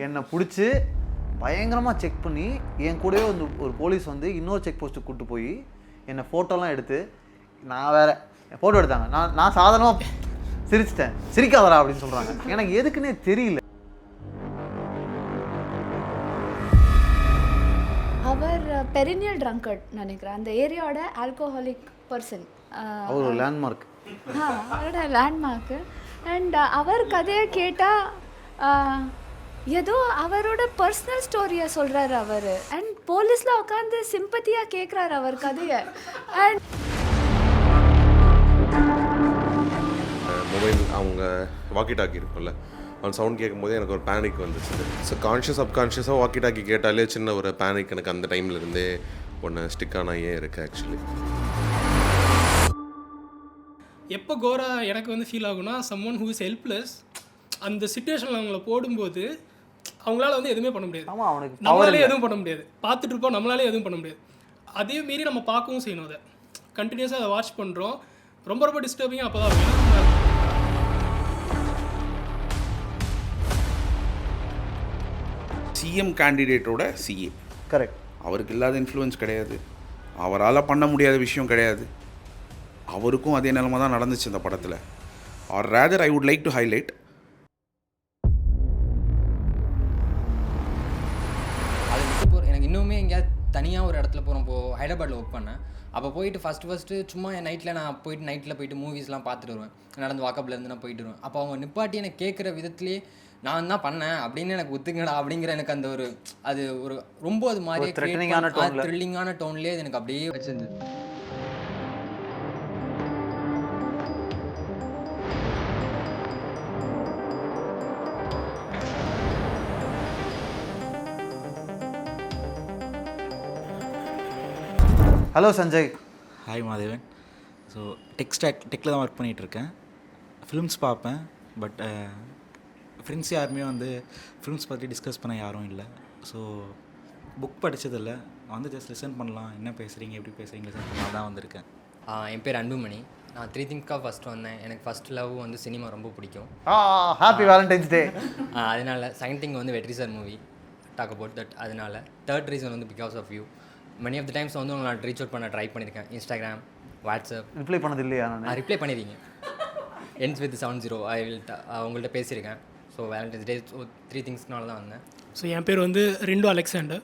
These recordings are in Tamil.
என்னை பிடிச்சி பயங்கரமாக செக் பண்ணி என் கூடவே வந்து ஒரு போலீஸ் வந்து இன்னொரு செக் போஸ்ட்டுக்கு கூப்பிட்டு போய் என்னை ஃபோட்டோலாம் எடுத்து நான் வேறு ஃபோட்டோ எடுத்தாங்க. நான் சாதாரணமாக சிரிச்சிட்டேன். சிரிக்காதரா அப்படின்னு சொல்கிறாங்க. எனக்கு எதுக்குன்னே தெரியல. அவர் பெரினியல் ட்ரங்கர்ட் நினைக்கிறேன். அந்த ஏரியாவோட ஆல்கோஹாலிக் பர்சன். அவர் ஒரு லேண்ட்மார்க். அவரோட லேண்ட்மார்க்கு. அண்ட் அவர் கதையை கேட்டால் ஏதோ அவரோட பர்சனல் ஸ்டோரியை சொல்கிறாரு அவர். அண்ட் போலீஸில் உட்காந்து சிம்பத்தியாக கேட்குறாரு அவர் கதையை. அண்ட் மொபைல் அவங்க வாக்கி டாக்கி இருக்கும்ல, அவன் சவுண்ட் கேட்கும்போதே எனக்கு ஒரு பேனிக் வந்துச்சு. ஸோ கான்ஷியஸ் சப்கான்ஷியஸாக வாக்கி டாக்கி கேட்டாலே சின்ன ஒரு பேனிக் எனக்கு அந்த டைம்லேருந்தே ஒன்று ஸ்டிக்கான இருக்குது ஆக்சுவலி. எப்போ கோரா எனக்கு வந்து ஃபீல் ஆகுனா, சம்மன் ஹூ இஸ் ஹெல்ப்லெஸ். அந்த சிச்சுவேஷனில் அவங்கள போடும்போது அவங்களால வந்து எதுவுமே பண்ண முடியாது. ஆமாம், அவனுக்கு நம்மளாலே எதுவும் பண்ண முடியாது. பார்த்துட்டு இருப்போம், நம்மளாலே எதுவும் பண்ண முடியாது. அதே மீறி நம்ம பார்க்கவும் செய்யணும். அதை கண்டினியூஸாக அதை வாட்ச் பண்ணுறோம். ரொம்ப ரொம்ப டிஸ்டர்பிங்காக அப்போ தான் இருக்கும். சிஎம் கேண்டிடேட்டோட சிஏ கரெக்ட். அவருக்கு இல்லாத இன்ஃப்ளூயன்ஸ் கிடையாது, அவரால் பண்ண முடியாத விஷயம் கிடையாது. அவருக்கும் அதே நிலைமை தான் நடந்துச்சு இந்த படத்தில். Or rather I would like to highlight, அது விட்டு எனக்கு இன்னுமே எங்கேயாவது தனியாக ஒரு இடத்துல போகிறோம். இப்போது ஹைதராபாத்தில் ஒர்க் பண்ணேன். அப்போ போயிட்டு ஃபஸ்ட்டு சும்மா என் நைட்டில் நான் போயிட்டு மூவிஸ்லாம் பார்த்துட்டு வருவேன். நடந்து வாக்கப்லேருந்து நான் போயிட்டு வருவேன். அப்போ அவங்க நிப்பாட்டி எனக்கு கேட்குற விதத்துலேயே நான் தான் பண்ணேன் அப்படின்னு எனக்கு ஒத்துக்கடா அப்படிங்கிற எனக்கு அந்த ஒரு அது ஒரு ரொம்ப அது மாதிரி த்ரில்லிங்கான டோன்லேயே அது எனக்கு அப்படியே வச்சிருந்தது. Hello Sanjay. Hi Madhavan. So டெக்கில் தான் ஒர்க் பண்ணிகிட்ருக்கேன். ஃபிலிம்ஸ் பார்ப்பேன். பட் ஃப்ரெண்ட்ஸ் யாருமே வந்து ஃபிலிம்ஸ் பற்றி டிஸ்கஸ் பண்ண யாரும் இல்லை. ஸோ புக் படித்ததில்லை. வந்து ஜஸ்ட் லிசன் பண்ணலாம், என்ன பேசுகிறீங்க எப்படி பேசுகிறீங்க லிசன் பண்ணலாம் தான் வந்திருக்கேன். என் பேர் அன்புமணி. நான் 3 திங்ஸ்க்காக ஃபஸ்ட்டு வந்தேன். எனக்கு ஃபஸ்ட் லவ் வந்து சினிமா ரொம்ப பிடிக்கும். Happy Valentine's day. அதனால செகண்ட் திங் வந்து Vetri sir movie talk about that. அதனால தேர்ட் ரீசன் வந்து because of you. Many of the times வந்து உங்களை நான் ரீச் அவுட் பண்ண ட்ரை பண்ணியிருக்கேன். Instagram, WhatsApp. ரிப்ளை பண்ணது இல்லையா? நான் ரிப்ளை பண்ணியிருக்கீங்க. எண்ட்ஸ் வித் 70 ஐ வில் உங்கள்கிட்ட பேசியிருக்கேன். ஸோ வேலண்டைன்ஸ் டே 3 திங்ஸ்னால தான் வந்தேன். ஸோ என் பேர் வந்து ரிண்டோ அலெக்சாண்டர்.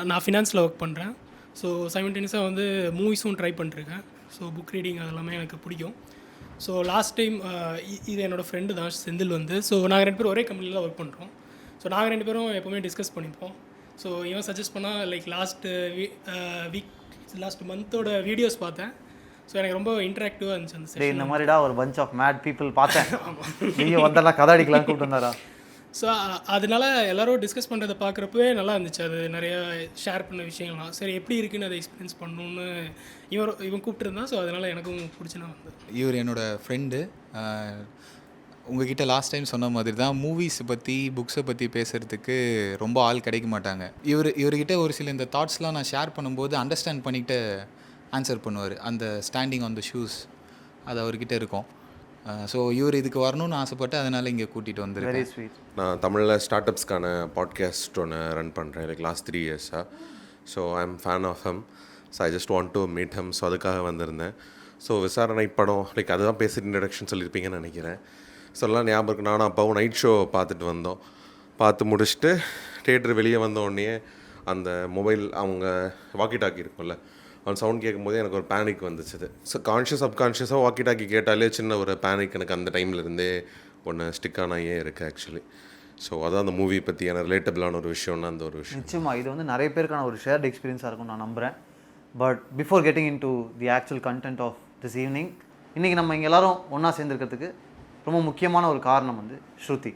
நான் ஃபினான்ஸில் ஒர்க் பண்ணுறேன். ஸோ சைமல்டேனியஸாக வந்து மூவிஸும் ட்ரை பண்ணிருக்கேன். ஸோ புக் ரீடிங் அதெல்லாமே எனக்கு பிடிக்கும். ஸோ லாஸ்ட் டைம் இது என்னோடய ஃப்ரெண்டு தான் செந்தில் வந்து. ஸோ நாங்கள் 2 பேரும் ஒரே கம்பெனியில் தான் ஒர்க் பண்ணுறோம். ஸோ நாங்கள் 2 பேரும் எப்போவுமே டிஸ்கஸ் பண்ணிப்போம். ஸோ இவன் சஜஸ்ட் பண்ணால் லைக் லாஸ்ட் மந்தோட வீடியோஸ் பார்த்தேன். ஸோ எனக்கு ரொம்ப இன்ட்ராக்டிவாக இருந்துச்சு அந்த செஷன். இந்த மாதிரிடா ஒரு பஞ்ச் ஆஃப் மேட் பீப்புள் பார்த்தேன். நீங்கள் வந்தெல்லாம் கதை அடிக்கலாம்னு கூப்பிட்டு வந்தாரா? ஸோ அதனால எல்லோரும் டிஸ்கஸ் பண்ணுறதை பார்க்குறப்பவே நல்லா இருந்துச்சு. அது நிறையா ஷேர் பண்ண விஷயங்கள்லாம் சரி எப்படி இருக்குன்னு அதை எக்ஸ்பீரியன்ஸ் பண்ணணுன்னு இவன் கூப்பிட்டுருந்தான். ஸோ அதனால் எனக்கும் பிடிச்சி நான் வந்தேன். இவர் என்னோடய ஃப்ரெண்டு. உங்ககிட்ட லாஸ்ட் டைம் சொன்ன மாதிரி தான் மூவிஸை பற்றி புக்ஸை பற்றி பேசுகிறதுக்கு ரொம்ப ஆள் கிடைக்க மாட்டாங்க. இவர்கிட்ட ஒரு சில இந்த தாட்ஸ்லாம் நான் ஷேர் பண்ணும்போது அண்டர்ஸ்டாண்ட் பண்ணிக்கிட்டு ஆன்சர் பண்ணுவார். அந்த ஸ்டாண்டிங் ஆன் த ஷூஸ் அது அவர்கிட்ட இருக்கும். ஸோ இவர் இதுக்கு வரணும்னு ஆசைப்பட்டு அதனால் இங்கே கூட்டிகிட்டு வந்துருக்கேன். நான் தமிழில் ஸ்டார்ட் அப்ஸ்க்கான பாட்காஸ்ட் ஒன்று ரன் பண்ணுறேன் லைக் லாஸ்ட் 3 இயர்ஸாக. So I am fan of him. So I just want to meet him. So அதுக்காக வந்திருந்தேன். ஸோ விசாரணை படம் லைக் அதுதான் பேசிட்டு இன்ட்ரடக்ஷன் சொல்லியிருப்பீங்கன்னு நினைக்கிறேன். சொல்லலாம் ஞாபகம் இருக்குது. நானும் அப்பாவும் நைட் ஷோ பார்த்துட்டு வந்தோம். பார்த்து முடிச்சுட்டு தியேட்டர் வெளியே வந்த உடனே அந்த மொபைல் அவங்க வாக்கி டாக்கி இருக்கும்ல, அவன் சவுண்ட் கேட்கும்போதே எனக்கு ஒரு பேனிக் வந்துச்சு. ஸோ கான்ஷியஸ் சப்கான்ஷியஸாக வாக்கி டாக்கி கேட்டாலே சின்ன ஒரு பேனிக் எனக்கு அந்த டைம்லேருந்தே ஒன்று ஸ்டிக்கான இருக்குது ஆக்சுவலி. ஸோ அதான் அந்த மூவி பற்றியான ரிலேட்டபிளான ஒரு விஷயம்னா அந்த ஒரு விஷயம். நிச்சயமாக இது வந்து நிறைய பேருக்கான ஒரு ஷேர்ட் எக்ஸ்பீரியன்ஸாக இருக்கும் நான் நம்புகிறேன். But before getting into the actual content of this evening, இன்றைக்கி நம்ம இங்கே எல்லோரும் ஒன்றா சேர்ந்துருக்கிறதுக்கு ரொம்ப முக்கியமான ஒரு காரணம் வந்து Shruti.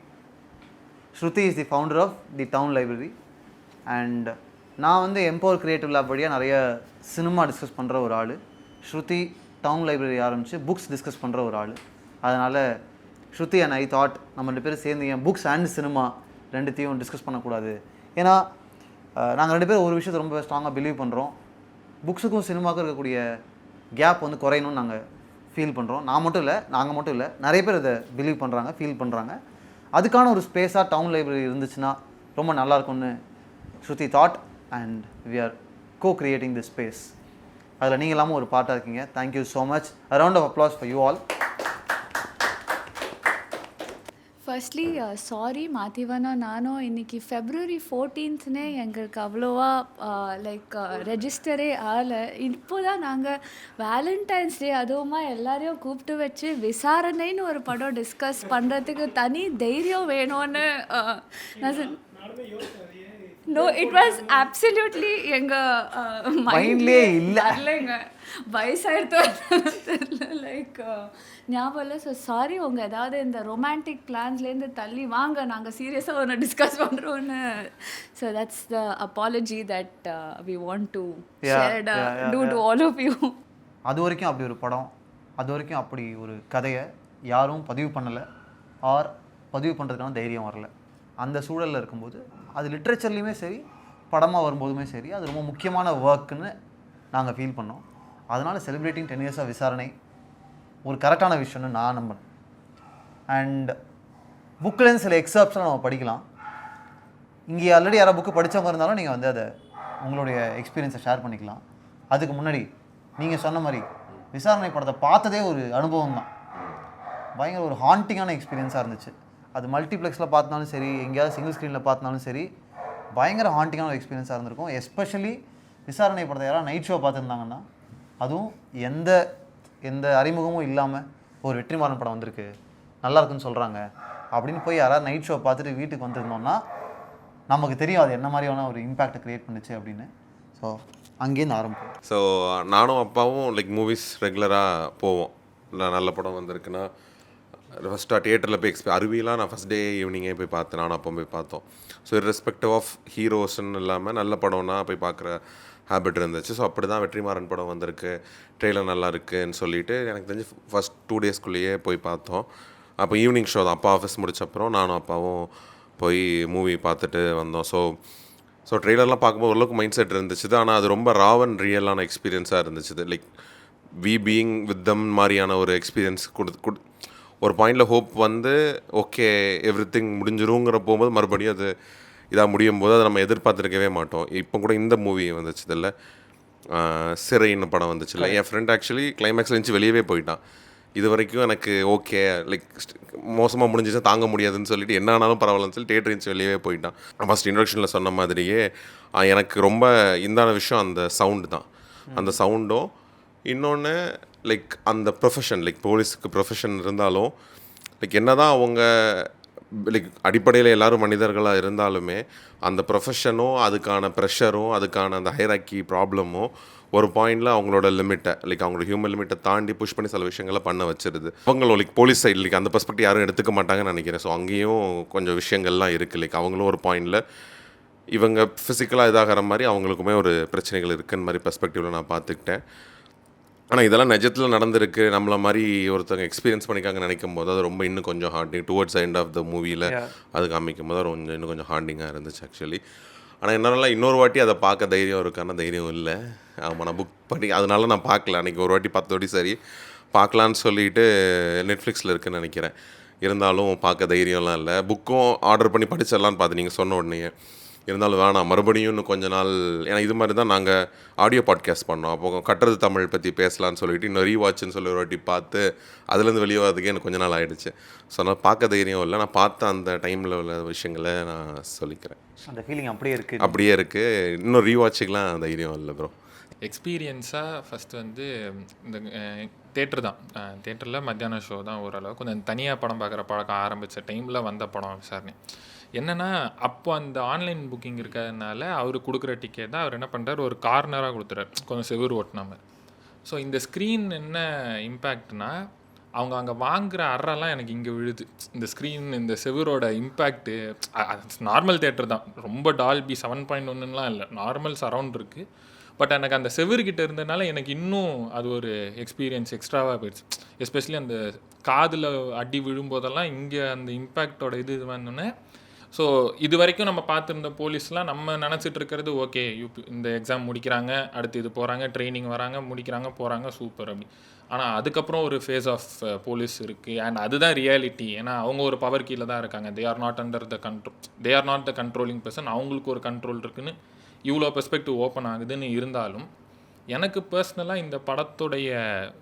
Shruti is the founder of the town library. And நான் வந்து எம்பவர் கிரியேட்டிவ் லேப் வழியாக நிறைய சினிமா டிஸ்கஸ் பண்ணுற ஒரு ஆள். ஸ்ருதி டவுன் லைப்ரரி ஆரம்பித்து புக்ஸ் டிஸ்கஸ் பண்ணுற ஒரு ஆள். அதனால் ஸ்ருதி அண்ட் ஐ தாட் நம்ம 2 பேரும் சேர்ந்து என் புக்ஸ் அண்ட் சினிமா ரெண்டுத்தையும் டிஸ்கஸ் பண்ணக்கூடாது. ஏன்னா நாங்கள் 2 பேரும் ஒரு விஷயத்தை ரொம்ப ஸ்ட்ராங்காக பிலீவ் பண்ணுறோம். புக்ஸுக்கும் சினிமாவுக்கும் இருக்கக்கூடிய கேப் வந்து குறையணும்னு நாங்கள் ஃபீல் பண்ணுறோம். நாங்கள் மட்டும் இல்லை நிறைய பேர் இதை பிலீவ் பண்ணுறாங்க, ஃபீல் பண்ணுறாங்க. அதுக்கான ஒரு ஸ்பேஸாக டவுன் லைப்ரரி இருந்துச்சுன்னா ரொம்ப நல்லாயிருக்கும்னு Shruti thought and we are co-creating this space. அதில் நீங்கள் இல்லாமல் ஒரு பார்ட்டாக இருக்கீங்க. Thank you so much. A round of applause for you all. Firstly sorry மாத்திவனா நானும் இன்னைக்கு February 14th எங்களுக்கு அவ்வளோவா லைக் ரெஜிஸ்டரே ஆகலை. இப்போ தான் நாங்கள் வேலண்டைன்ஸ் டே அதுவுமா எல்லாரையும் கூப்பிட்டு வச்சு விசாரணைன்னு ஒரு படம் டிஸ்கஸ் பண்ணுறதுக்கு தனி தைரியம் வேணும்னு நான் நோ இட் வாஸ் அப்சல்யூட்லி எங்கள் மைண்ட்லேயே இல்லை. இல்லைங்க வயசாயிடுத்து லைக் ஞாபகம் இல்லை. ஸோ சாரி, உங்கள் ஏதாவது இந்த ரொமான்டிக் பிளான்ஸ்லேருந்து தள்ளி வாங்க, நாங்கள் சீரியஸாக ஒன்று டிஸ்கஸ் பண்ணுறோன்னு. So that's the apology that we want to do to all of you. அது வரைக்கும் அப்படி ஒரு படம், அது வரைக்கும் அப்படி ஒரு கதையை யாரும் பதிவு பண்ணலை ஆர் பதிவு பண்ணுறதுக்கான தைரியம் வரல. அந்த சூழலில் இருக்கும்போது அது லிட்ரேச்சர்லேயுமே சரி படமாக வரும்போதுமே சரி அது ரொம்ப முக்கியமான ஒர்க்குன்னு நாங்கள் ஃபீல் பண்ணோம். அதனால் செலிப்ரேட்டிங் 10 years விசாரணை ஒரு கரெக்டான விஷயம்னு நான் நம்புறேன். அண்ட் புக்கில் சில எக்ஸப்ஷன் நம்ம படிக்கலாம். இங்கே ஆல்ரெடி யாராவது புக்கு படித்தவங்க இருந்தாலும் நீங்கள் வந்து அதை உங்களுடைய எக்ஸ்பீரியன்ஸை ஷேர் பண்ணிக்கலாம். அதுக்கு முன்னாடி நீங்கள் சொன்ன மாதிரி விசாரணை படத்தை பார்த்ததே ஒரு அனுபவம் தான். பயங்கர ஒரு ஹாண்டிங்கான எக்ஸ்பீரியன்ஸாக இருந்துச்சு. அது மல்டிப்ளெக்ஸில் பார்த்தாலும் சரி, எங்கேயாவது சிங்கிள் ஸ்க்ரீனில் பார்த்தாலும் சரி, பயங்கர ஹாண்டிங்கான ஒரு எக்ஸ்பீரியன்ஸாக இருந்திருக்கும். எஸ்பெஷலி விசாரணை படத்தை யாராவது நைட் ஷோ பார்த்துருந்தாங்கன்னா, அதுவும் எந்த அறிமுகமும் இல்லாமல் ஒரு வெற்றிமாறன் படம் வந்திருக்கு நல்லா இருக்குன்னு சொல்கிறாங்க அப்படின்னு போய் யாராவது நைட் ஷோ பார்த்துட்டு வீட்டுக்கு வந்திருந்தோம்னா நமக்கு தெரியும் அது என்ன மாதிரியான ஒரு இம்பேக்டை க்ரியேட் பண்ணுச்சு அப்படின்னு. ஸோ அங்கேருந்து ஆரம்பிப்போம். ஸோ நானும் அப்பாவும் லைக் மூவிஸ் ரெகுலராக போவோம். நல்ல படம் வந்திருக்குன்னா ஃபஸ்ட்டாக தியேட்டரில் போய் அருவிலாம் நான் ஃபஸ்ட் டே ஈவினிங்கே போய் பார்த்தேன். நானும் அப்போ போய் பார்த்தோம். ஸோ இர்ரெஸ்பெக்டிவ் ஆஃப் ஹீரோஸ்ன்னு இல்லாமல் நல்ல படம்னா போய் பார்க்குற ஹேபிட் இருந்துச்சு. ஸோ அப்படி தான் வெற்றிமாறன் படம் வந்திருக்கு, ட்ரெய்லர் நல்லா இருக்குன்னு சொல்லிட்டு எனக்கு தெரிஞ்சு ஃபஸ்ட் 2 daysக்குள்ளேயே போய் பார்த்தோம். அப்போ ஈவினிங் ஷோ தான். அப்பா ஆஃபீஸ் முடிச்சப்பறம் நானும் அப்பாவும் போய் மூவி பார்த்துட்டு வந்தோம். ஸோ ட்ரெய்லர்லாம் பார்க்கும்போது ஓரளவுக்கு மைண்ட் செட் இருந்துச்சு. ஆனால் அது ரொம்ப ராவ் அண்ட் ரியலான எக்ஸ்பீரியன்ஸாக இருந்துச்சு. Like we being with them மாதிரியான ஒரு எக்ஸ்பீரியன்ஸ் ஒரு பாயிண்டில் ஹோப் வந்து ஓகே எவ்ரி திங் முடிஞ்சிருங்கிற போகும்போது மறுபடியும் அது இதாக முடியும் போது அதை நம்ம எதிர்பார்த்துருக்கவே மாட்டோம். இப்போ கூட இந்த மூவி வந்துச்சு இதில் சிறைன்னு படம் வந்துச்சு இல்லை, என் ஃப்ரெண்ட் ஆக்சுவலி கிளைமேக்ஸில் இருந்துச்சு வெளியவே போயிட்டான். இது வரைக்கும் எனக்கு ஓகே லைக் மோசமாக முடிஞ்சிச்சா தாங்க முடியாதுன்னு சொல்லிட்டு என்ன ஆனாலும் பரவாயில்லன்னு சொல்லி தியேட்டர் இருந்துச்சு வெளியவே போயிட்டான். ஃபஸ்ட் இன்ட்ரடக்ஷனில் சொன்ன மாதிரியே எனக்கு ரொம்ப இந்தான விஷயம் அந்த சவுண்டு தான். அந்த சவுண்டும் இன்னொன்று லைக் அந்த ப்ரொஃபஷன், லைக் போலீஸுக்கு ப்ரொஃபஷன் இருந்தாலும் லைக் என்ன தான் அவங்க லைக் அடிப்படையில் எல்லோரும் மனிதர்களாக இருந்தாலுமே அந்த ப்ரொஃபஷனும் அதுக்கான ப்ரெஷரும் அதுக்கான அந்த ஹைராக்கி ப்ராப்ளமும் ஒரு பாயிண்டில் அவங்களோட லிமிட்டை லைக் அவங்களோட ஹியூமன் லிமிட்டை தாண்டி புஷ் பண்ணி சில விஷயங்களை பண்ண வச்சிருது. அவங்களும் லைக் போலீஸ் சைடு லைக் அந்த பெர்ஸ்பெக்டிவ் யாரும் எடுத்துக்க மாட்டாங்கன்னு நினைக்கிறேன். ஸோ அங்கேயும் கொஞ்சம் விஷயங்கள்லாம் இருக்குது. லைக் அவங்களும் ஒரு பாயிண்டில் இவங்க ஃபிசிக்கலாக இதாகிற மாதிரி அவங்களுக்குமே ஒரு பிரச்சனைகள் இருக்குன்னு மாதிரி பெர்ஸ்பெக்டிவில் நான் பார்த்துக்கிட்டேன். ஆனால் இதெல்லாம் நிஜத்தில் நடந்திருக்கு, நம்மள மாதிரி ஒருத்தவங்க எக்ஸ்பீரியன்ஸ் பண்ணிக்காங்கன்னு நினைக்கும் போது அது ரொம்ப இன்னும் கொஞ்சம் hurting towards end of the மூவியில் அது காமிக்கும் போது அது இன்னும் கொஞ்சம் ஹார்டிங்காக இருந்துச்சு ஆக்சுவலி. ஆனால் என்னால் இன்னொரு வாட்டி அதை பார்க்க தைரியம் இருக்கான தைரியம் இல்லை. ஆமாம், நான் புக் பண்ணி அதனால நான் பார்க்கல. அன்றைக்கி ஒரு வாட்டி 10 வாட்டி சரி பார்க்கலான்னு சொல்லிட்டு நெட்ஃப்ளிக்ஸில் இருக்குதுன்னு நினைக்கிறேன். இருந்தாலும் பார்க்க தைரியம்லாம் இல்லை. புக்கும் ஆர்டர் பண்ணி படிச்சிடலான்னு பார்த்து நீங்கள் சொன்ன உடனே இருந்தாலும் வேணாம் மறுபடியும் இன்னும் கொஞ்ச நாள். ஏன்னா இது மாதிரி தான் நாங்கள் ஆடியோ பாட்காஸ்ட் பண்ணோம். அப்போ கட்டுறது தமிழ் பற்றி பேசலான்னு சொல்லிட்டு இன்னும் ரீவாட்சுன்னு சொல்லி ஒரு வாட்டி பார்த்து அதுலேருந்து வெளியே வரதுக்கே எனக்கு கொஞ்ச நாள் ஆகிடுச்சு. ஸோ அதனால் பார்க்க தைரியம் இல்லை. நான் பார்த்த அந்த டைமில் உள்ள விஷயங்களை நான் சொல்லிக்கிறேன். அந்த ஃபீலிங் அப்படியே இருக்குது. இன்னும் ரீவாட்சுக்கெலாம் தைரியம் இல்லை ப்ரோ. எக்ஸ்பீரியன்ஸாக ஃபஸ்ட்டு வந்து இந்த தேட்டர் தான். தேட்டரில் மத்தியான ஷோ தான் ஓரளவு கொஞ்சம் தனியாக படம் பார்க்குற பழக்கம் ஆரம்பித்த டைமில் வந்த படம் விசாரணை. என்னென்னா அப்போ அந்த ஆன்லைன் புக்கிங் இருக்கிறதுனால அவர் கொடுக்குற டிக்கெட் தான் அவர் என்ன பண்ணுறாரு, ஒரு கார்னராக கொடுத்துறாரு, கொஞ்சம் செவுறு ஓட்டினாம. ஸோ இந்த ஸ்க்ரீன் என்ன இம்பேக்ட்னா அவங்க அங்கே வாங்குகிற அறெல்லாம் எனக்கு இங்கே விழுது. இந்த ஸ்க்ரீன் இந்த செவுரோட இம்பேக்ட்டு நார்மல் தேட்டர் தான், ரொம்ப டால்பி 7.1லாம் இல்லை, நார்மல் சரவுண்ட் இருக்குது. பட் எனக்கு அந்த செவுருக்கிட்ட இருந்ததுனால எனக்கு இன்னும் அது ஒரு எக்ஸ்பீரியன்ஸ் எக்ஸ்ட்ராவாக போயிடுச்சு. எஸ்பெஷலி அந்த காதில் அடி விழும்போதெல்லாம் இங்கே அந்த இம்பேக்டோட இது வந்தோடனே ஸோ இது வரைக்கும் நம்ம பார்த்துருந்த போலீஸ்லாம் நம்ம நினச்சிட்டு இருக்கிறது ஓகே இந்த எக்ஸாம் முடிக்கிறாங்க, அடுத்து இது போகிறாங்க, ட்ரைனிங் வராங்க, முடிக்கிறாங்க, போகிறாங்க, சூப்பர் அப்படி. ஆனால் அதுக்கப்புறம் ஒரு ஃபேஸ் ஆஃப் போலீஸ் இருக்குது. அண்ட் அதுதான் ரியாலிட்டி. ஏன்னா அவங்க ஒரு பவர் கீழே தான் இருக்காங்க. They are not under the control, they are not the controlling person. அவங்களுக்கு ஒரு கண்ட்ரோல் இருக்குன்னு இவ்வளோ பெர்ஸ்பெக்டிவ் ஓப்பன் ஆகுதுன்னு இருந்தாலும் எனக்கு பர்சனலாக இந்த படத்துடைய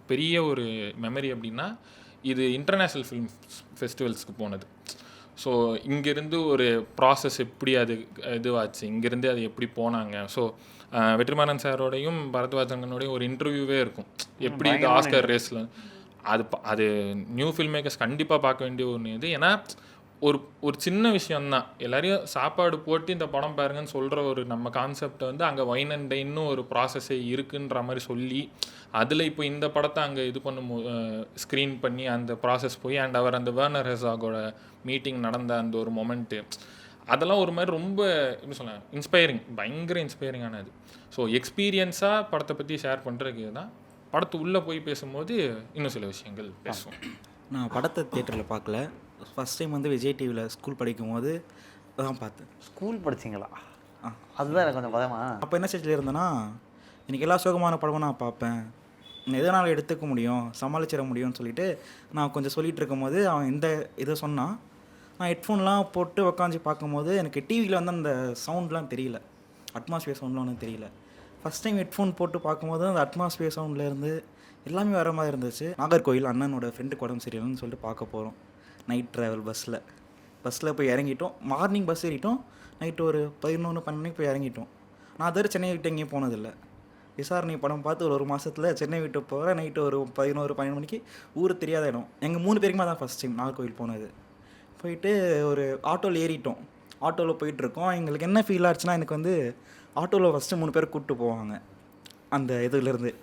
பெரிய ஒரு மெமரி அப்படின்னா இது இன்டர்நேஷ்னல் ஃபிலிம் ஃபெஸ்டிவல்ஸ்க்கு போனது. ஸோ இங்கேருந்து ஒரு ப்ராசஸ் எப்படி அது இதுவாச்சு, இங்கேருந்து அது எப்படி போனாங்க. ஸோ வெற்றிமாறன் சாரோடையும் பரத்வாஜங்கனோடையும் ஒரு இன்டர்வியூவே இருக்கும், எப்படி இது ஆஸ்கர் ரேஸில். அது நியூ ஃபில்ம் மேக்கர்ஸ் கண்டிப்பாக பார்க்க வேண்டிய ஒன்று இது. ஏன்னா ஒரு சின்ன விஷயந்தான், எல்லாரையும் சாப்பாடு போட்டு இந்த படம் பாருங்கன்னு சொல்கிற ஒரு நம்ம கான்செப்டை வந்து அங்கே வைன் அண்ட் டைன்னு ஒரு ப்ராசஸே இருக்குன்ற மாதிரி சொல்லி அதில் இப்போ இந்த படத்தை அங்கே இது பண்ணும்போது ஸ்க்ரீன் பண்ணி அந்த ப்ராசஸ் போய் அண்ட் அவர் அந்த வேர்னர் ஹெசாகோட மீட்டிங் நடந்த அந்த ஒரு மொமெண்ட்டு, அதெல்லாம் ஒரு மாதிரி ரொம்ப எப்படி சொல்ல இன்ஸ்பைரிங், பயங்கர இன்ஸ்பைரிங்கானது. ஸோ எக்ஸ்பீரியன்ஸாக படத்தை பற்றி ஷேர் பண்ணுறதுக்கு தான் படத்து உள்ளே போய் பேசும்போது இன்னும் சில விஷயங்கள் பேசுவோம். நான் படத்தை தியேட்டரில் பார்க்கல. ஃபஸ்ட் டைம் வந்து விஜய் டிவியில் ஸ்கூல் படிக்கும் போது தான் பார்த்தேன். ஸ்கூல் படிச்சிங்களா? அதுதான் எனக்கு கொஞ்சம் பயமா. அப்போ என்ன ஸ்டேஜில் இருந்தேன்னா, எனக்கு எல்லா சோகமான படமும் நான் பார்ப்பேன், எதனால் எடுத்துக்க முடியும், சமாளிச்சிட முடியும்னு சொல்லிட்டு நான் கொஞ்சம் சொல்லிகிட்டு இருக்கும்போது அவன் இந்த இதை சொன்னான். நான் ஹெட்ஃபோன்லாம் போட்டு உக்காந்து பார்க்கும்போது எனக்கு டிவியில் வந்து அந்த சவுண்ட்லாம் தெரியல, அட்மாஸ்பியர் சவுண்ட்லாம் ஒன்றும் தெரியல. ஃபஸ்ட் டைம் ஹெட்ஃபோன் போட்டு பார்க்கும்போது அந்த அட்மாஸ்பியர் சவுண்ட்லேருந்து எல்லாமே வர மாதிரி இருந்துச்சு. நாகர்கோவில் அண்ணனோட ஃப்ரெண்டுக்கு உடம்பு சரியில்லைன்னு சொல்லிட்டு பார்க்க போகிறோம். நைட் ட்ராவல் பஸ்ஸில் போய் இறங்கிட்டோம். மார்னிங் பஸ் ஏறிட்டோம், நைட்டு ஒரு 11-12 மணிக்கு போய் இறங்கிட்டோம். நான் அதுவரை சென்னை விட்டு எங்கேயும் போனதில்லை. விசாரணை படம் பார்த்து ஒரு மாதத்தில் சென்னை விட்டு போகிற நைட்டு ஒரு 11-12 மணிக்கு ஊர் தெரியாத இடம். எங்கள் 3 பேருக்குமே தான் ஃபஸ்ட் டைம் நாகர்கோவில் போனது. போயிட்டு ஒரு ஆட்டோவில் ஏறிட்டோம். ஆட்டோவில் போயிட்டுருக்கோம். எங்களுக்கு என்ன ஃபீல் ஆச்சுன்னா, எனக்கு வந்து ஆட்டோவில் ஃபஸ்ட்டு 3 பேர் கூப்பிட்டு போவாங்க அந்த இதுலேருந்து.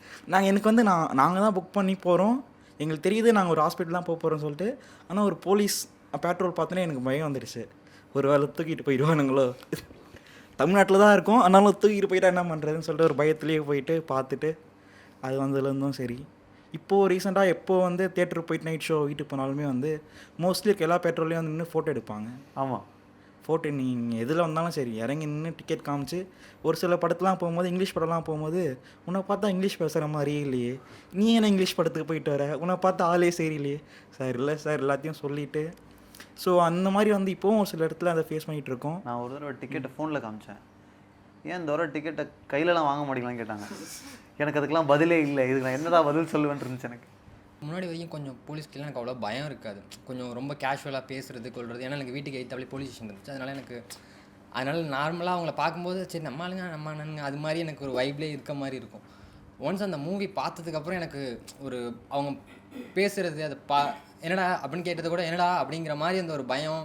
எனக்கு வந்து நாங்கள் தான் புக் பண்ணி போகிறோம், எங்களுக்கு தெரியுது நாங்கள் ஒரு ஹாஸ்பிட்டல் தான் போக போகிறோம்னு சொல்லிட்டு. ஆனால் ஒரு போலீஸ் பெட்ரோல் பார்த்தோன்னே எனக்கு பயம் வந்துடுச்சு, ஒரு வேளை தூக்கிட்டு போயிடுவானுங்களோ. தமிழ்நாட்டில் தான் இருக்கும், ஆனாலும் தூக்கிட்டு போயிட்டா என்ன பண்ணுறதுன்னு சொல்லிட்டு ஒரு பயத்துலேயே போயிட்டு பார்த்துட்டு அது வந்ததுலேருந்தும் சரி. இப்போது ரீசெண்டாக எப்போது வந்து தியேட்டருக்கு போயிட்டு நைட் ஷோ வீட்டுக்கு போனாலுமே வந்து மோஸ்ட்லி இருக்க எல்லா பெட்ரோல்லையும் வந்து நின்று ஃபோட்டோ எடுப்பாங்க. ஆமாம், ஃபோட்டோ நீங்கள் எதில் வந்தாலும் சரி இறங்கி நின்று டிக்கெட் காமிச்சு. ஒரு சில படத்துலாம் போகும்போது, இங்கிலீஷ் படம்லாம் போகும்போது, உன்னை பார்த்தா இங்கிலீஷ் பேசுகிற மாதிரியே இல்லையே, நீ என்ன இங்கிலீஷ் படத்துக்கு போயிட்டு வர, உன்னை பார்த்தா ஆளே சரியில்லையே சார், இல்லை சார் எல்லாத்தையும் சொல்லிவிட்டு. ஸோ அந்த மாதிரி வந்து இப்போவும் ஒரு சில இடத்துல அதை ஃபேஸ் பண்ணிகிட்டு இருக்கோம். நான் ஒரு தடவை டிக்கெட்டை ஃபோனில் காமிச்சேன், ஏன் இந்த தடவை டிக்கெட்டை கையிலலாம் வாங்க மாட்டேங்களான்னு கேட்டாங்க. எனக்கு அதுக்கெலாம் பதிலே இல்லை, இதுக்கு நான் என்னதான் பதில் சொல்லுவேன் இருந்துச்சு. எனக்கு முன்னாடி வரைக்கும் கொஞ்சம் போலீஸ்க்கெல்லாம் எனக்கு அவ்வளோ பயம் இருக்காது, கொஞ்சம் ரொம்ப கேஷுவலாக பேசுகிறது கொள்வது. ஏன்னா எனக்கு வீட்டுக்கு எய்த்தாப்லேயே போலீஸ் ஸ்டேஷன் இருந்துச்சு. அதனால் நார்மலாக அவங்கள பார்க்கும்போது சரி நம்ம அண்ணனுங்க அது மாதிரி எனக்கு ஒரு வைப்லேயே இருக்க மாதிரி இருக்கும். ஒன்ஸ் அந்த மூவி பார்த்ததுக்கப்புறம் எனக்கு ஒரு அவங்க பேசுகிறது அது என்னடா அப்படின்னு கேட்டது கூட என்னடா அப்படிங்கிற மாதிரி அந்த ஒரு பயம்,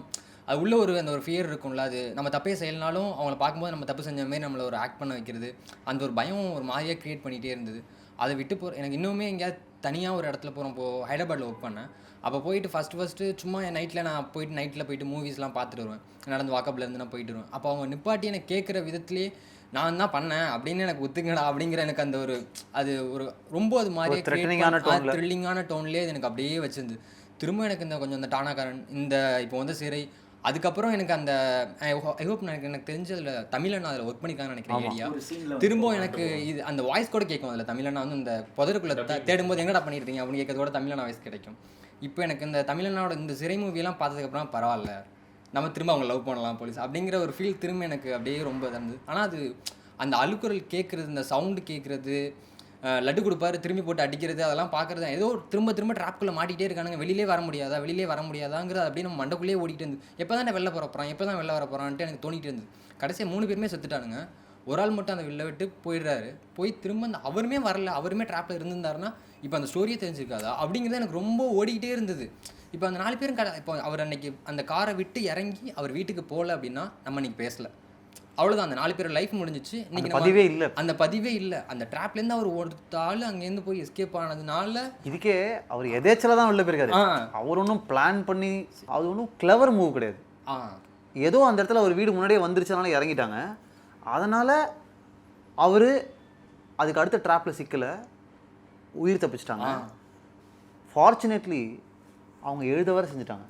அது உள்ள அந்த ஒரு ஃபியர் இருக்கும்ல, அது நம்ம தப்பே செய்யலனாலும் அவங்கள பார்க்கும்போது நம்ம தப்பு செஞ்ச மாதிரி நம்மளை ஒரு ஆக்ட் பண்ண வைக்கிறது, அந்த ஒரு பயம் ஒரு மாதிரியாக க்ரியேட் பண்ணிகிட்டே இருந்தது. அதை விட்டு எனக்கு இன்னுமே எங்கேயாவது தனியாக ஒரு இடத்துல போகிறோம். ஹைதராபாத்தில் ஒர்க் பண்ணேன். அப்போ போயிட்டு ஃபஸ்ட்டு சும்மா நான் போயிட்டு மூவிஸ்லாம் பார்த்துட்டு வருவேன். நடந்து வாக்கப்லேருந்து நான் போயிட்டு வருவேன். அப்போ அவங்க நிப்பாட்டி எனக்கு கேட்குற விதத்துலேயே நான் தான் பண்ணேன் அப்படின்னு எனக்கு ஒத்துக்கடா அப்படிங்கிற எனக்கு அந்த ஒரு அது ஒரு ரொம்ப அது மாதிரி த்ரில்லிங்கான டோன்லேயே எனக்கு அப்படியே வச்சிருந்து. திரும்ப எனக்கு இந்த கொஞ்சம் இந்த டானாக்காரன் இந்த இப்போ வந்து சிறை, அதுக்கப்புறம் எனக்கு அந்த ஐ ஹோப் எனக்கு தெரிஞ்சதில் தமிழண்ணா அதில் ஒர்க் பண்ணியிருக்காங்கன்னு நினைக்கிறேன் ஐடியா. திரும்ப எனக்கு இது அந்த வாய்ஸ் கூட கேட்கும். அதில் தமிழண்ணா வந்து இந்த புதருக்குள்ளே தேடும்போது எங்கடா பண்ணியிருக்கீங்க அப்படின்னு கேட்கறதோட தமிழண்ணா வாய்ஸ் கிடைக்கும். இப்போ எனக்கு இந்த தமிழண்ணாவோட இந்த சிறை மூவியெல்லாம் பார்த்ததுக்கப்புறம் பரவாயில்ல, நம்ம திரும்ப அவங்க லவ் பண்ணலாம் போலீஸ் அப்படிங்கிற ஒரு ஃபீல் திரும்ப எனக்கு அப்படியே ரொம்ப இருந்தது. ஆனால் அது அந்த அழுக்குரல் கேட்குறது, இந்த சவுண்டு கேட்குறது, லட்டு கொடுப்பாரு திரும்பி போட்டு அடிக்கிறது, அதெல்லாம் பார்க்குறது ஏதோ திரும்ப ட்ராப்குள்ளே மாட்டிகிட்டே இருக்கானுங்க, வெளியிலே வர முடியாதாங்கிறது அப்படியே நம்ம மண்டக்குள்ளேயே ஓடிட்டு இருந்து எப்போ தான் வெளில வர போகிறான்ட்டு எனக்கு தோணிகிட்டு இருந்தது. கடைசியாக 3 பேருமே செத்துட்டானுங்க. ஒரு ஆள் மட்டும் அந்த வெளில விட்டு போயிடுறாரு. போய் திரும்ப அந்த அவருமே வரல, அவருமே ட்ராப்பில் இருந்திருந்தாருன்னா இப்போ அந்த ஸ்டோரியே தெரிஞ்சிருக்காதா அப்படிங்கிறது எனக்கு ரொம்ப ஓடிக்கிட்டே இருந்தது. இப்போ அந்த 4 பேரும் இப்போ அவர் அன்னைக்கு அந்த காரை விட்டு இறங்கி அவர் வீட்டுக்கு போகல அப்படின்னா நம்ம இன்னைக்கு பேசல, அவ்வளோதான். அந்த 4 பேர் லைஃப் முடிஞ்சிச்சு. இன்னைக்கு அந்த பதிவே இல்லை. அந்த ட்ராப்லேருந்து அவர் ஒருத்தாள் அங்கேருந்து போய் எஸ்கேப் ஆனதுனால இதுக்கே அவர் எதேச்சில் தான் வெளில போயிருக்காரு. அவர் ஒன்றும் பிளான் பண்ணி அது ஒன்றும் கிளவர் மூவ் கிடையாது. ஏதோ அந்த இடத்துல ஒரு வீடு முன்னாடியே வந்துருச்சனால இறங்கிட்டாங்க. அதனால் அவர் அதுக்கு அடுத்த ட்ராப்பில் சிக்கலை உயிர் தப்பிச்சிட்டாங்க. ஃபார்ச்சுனேட்லி அவங்க எழுத வர செஞ்சுட்டாங்க.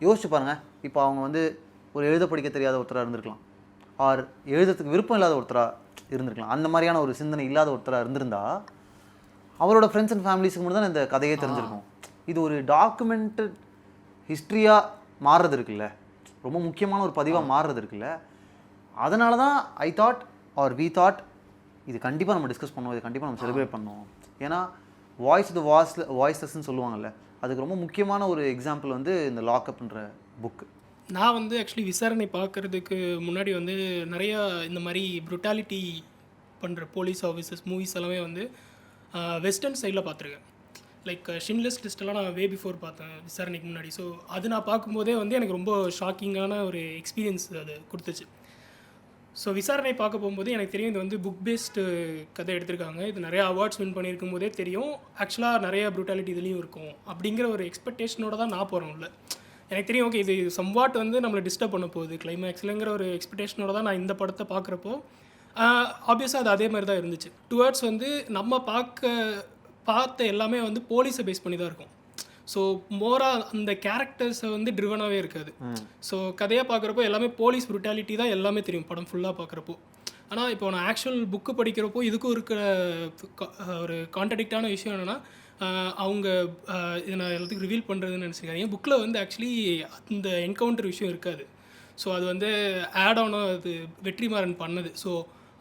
யோசிச்சு பாருங்கள், இப்போ அவங்க வந்து ஒரு எழுத படிக்க தெரியாத ஒருத்தராக இருந்திருக்கலாம், ஆர் எழுதுறதுக்கு விருப்பம் இல்லாத ஒருத்தராக இருந்திருக்கலாம். அந்த மாதிரியான ஒரு சிந்தனை இல்லாத ஒருத்தராக இருந்திருந்தா அவரோட ஃப்ரெண்ட்ஸ் அண்ட் ஃபேமிலிஸுக்கு மட்டும் தான் இந்த கதையே தெரிஞ்சிருக்கும். இது ஒரு டாக்குமெண்டட் ஹிஸ்ட்ரியாக மாறுறது இருக்குல்ல, ரொம்ப முக்கியமான ஒரு பதிவாக மாறுறது இருக்குல்ல. அதனால தான் I thought or we thought இது கண்டிப்பாக நம்ம டிஸ்கஸ் பண்ணுவோம், இது கண்டிப்பாக நம்ம செலிப்ரேட் பண்ணுவோம். ஏன்னா வாய்ஸ்லெஸ்ன்னு சொல்லுவாங்கல்ல, அதுக்கு ரொம்ப முக்கியமான ஒரு எக்ஸாம்பிள் வந்து இந்த லாக்அப்ன்ற புக்கு. நான் வந்து ஆக்சுவலி விசாரணை பார்க்குறதுக்கு முன்னாடி வந்து நிறையா இந்த மாதிரி ப்ரூட்டாலிட்டி பண்ணுற போலீஸ் ஆஃபீஸர்ஸ் மூவிஸ் எல்லாமே வந்து வெஸ்டர்ன் சைடில் பார்த்துருக்கேன். லைக் ஷின்லெஸ் லிஸ்ட்டெல்லாம் நான் வே பிஃபோர் பார்த்தேன் விசாரணைக்கு முன்னாடி. ஸோ அது நான் பார்க்கும்போதே வந்து எனக்கு ரொம்ப ஷாக்கிங்கான ஒரு எக்ஸ்பீரியன்ஸ் அது கொடுத்துச்சு. ஸோ விசாரணை பார்க்க போகும்போது எனக்கு தெரியும் இது வந்து புக் பேஸ்டு கதை எடுத்திருக்காங்க, இது நிறையா அவார்ட்ஸ் வின் பண்ணியிருக்கும் போதே தெரியும் ஆக்சுவலாக நிறைய ப்ரூட்டாலிட்டி இதுலேயும் இருக்கும் அப்படிங்கிற ஒரு எக்ஸ்பெக்டேஷனோட தான் நான் போகிறேன் உள்ள. எனக்கு தெரியும் ஓகே இது சம்வாட் வந்து நம்மளை டிஸ்டர்ப் பண்ண போகுது கிளைமேக்ஸ்லங்கிற ஒரு எக்ஸ்பெக்டேஷனோட தான் நான் இந்த படத்தை பார்க்குறப்போ ஆப்வியஸாக அது அதே மாதிரி தான் இருந்துச்சு. டுவர்ட்ஸ் வந்து நம்ம பார்த்த எல்லாமே வந்து போலீஸை பேஸ் பண்ணி தான் இருக்கும். ஸோ மோராக அந்த கேரக்டர்ஸை வந்து ட்ரிவனாகவே இருக்காது. ஸோ கதையாக பார்க்குறப்போ எல்லாமே போலீஸ் ப்ரூட்டாலிட்டி தான் எல்லாமே தெரியும் படம் ஃபுல்லாக பார்க்குறப்போ. ஆனால் இப்போ நான் ஆக்சுவல் புக்கு படிக்கிறப்போ இதுக்கும் இருக்கிற ஒரு கான்ட்ரடிக்டான விஷயம் என்னென்னா, அவங்க இதை நான் எல்லாத்துக்கும் ரிவீல் பண்ணுறதுன்னு நினச்சிக்காதீங்க, புக்கில் வந்து ஆக்சுவலி அந்த என்கவுண்டர் விஷயம் இருக்காது. ஸோ அது வந்து ஆட் ஆனோ அது வெற்றிமாறன் பண்ணது. ஸோ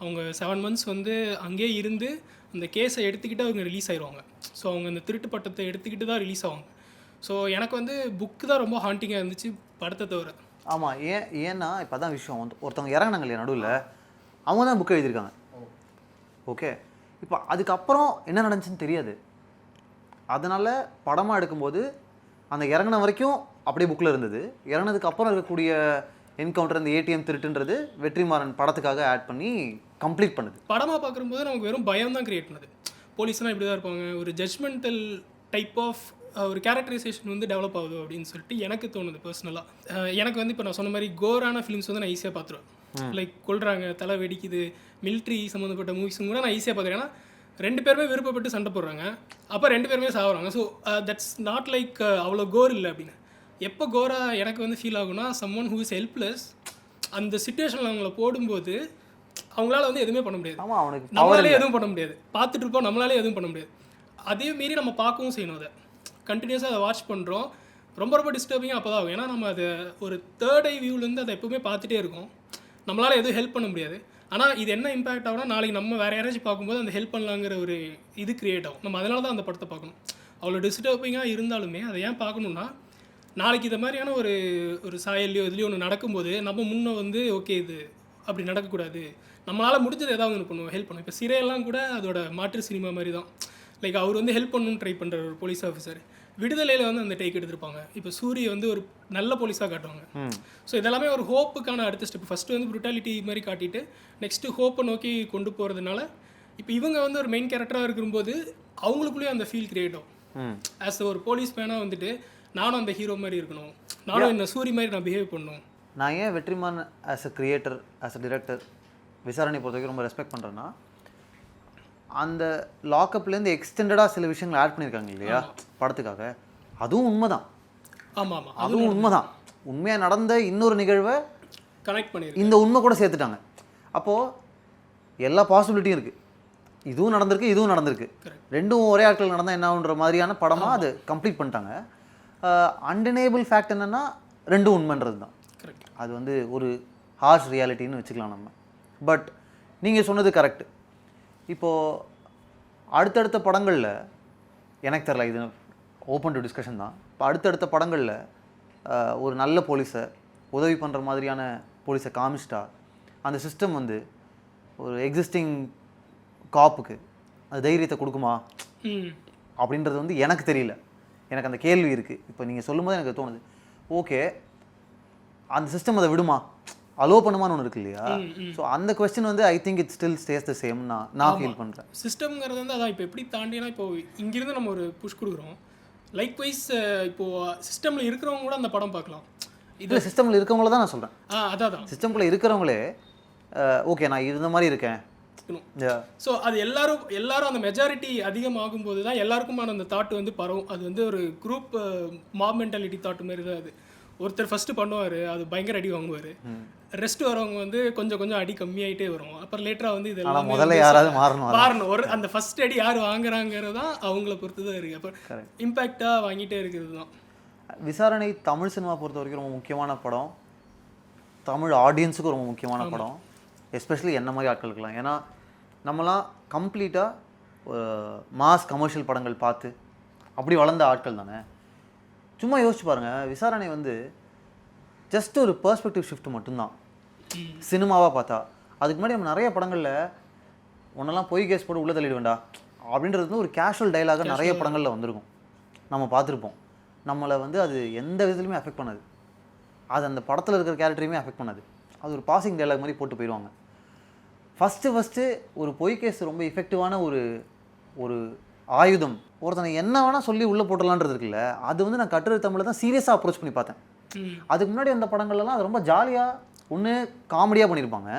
அவங்க 7 months வந்து அங்கேயே இருந்து அந்த கேஸை எடுத்துக்கிட்டு அவங்க ரிலீஸ் ஆயிடுவாங்க. ஸோ அவங்க அந்த திருட்டு பட்டத்தை எடுத்துக்கிட்டு தான் ரிலீஸ் ஆவாங்க. ஸோ எனக்கு வந்து புக்கு தான் ரொம்ப ஹாண்டிங்காக இருந்துச்சு படத்தை தவிர. ஆமாம், ஏன்னா இப்போ தான் விஷயம் வந்து ஒருத்தவங்க இறங்கினாங்க இல்லையா நடுவில், அவங்க தான் புக்கை எழுதியிருக்காங்க. ஓகே, இப்போ அதுக்கப்புறம் என்ன நடந்துச்சுன்னு தெரியாது. அதனால் படமாக எடுக்கும்போது அந்த இறங்கின வரைக்கும் அப்படியே புக்கில் இருந்தது, இறங்கினதுக்கு அப்புறம் இருக்கக்கூடிய என்கவுண்டர் அந்த ஏடிஎம் திருட்டுன்றது வெற்றிமாறன் படத்துக்காக ஆட் பண்ணி கம்ப்ளீட் பண்ணுது. படமாக பார்க்கும்போது நமக்கு வெறும் பயம் தான் கிரியேட் பண்ணுது. போலீஸ்னால் இப்படி தான் இருப்பாங்க, ஒரு ஜட்ஜ்மெண்டல் டைப் ஆஃப் ஒரு கேரக்டரைசேஷன் வந்து டெவலப் ஆகுது அப்படின்னு சொல்லிட்டு எனக்கு தோணுது பர்சனலாக. எனக்கு வந்து இப்போ நான் சொன்ன மாதிரி கோரான ஃபிலிம்ஸ் வந்து நான் ஈஸியாக பார்த்துருவேன். லைக் கொள்றாங்க, தலை வெடிக்குது, மிலிட்ரி சம்மந்தப்பட்ட மூவிஸும் கூட நான் ஈஸியாக பார்த்துருக்கேன். ஏன்னா 2 பேருமே விருப்பப்பட்டு சண்டை போடுறாங்க, அப்போ 2 பேருமே சாகுறாங்க. ஸோ தட்ஸ் நாட் லைக் அவ்வளோ கோர் இல்லை அப்படின்னு. எப்போ கோரா எனக்கு வந்து ஃபீல் ஆகுனா, சம்மன் ஹூ இஸ் ஹெல்ப்லெஸ், அந்த சிச்சுவேஷனில் அவங்கள போடும்போது அவங்களால வந்து எதுவுமே பண்ண முடியாது. ஆமாம், அவனுக்கு நம்மளாலே எதுவும் பண்ண முடியாது, பார்த்துட்டு இருப்போம், நம்மளாலே எதுவும் பண்ண முடியாது. அதே மீறி நம்ம பார்க்கவும் செய்யணும், அதை கண்டினியூஸாக அதை வாட்ச் பண்ணுறோம். ரொம்ப ரொம்ப டிஸ்டர்பிங்காக அப்போ தான் ஆகும். ஏன்னா நம்ம அதை ஒரு தேர்ட் ஐ வியூலேருந்து அதை எப்பவுமே பார்த்துட்டே இருக்கோம், நம்மளால் எதுவும் ஹெல்ப் பண்ண முடியாது. ஆனால் இது என்ன இம்பேக்ட் ஆகுனா, நாளைக்கு நம்ம வேறு யாராச்சும் பார்க்கும்போது அந்த ஹெல்ப் பண்ணலாங்கிற ஒரு இது கிரியேட் ஆகும். நம்ம அதனால தான் அந்த படத்தை பார்க்கணும். அவ்வளோ டிஸ்டர்பிங்காக இருந்தாலுமே அதை ஏன் பார்க்கணுன்னா, நாளைக்கு இது மாதிரியான ஒரு சாயல்லையோ இதுலேயோ ஒன்று நடக்கும்போது நம்ம முன்னே வந்து ஓகே இது அப்படி நடக்கக்கூடாது, நம்மளால் முடிஞ்சது ஏதாவது ஒன்று பண்ணுவோம், ஹெல்ப் பண்ணுவோம். இப்போ சிறையெல்லாம் கூட அதோட மாற்று சினிமா மாதிரி தான். லைக் அவர் வந்து ஹெல்ப் பண்ணணும்னு ட்ரை பண்ணுற ஒரு போலீஸ் ஆஃபீஸர். விடுதலையில் வந்து அந்த டேக் எடுத்திருப்பாங்க. இப்போ சூரிய வந்து ஒரு நல்ல போலீஸாக காட்டுவாங்க. ஸோ இதெல்லாமே ஒரு ஹோப்புக்கான அடுத்த ஸ்டெப். ஃபஸ்ட்டு வந்து ப்ரூட்டாலிட்டி மாதிரி காட்டிட்டு நெக்ஸ்ட்டு ஹோப்பை நோக்கி கொண்டு போகிறதுனால இப்போ இவங்க வந்து ஒரு மெயின் கேரக்டராக இருக்கும்போது அவங்களுக்குள்ளேயே அந்த ஃபீல் கிரியேட் ஆகும். ஆஸ் ஒரு போலீஸ் மேனாக வந்துட்டு நானும் அந்த ஹீரோ மாதிரி இருக்கணும், நானும் இந்த சூரிய மாதிரி நான் பிஹேவ் பண்ணணும். நான் ஏன் Vetrimaaran as a creator, as a director விசாரணை பொறுத்த வரைக்கும் ரொம்ப ரெஸ்பெக்ட் பண்ணுறேன்னா, அந்த லாக்அப்லேருந்து எக்ஸ்டெண்டடாக சில விஷயங்கள் ஆட் பண்ணியிருக்காங்க இல்லையா படத்துக்காக, அதுவும் உண்மை தான். ஆமாம் ஆமாம், அதுவும் உண்மை தான். உண்மையாக நடந்த இன்னொரு நிகழ்வை கனெக்ட் பண்ணி இந்த உண்மை கூட சேர்த்துட்டாங்க. அப்போது எல்லா பாசிபிலிட்டியும் இருக்குது, இதுவும் நடந்திருக்கு இதுவும் நடந்திருக்கு, ரெண்டும் ஒரே ஆட்கள் நடந்தால் என்ன ஆகுன்ற மாதிரியான படமாக அது கம்ப்ளீட் பண்ணிட்டாங்க. அன்டினேபிள் ஃபேக்ட் என்னென்னா ரெண்டும் உண்மைன்றது தான். அது வந்து ஒரு ஹார்ஷ் ரியாலிட்டின்னு வச்சுக்கலாம் நம்ம. பட் நீங்கள் சொன்னது கரெக்டு. இப்போது அடுத்தடுத்த படங்களில் எனக்கு தெரியல, இது ஓப்பன் டு டிஸ்கஷன் தான். இப்போ அடுத்தடுத்த படங்களில் ஒரு நல்ல போலீஸை உதவி பண்ணுற மாதிரியான போலீஸை காமிச்சிட்டா அந்த சிஸ்டம் வந்து ஒரு எக்ஸிஸ்டிங் காப்புக்கு அது தைரியத்தை கொடுக்குமா அப்படின்றது வந்து எனக்கு தெரியல. எனக்கு அந்த கேள்வி இருக்குது. இப்போ நீங்கள் சொல்லும்போது எனக்கு தோணுது, ஓகே அந்த சிஸ்டம் அதை விடுமா, அலோ பண்ணுமான்னு ஒன்று இருக்கு இல்லையா? ஸோ அந்த கொஸ்டின் வந்து I think it still stay the same நான் ஃபீல் பண்ணுறேன். சிஸ்டம்ங்கிறது வந்து அதான் இப்போ எப்படி தாண்டினா, இப்போ இங்கிருந்து நம்ம ஒரு புஷ் கொடுக்குறோம், லைக்வைஸ் இப்போது சிஸ்டமில் இருக்கிறவங்க கூட அந்த படம் பார்க்கலாம். இதில் சிஸ்டமில் இருக்கவங்கள தான் நான் சொல்கிறேன். அதான் சிஸ்டம்குள்ளே இருக்கிறவங்களே ஓகே நான் இந்த மாதிரி இருக்கேன். ஸோ அது எல்லாரும் அந்த மெஜாரிட்டி அதிகமாகும் போது தான் எல்லாருக்குமான அந்த தாட் வந்து பரவும். அது வந்து ஒரு குரூப் மாப் மென்டாலிட்டி தாட் மாதிரி தான் அது. ஒருத்தர் ஃபஸ்ட்டு பண்ணுவார், அது பயங்கர அடி வாங்குவார். ரெஸ்ட் வரவங்க வந்து கொஞ்சம் கொஞ்சம் அடி கம்மியாயிட்டே வரும். அப்புறம் லேட்டராக வந்து ஆனால் இதெல்லாம் முதல்ல யாராவது மாறணும். மாறணும். ஒரு அந்த ஃபஸ்ட் அடி யார் வாங்குறாங்கிறது தான் அவங்கள பொறுத்து தான் இருக்குது. அப்புறம் இம்பேக்டாக வாங்கிட்டே இருக்கிறது தான். விசாரணை தமிழ் சினிமா பொறுத்த வரைக்கும் ரொம்ப முக்கியமான படம், தமிழ் ஆடியன்ஸுக்கும் ரொம்ப முக்கியமான படம், எஸ்பெஷலி என்ன மாதிரி ஆட்களுக்கெல்லாம். ஏன்னா நம்மலாம் கம்ப்ளீட்டாக மாஸ் கமர்ஷியல் படங்கள் பார்த்து அப்படி வளர்ந்த ஆட்கள் தானே. சும்மா யோசிச்சு பாருங்கள், விசாரணை வந்து ஜஸ்ட் ஒரு பெர்ஸ்பெக்டிவ் ஷிஃப்ட் மட்டும்தான் சினிமாவாக பார்த்தா. அதுக்கு முன்னாடி நம்ம நிறைய படங்களில் ஒன்றெல்லாம் பொய் கேஸ் போட்டு உள்ளே தள்ளிட வேண்டா அப்படின்றது வந்து ஒரு கேஷுவல் டைலாக நிறைய படங்களில் வந்திருக்கும், நம்ம பார்த்துருப்போம். நம்மளை வந்து அது எந்த விதத்துலையுமே அஃபெக்ட் பண்ணாது, அது அந்த படத்தில் இருக்கிற கேரக்டரையுமே அஃபெக்ட் பண்ணாது. அது ஒரு பாசிங் டைலாக் மாதிரி போட்டு போயிடுவாங்க. ஃபஸ்ட்டு ஒரு பொய் கேஸ் ரொம்ப எஃபெக்டிவான ஒரு ஆயுதம். ஒருத்தனை என்ன வேணால் சொல்லி உள்ளே போட்டலான்றது இருக்குல்ல, அது வந்து நான் கட்டுரை தமிழில் தான் சீரியஸாக அப்ரோச் பண்ணி பார்த்தேன். அதுக்கு முன்னாடி அந்த படங்கள்லாம் அது ரொம்ப ஜாலியாக ஒன்று காமெடியாக பண்ணியிருப்பாங்க,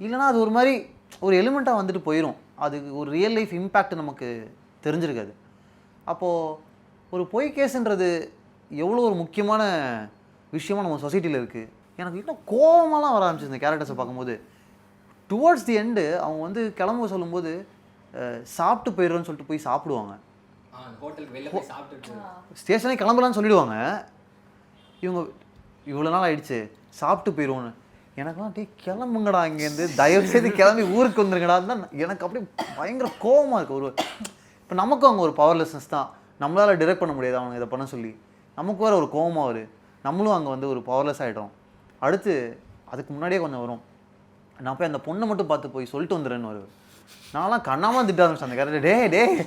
இல்லைனா அது ஒரு மாதிரி ஒரு எலிமெண்ட்டாக வந்துட்டு போயிடும். அது ஒரு ரியல் லைஃப் இம்பேக்ட் நமக்கு தெரிஞ்சிருக்காது. அப்போது ஒரு பொய் கேஸுன்றது எவ்வளோ ஒரு முக்கியமான விஷயமாக நம்ம சொசைட்டியில் இருக்குது. எனக்கு இன்னும் கோவமெல்லாம் வர ஆரம்பிச்சு இந்த கேரக்டர்ஸை பார்க்கும்போது. டுவர்ட்ஸ் தி எண்டு அவங்க வந்து கிளம்ப சொல்லும்போது சாப்பிட்டு போயிடுறோன்னு சொல்லிட்டு போய் சாப்பிடுவாங்க, ஸ்டேஷனே கிளம்பலான்னு சொல்லிடுவாங்க. இவங்க இவ்வளோ நாள் ஆயிடுச்சு சாப்பிட்டு போயிடுவோன்னு. எனக்குலாம் டே கிளம்புங்கடா இங்கேருந்து, தயவு செய்து கிளம்பி ஊருக்கு வந்துருங்கடா தான் எனக்கு அப்படியே பயங்கர கோபமாக இருக்குது. ஒரு இப்போ நமக்கும் அங்கே ஒரு பவர்லெஸ்னஸ் தான், நம்மளால் டிரெக்ட் பண்ண முடியாது அவங்க இதை பண்ண சொல்லி. நமக்கு வேறு ஒரு கோபமாக வரும், நம்மளும் அங்கே வந்து ஒரு பவர்லெஸ் ஆகிடும். அடுத்து அதுக்கு முன்னாடியே கொஞ்சம் வரும், நான் போய் அந்த பொண்ணை மட்டும் பார்த்து போய் சொல்லிட்டு வந்துடுறேன்னு வருவேன். நான்லாம் கண்ணாமல் திட்ட ஆரம்பிச்சேன் அந்த கேரக்டர்.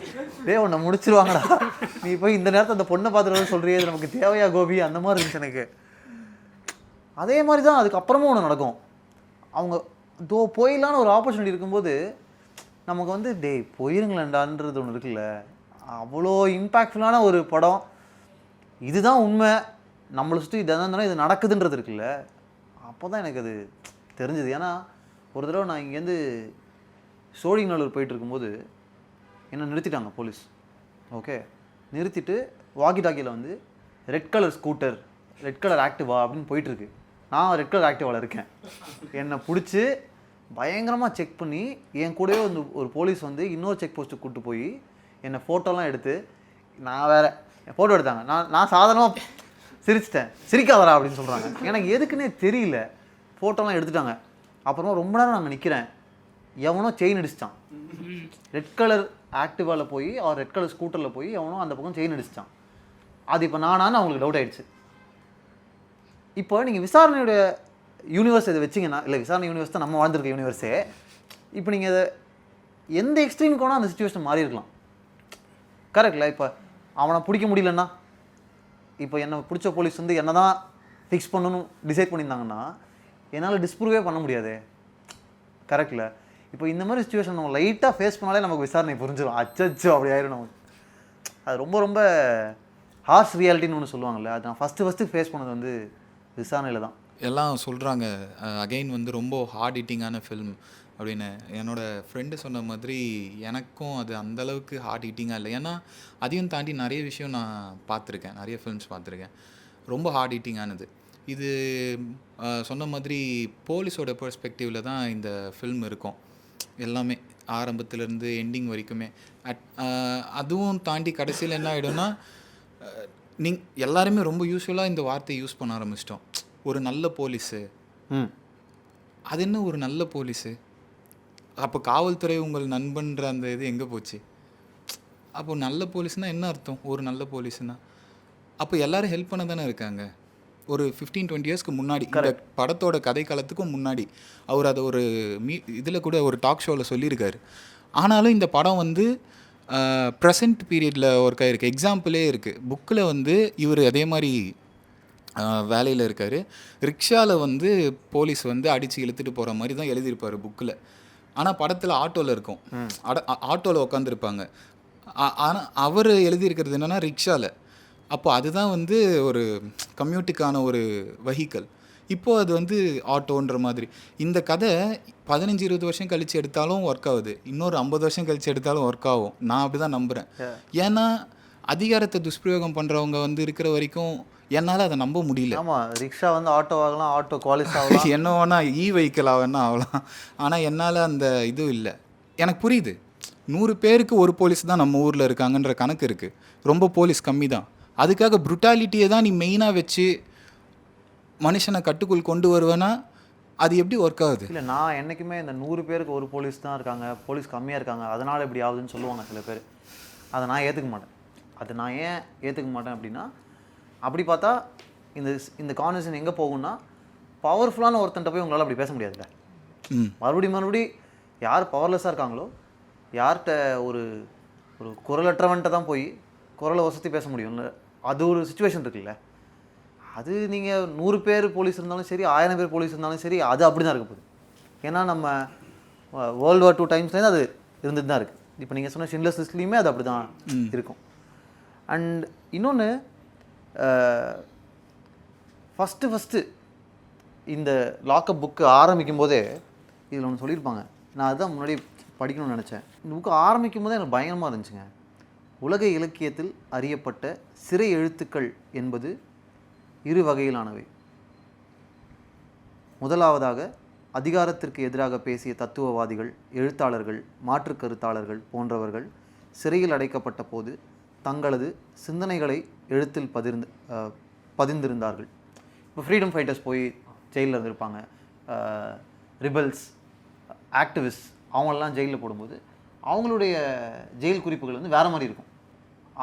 டே உன்னை முடிச்சிருவாங்கடா, நீ போய் இந்த நேரத்தை அந்த பொண்ணை பார்த்துட்டு சொல்கிறியே, இது நமக்கு தேவையா கோபி, அந்த மாதிரி இருந்துச்சு எனக்கு. அதே மாதிரி தான் அதுக்கப்புறமும் ஒன்று நடக்கும். அவங்க போயிடலான்னு ஒரு ஆப்பர்ச்சுனிட்டி இருக்கும்போது நமக்கு வந்து போயிருங்களேன்டான்றது ஒன்று இருக்குல்ல, அவ்வளோ இம்பேக்ட்ஃபுல்லான ஒரு படம். இதுதான் உண்மை, நம்மளை சுற்றி இதான் இது நடக்குதுன்றது இருக்குல்ல, அப்போ தான் எனக்கு அது தெரிஞ்சுது. ஏன்னா ஒரு தடவை நான் இங்கேருந்து சோழிங்கநல்லூர் போயிட்டு இருக்கும்போது என்னை நிறுத்திட்டாங்க போலீஸ். ஓகே, நிறுத்திட்டு வாக்கி டாக்கியில் வந்து red colour scooter, red colour Activa அப்படின்னு போயிட்டுருக்கு. நான் ரெட் கலர் ஆக்டிவாவில் இருக்கேன். என்னை பிடிச்சி பயங்கரமாக செக் பண்ணி என் கூடவே வந்து ஒரு போலீஸ் வந்து இன்னொரு செக் போஸ்ட்டுக்கு கூப்பிட்டு போய் என்னை ஃபோட்டோலாம் எடுத்து, நான் வேறு ஃபோட்டோ எடுத்தாங்க. நான் சாதாரணமாக சிரிச்சிட்டேன். சிரிக்காதரா அப்படின்னு சொல்கிறாங்க, எனக்கு எதுக்குன்னே தெரியல. ஃபோட்டோலாம் எடுத்துட்டாங்க. அப்புறமா ரொம்ப நேரம் நாங்கள் நிற்கிறேன், எவனோ செயின் அடிச்சிட்டான். ரெட் கலர் ஆக்டிவாவில் போய் அவர் ரெட் கலர் ஸ்கூட்டரில் போய் எவனோ அந்த பக்கம் செயின் அடிச்சிட்டான். அது இப்போ நானான்னு அவங்களுக்கு டவுட் ஆகிடுச்சு. இப்போ நீங்கள் விசாரணையோட யூனிவர்ஸ் இதை வச்சிங்கன்னா, இல்லை விசாரணை யூனிவர்ஸ் தான் நம்ம வாழ்ந்துருக்க யூனிவர்ஸே. இப்போ நீங்கள் இதை எந்த எக்ஸ்ட்ரீமுக்கு வேணால் அந்த சுச்சுவேஷன் மாறி இருக்கலாம். கரெக்டில்ல? இப்போ அவனை பிடிக்க முடியலன்னா, இப்போ என்னை பிடிச்ச போலீஸ் வந்து என்ன தான் ஃபிக்ஸ் பண்ணணும்னு டிசைட் பண்ணியிருந்தாங்கன்னா என்னால் டிஸ்ப்ரூவே பண்ண முடியாது. கரெக்டில்ல? இப்போ இந்த மாதிரி சுச்சுவேஷன் நம்ம லைட்டாக ஃபேஸ் பண்ணாலே நமக்கு விசாரணை புரிஞ்சிடும். அச்சோ அப்படி ஆயிடும் நமக்கு. அது ரொம்ப ரொம்ப ஹார்ஷ் ரியாலிட்டின்னு ஒன்று சொல்லுவாங்கள்ல, அது நான் ஃபஸ்ட்டு ஃபேஸ் பண்ணது வந்து விசாரணையில் தான். எல்லாம் சொல்கிறாங்க அகெயின் வந்து ரொம்ப ஹார்ட் ஹிட்டிங்கான ஃபில்ம் அப்படின்னு. என்னோடய ஃப்ரெண்டு சொன்ன மாதிரி எனக்கும் அது அந்தளவுக்கு ஹார்ட் ஹிட்டிங்காக இல்லை. ஏன்னா அதையும் தாண்டி நிறைய விஷயம் நான் பார்த்துருக்கேன், நிறைய ஃபில்ம்ஸ் பார்த்துருக்கேன், ரொம்ப ஹார்ட் ஹிட்டிங்கானது. இது சொன்ன மாதிரி போலீஸோட பெர்ஸ்பெக்டிவில் தான் இந்த ஃபில்ம் இருக்கும் எல்லாமே, ஆரம்பத்துலேருந்து எண்டிங் வரைக்குமே. அதுவும் தாண்டி கடைசியில் என்ன ஆகிடும்னா, எல்லாருமே ரொம்ப யூஸ்வலாக இந்த வார்த்தையை யூஸ் பண்ண ஆரம்பிச்சிட்டோம். ஒரு நல்ல போலீஸு, அது என்ன ஒரு நல்ல போலீஸு? அப்போ காவல்துறை உங்கள் நண்பன்ற அந்த இது எங்கே போச்சு? அப்போ நல்ல போலீஸ்னால் என்ன அர்த்தம்? ஒரு நல்ல போலீஸ்னா அப்போ எல்லோரும் ஹெல்ப் பண்ண தானே இருக்காங்க. ஒரு 15-20 இயர்ஸ்க்கு முன்னாடி, இந்த படத்தோட கதை காலத்துக்கும் முன்னாடி அவர் அதை ஒரு இதில் கூட ஒரு டாக் ஷோவில் சொல்லியிருக்காரு. ஆனாலும் இந்த படம் வந்து ப்ரெசன்ட் பீரியடில் ஒர்க் ஆகிருக்கு. எக்ஸாம்பிளே இருக்குது. புக்கில் வந்து இவர் அதே மாதிரி வேலையில் இருக்கார். ரிக்ஷாவில் வந்து போலீஸ் வந்து அடித்து இழுத்துட்டு போகிற மாதிரி தான் எழுதியிருப்பார் புக்கில். ஆனால் படத்தில் ஆட்டோவில் இருக்கும், ஆட்டோவில் உட்காந்துருப்பாங்க. ஆனால் அவர் எழுதியிருக்கிறது என்னென்னா ரிக்ஷாவில். அப்போ அதுதான் வந்து ஒரு கம்யூட்டுக்கான ஒரு வெஹிக்கல். இப்போது அது வந்து ஆட்டோன்ற மாதிரி. இந்த கதை 15-20 வருஷம் கழித்து எடுத்தாலும் ஒர்க் ஆகுது, இன்னொரு 50 வருஷம் கழித்து எடுத்தாலும் ஒர்க் ஆகும். நான் அப்படி தான் நம்புகிறேன். ஏன்னா அதிகாரத்தை துஷ்பிரயோகம் பண்ணுறவங்க வந்து இருக்கிற வரைக்கும் என்னால் அதை நம்ப முடியல. ஆமாம், ரிக்ஷா வந்து ஆட்டோ ஆகலாம், ஆட்டோ குவாலிஸ் ஆகலாம். என்ன வேணால் வெஹிக்கிள் ஆகனா ஆகலாம். ஆனால் என்னால் அந்த இது இல்லை. எனக்கு புரியுது, 100 பேருக்கு ஒரு போலீஸ் தான் நம்ம ஊரில் இருக்காங்கன்ற கணக்கு இருக்குது. ரொம்ப போலீஸ் கம்மி தான். அதுக்காக ப்ருட்டாலிட்டியை தான் நீ மெயினாக வச்சு மனுஷனை கட்டுக்குள் கொண்டு வருவேன்னா அது எப்படி ஒர்க் ஆகுது? இல்லை, நான் என்றைக்குமே இந்த 100 பேருக்கு ஒரு போலீஸ் தான் இருக்காங்க, போலீஸ் கம்மியாக இருக்காங்க, அதனால் இப்படி ஆகுதுன்னு சொல்லுவாங்க சில பேர். அதை நான் ஏற்றுக்க மாட்டேன். அது நான் ஏன் ஏற்றுக்க மாட்டேன் அப்படின்னா, அப்படி பார்த்தா இந்த கான்வர்சேஷன் எங்கே போகும்னா, பவர்ஃபுல்லான ஒருத்தன்ட்ட போய் உங்களால் அப்படி பேச முடியாதுல்ல. மறுபடி யார் பவர்லெஸ்ஸாக இருக்காங்களோ, யார்கிட்ட ஒரு ஒரு குரலற்றவன்ட்ட தான் போய் குரலை வசதி பேச முடியும்ல. அது ஒரு சுச்சுவேஷன் இருக்குல்ல. அது நீங்கள் 100 பேர் போலீஸ் இருந்தாலும் சரி, 1000 பேர் போலீஸ் இருந்தாலும் சரி, அது அப்படி தான் இருக்க போகுது. ஏன்னா நம்ம World War II டைம்ஸ்லேருந்து அது இருந்துட்டு தான் இருக்குது. இப்போ நீங்கள் சொன்ன ஷிண்ட்லர்ஸ் லிஸ்ட்லேயுமே அது அப்படி தான் இருக்கும். அண்ட் இன்னொன்று, ஃபஸ்ட்டு இந்த லாக்அப் புக்கு ஆரம்பிக்கும் போதே இதில் ஒன்று சொல்லியிருப்பாங்க. நான் அதுதான் முன்னாடி படிக்கணும்னு நினச்சேன். இந்த புக்கு ஆரம்பிக்கும் போதே எனக்கு பயங்கரமாக இருந்துச்சுங்க. உலக இலக்கியத்தில் அறியப்பட்ட சிறை எழுத்துக்கள் என்பது 2 வகையிலானவை. முதலாவதாக, அதிகாரத்திற்கு எதிராக பேசிய தத்துவவாதிகள், எழுத்தாளர்கள், மாற்றுக் கருத்தாளர்கள் போன்றவர்கள் சிறையில் அடைக்கப்பட்ட போது தங்களது சிந்தனைகளை எழுத்தில் பதிந்திருந்தார்கள். இப்போ ஃப்ரீடம் ஃபைட்டர்ஸ் போய் ஜெயிலில் இருந்திருப்பாங்க, ரிபல்ஸ், ஆக்டிவிஸ்ட், அவங்களெல்லாம் ஜெயிலில் போடும்போது அவங்களுடைய ஜெயில் குறிப்புகள் வந்து வேறு மாதிரி இருக்கும்.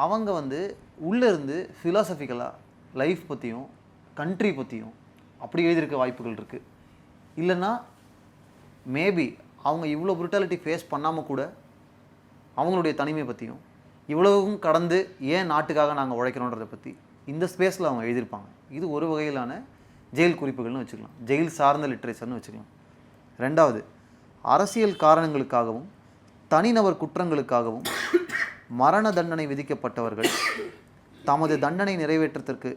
அவங்க வந்து உள்ளே இருந்து ஃபிலாசபிக்கலாக லைஃப் பற்றியும் கண்ட்ரி பற்றியும் அப்படி எழுதியிருக்க வாய்ப்புகள் இருக்குது. இல்லைன்னா மேபி அவங்க இவ்வளோ ப்ரூட்டாலிட்டி ஃபேஸ் பண்ணாமல் கூட அவங்களுடைய தனிமை பற்றியும் இவ்வளவும் கடந்து ஏன் நாட்டுக்காக நாங்கள் உழைக்கிறோன்றதை பற்றி இந்த ஸ்பேஸில் அவங்க எழுதியிருப்பாங்க. இது ஒரு வகையிலான ஜெயில் குறிப்புகள்னு வச்சுக்கலாம், ஜெயில் சார்ந்த லிட்ரேச்சர்னு வச்சுக்கலாம். ரெண்டாவது, அரசியல் காரணங்களுக்காகவும் தனிநபர் குற்றங்களுக்காகவும் மரண தண்டனை விதிக்கப்பட்டவர்கள் தமது தண்டனை நிறைவேற்றத்திற்கு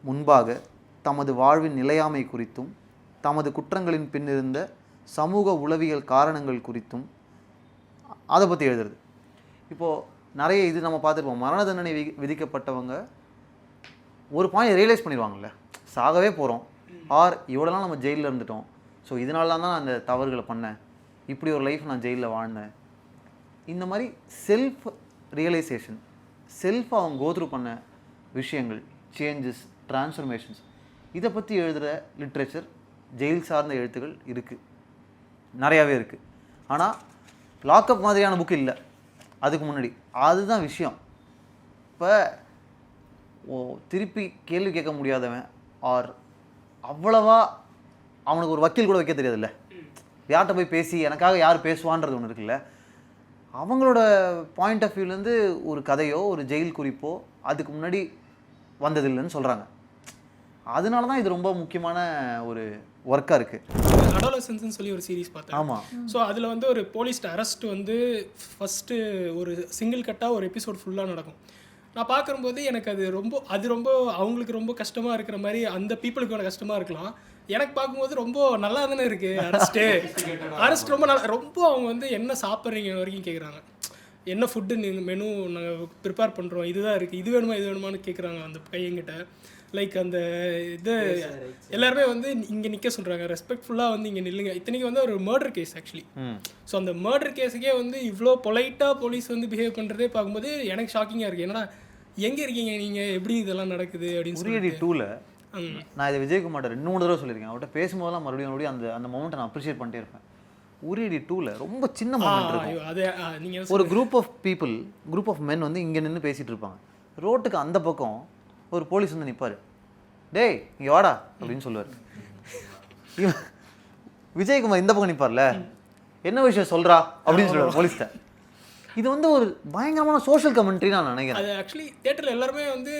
முன்பாக தமது வாழ்வின் நிலையாமை குறித்தும் தமது குற்றங்களின் பின்னிருந்த சமூக உளவியல் காரணங்கள் குறித்தும் அதை பற்றி எழுதுறது. இப்போது நிறைய இது நம்ம பார்த்துருப்போம். மரண தண்டனை விதிக்கப்பட்டவங்க ஒரு பாயிண்ட் ரியலைஸ் பண்ணிடுவாங்கல்ல, சாகவே போகிறோம், ஆர் இவ்வளோலாம் நம்ம ஜெயிலில் இருந்துட்டோம், ஸோ இதனால தான் நான் அந்த தவறுகளை பண்ணேன், இப்படி ஒரு லைஃப் நான் ஜெயிலில் வாழ்ந்தேன். இந்த மாதிரி செல்ஃப் ரியலைசேஷன், செல்ஃப் அவங்க கோத்ரூ பண்ண விஷயங்கள், சேஞ்சஸ், டிரான்ஸ்ஃபர்மேஷன்ஸ், இதை பற்றி எழுதுகிற லிட்ரேச்சர், ஜெயில் சார்ந்த எழுத்துக்கள் இருக்குது, நிறையாவே இருக்குது. ஆனால் லாக்அப் மாதிரியான புக்கு இல்லை அதுக்கு முன்னாடி. அதுதான் விஷயம். இப்போ திருப்பி கேள்வி கேட்க முடியாதவன், ஆர் அவ்வளவா அவனுக்கு ஒரு வக்கீல் கூட வைக்க தெரியாதுல்ல, யார்கிட்ட போய் பேசி எனக்காக யார் பேசுவான்றது ஒன்று இருக்குல்ல, அவங்களோட பாயிண்ட் ஆஃப் வியூலேருந்து ஒரு கதையோ ஒரு ஜெயில் குறிப்போ அதுக்கு முன்னாடி வந்ததில்லைன்னு சொல்கிறாங்க. அதனால தான் இது ரொம்ப முக்கியமான ஒரு ஒர்க்காக இருக்குது. அடாலசன்ஸ்னு சொல்லி ஒரு சீரிஸ் பார்த்தேன். ஆமாம். ஸோ அதில் வந்து ஒரு போலீஸ் அரெஸ்ட் வந்து ஃபஸ்ட்டு ஒரு சிங்கிள் கட்டாக ஒரு எபிசோட் ஃபுல்லாக நடக்கும். நான் பார்க்கும்போது எனக்கு அது ரொம்ப அவங்களுக்கு ரொம்ப கஷ்டமாக இருக்கிற மாதிரி அந்த பீப்புளுக்கு கஷ்டமாக இருக்கலாம். எனக்கு பார்க்கும்போது ரொம்ப நல்லா தானே இருக்குது அரெஸ்ட் ரொம்ப நல்லா, ரொம்ப அவங்க வந்து என்ன சாப்பிட்றீங்க வரைக்கும் கேட்குறாங்க, என்ன ஃபுட்டு நீங்கள் மெனு நாங்கள் ப்ரிப்பேர் பண்ணுறோம், இதுதான் இருக்குது, இது வேணுமான்னு கேட்குறாங்க அந்த பையன்கிட்ட. லைக் அந்த இது எல்லாருமே வந்து இங்கே நிற்க சொல்கிறாங்க, ரெஸ்பெக்ட்ஃபுல்லாக வந்து இங்கே நில்லுங்க. இத்தனைக்கு வந்து ஒரு மர்டர் கேஸ் ஆக்சுவலி. ஸோ அந்த மர்டர் கேஸுக்கே வந்து இவ்வளோ பொலைட்டாக போலீஸ் வந்து பிஹேவ் பண்ணுறதே பார்க்கும்போது எனக்கு ஷாக்கிங்காக இருக்குது. ஏன்னா எங்கே இருக்கீங்க நீங்கள், எப்படி இதெல்லாம் நடக்குது அப்படின்னு சொல்லி. உரியடி 2ல் நான் இதை விஜயகுமார் 2-3 தடவை சொல்லியிருக்கேன். அவர்கிட்ட பேசும்போதெல்லாம் மறுபடியும் அந்த மொமெண்ட்டை நான் அப்ரிஷியேட் பண்ணிட்டே இருப்பேன். உரியடி 2ல் ரொம்ப சின்ன மொமெண்ட் இருக்கும். அது நீங்கள் ஒரு குரூப் ஆஃப் மென் வந்து இங்கே நின்று பேசிகிட்டு இருப்பாங்க. ரோட்டுக்கு அந்த பக்கம் ஒரு போலீஸ் வந்து நிற்பார், டேய் இங்கே வாடா அப்படின்னு சொல்லுவார். விஜயகுமார் இந்த பக்கம் நிற்பார்ல, என்ன விஷயம் சொல்கிறா அப்படின்னு சொல்லுவார் போலீஸ்கிட்ட. இது வந்து ஒரு பயங்கரமான சோஷியல் கமெண்ட்ரி நான் நினைக்கிறேன். அது ஆக்சுவலி தியேட்டரில் எல்லாருமே வந்து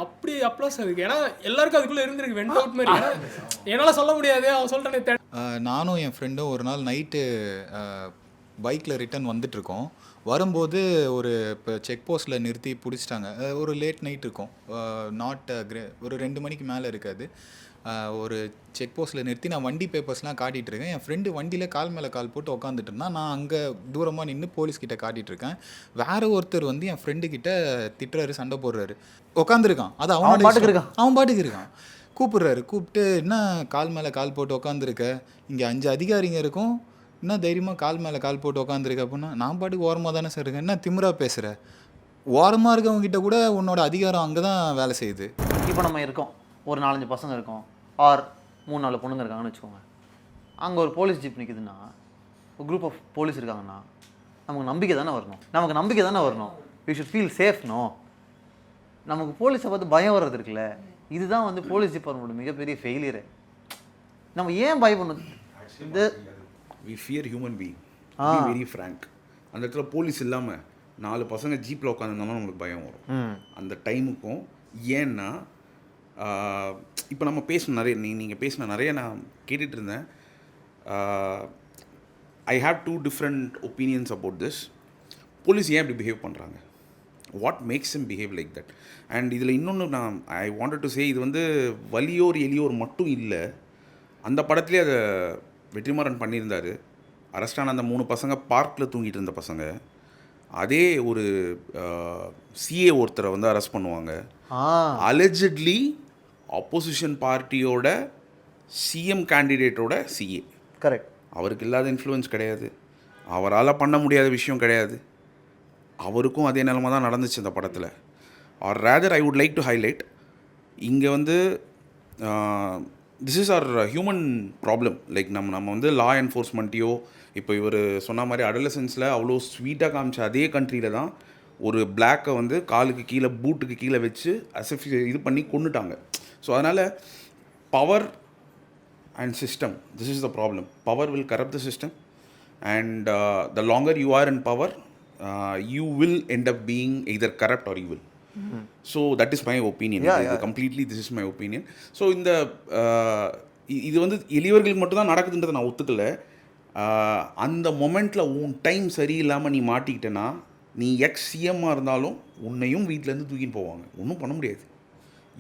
அப்படி அப்ளாஸ் அதுக்கு, ஏன்னா எல்லாருக்கும் அதுக்குள்ளே இருந்திருக்கு வெண்ட் அவுட் மாதிரி. என்னால் சொல்ல முடியாது, அவன் சொல்கிறேன். நானும் என் ஃப்ரெண்டும் ஒரு நாள் நைட்டு பைக்கில் ரிட்டர்ன் வந்துட்டுருக்கோம். வரும்போது ஒரு இப்போ செக் போஸ்ட்டில் நிறுத்தி பிடிச்சிட்டாங்க. ஒரு லேட் நைட் இருக்கும், ஒரு 2 மணிக்கு மேலே இருக்காது. ஒரு செக் போஸ்ட்டில் நிறுத்தி நான் வண்டி பேப்பர்ஸ்லாம் காட்டிகிட்டு இருக்கேன். என் ஃப்ரெண்டு வண்டியில் கால் மேலே கால் போட்டு உட்காந்துட்டு இருந்தான். நான் அங்கே தூரமாக நின்று போலீஸ்கிட்ட காட்டிகிட்டு இருக்கேன். வேற ஒருத்தர் வந்து என் ஃப்ரெண்டுக்கிட்ட திட்டுறாரு, சண்டை போடுறாரு. உட்காந்துருக்கான். அது அவன் பாட்டுக்கு இருக்கான். அவன் பாட்டுக்கு இருக்கான். கூப்பிடுறாரு. கூப்பிட்டு என்ன கால் மேலே கால் போட்டு உட்காந்துருக்க, இங்கே 5 அதிகாரிங்க இருக்கும், என்ன தைரியமாக கால் மேலே கால் போட்டு உட்காந்துருக்க அப்படின்னா, நான் பாட்டுக்கு ஓரமாக தானே சார் இருக்கேன், என்ன திமிரா பேசுகிற, ஓரமாக இருக்கவங்ககிட்ட கூட உன்னோட அதிகாரம் அங்கே தான் வேலை செய்யுது. இப்போ நம்ம இருக்கோம், ஒரு 4-5 பசங்க இருக்கோம், ஆர் 3-4 பொண்ணுங்க இருக்காங்கன்னு வச்சுக்கோங்க. அங்கே ஒரு போலீஸ் ஜீப் நிற்குதுன்னா, ஒரு குரூப் ஆஃப் போலீஸ் இருக்காங்கன்னா, நமக்கு நம்பிக்கை தானே வரணும். We should feel safe. No, நமக்கு போலீஸை பார்த்து பயம் வர்றது இருக்குல்ல, இதுதான் வந்து போலீஸ் டிபார்ட்மெண்ட்டோட மிகப்பெரிய ஃபெயிலியரு. நம்ம ஏன் பயப்படணும்? இது we fear human being, be very frank. அந்த இடத்துல போலீஸ் இல்லாமல் 4 பசங்க ஜீப்பில் உட்காந்துருந்தாலும் நம்மளுக்கு பயம் வரும் அந்த டைமுக்கும். ஏன்னா இப்போ நம்ம பேசின நிறைய நீங்கள் பேசின நிறைய நான் கேட்டுட்டு இருந்தேன். I have 2 different opinions about this. Police ஏன் இப்படி பிஹேவ் பண்ணுறாங்க, what makes him behave like that. And இதில் இன்னொன்று நான் ஐ வாண்டட் டு சே, இது வந்து வலியோர் எலியோர் மட்டும் இல்லை, அந்த படத்துலேயே அதை வெற்றிமாறன் பண்ணியிருந்தார். அரெஸ்டான அந்த 3 பசங்க பார்க்கில் தூங்கிட்டு இருந்த பசங்க, அதே ஒரு சிஏ ஒருத்தரை வந்து அரெஸ்ட் பண்ணுவாங்க. அலெஜட்லி ஆப்போசிஷன் பார்ட்டியோட சிஎம் கேண்டிடேட்டோட சிஏ. கரெக்ட். அவருக்கு இல்லாத இன்ஃப்ளூயன்ஸ் கிடையாது, அவரால் பண்ண முடியாத விஷயம் கிடையாது. அவருக்கும் அதே நிலைமை தான் நடந்துச்சு இந்த படத்தில். Or rather I would like to highlight, இங்கே வந்து this is our human problem. Like நம்ம வந்து லா என்ஃபோர்ஸ்மெண்ட்டையோ, இப்போ இவர் சொன்ன மாதிரி அடலசன்ஸில் அவ்வளோ ஸ்வீட்டாக காமிச்ச அதே கண்ட்ரியில் தான் ஒரு பிளாக்கை வந்து காலுக்கு கீழே பூட்டுக்கு கீழே வச்சு இது பண்ணி கொண்டுட்டாங்க. ஸோ அதனால் power and system, this is the problem. Power will corrupt the system, and the longer you are in power you will end up being either corrupt or evil. So that is my opinion. Completely this is my opinion. So இந்த இது வந்து எளியவர்களுக்கு மட்டும்தான் நடக்குதுன்றதை நான் ஒத்துக்கல. அந்த மொமெண்ட்டில் உன் டைம் சரியில்லாமல் நீ மாட்டிக்கிட்டேன்னா, நீ சிஎம்மாக இருந்தாலும் உன்னையும் வீட்டிலேருந்து தூக்கின்னு போவாங்க, ஒன்றும் பண்ண முடியாது.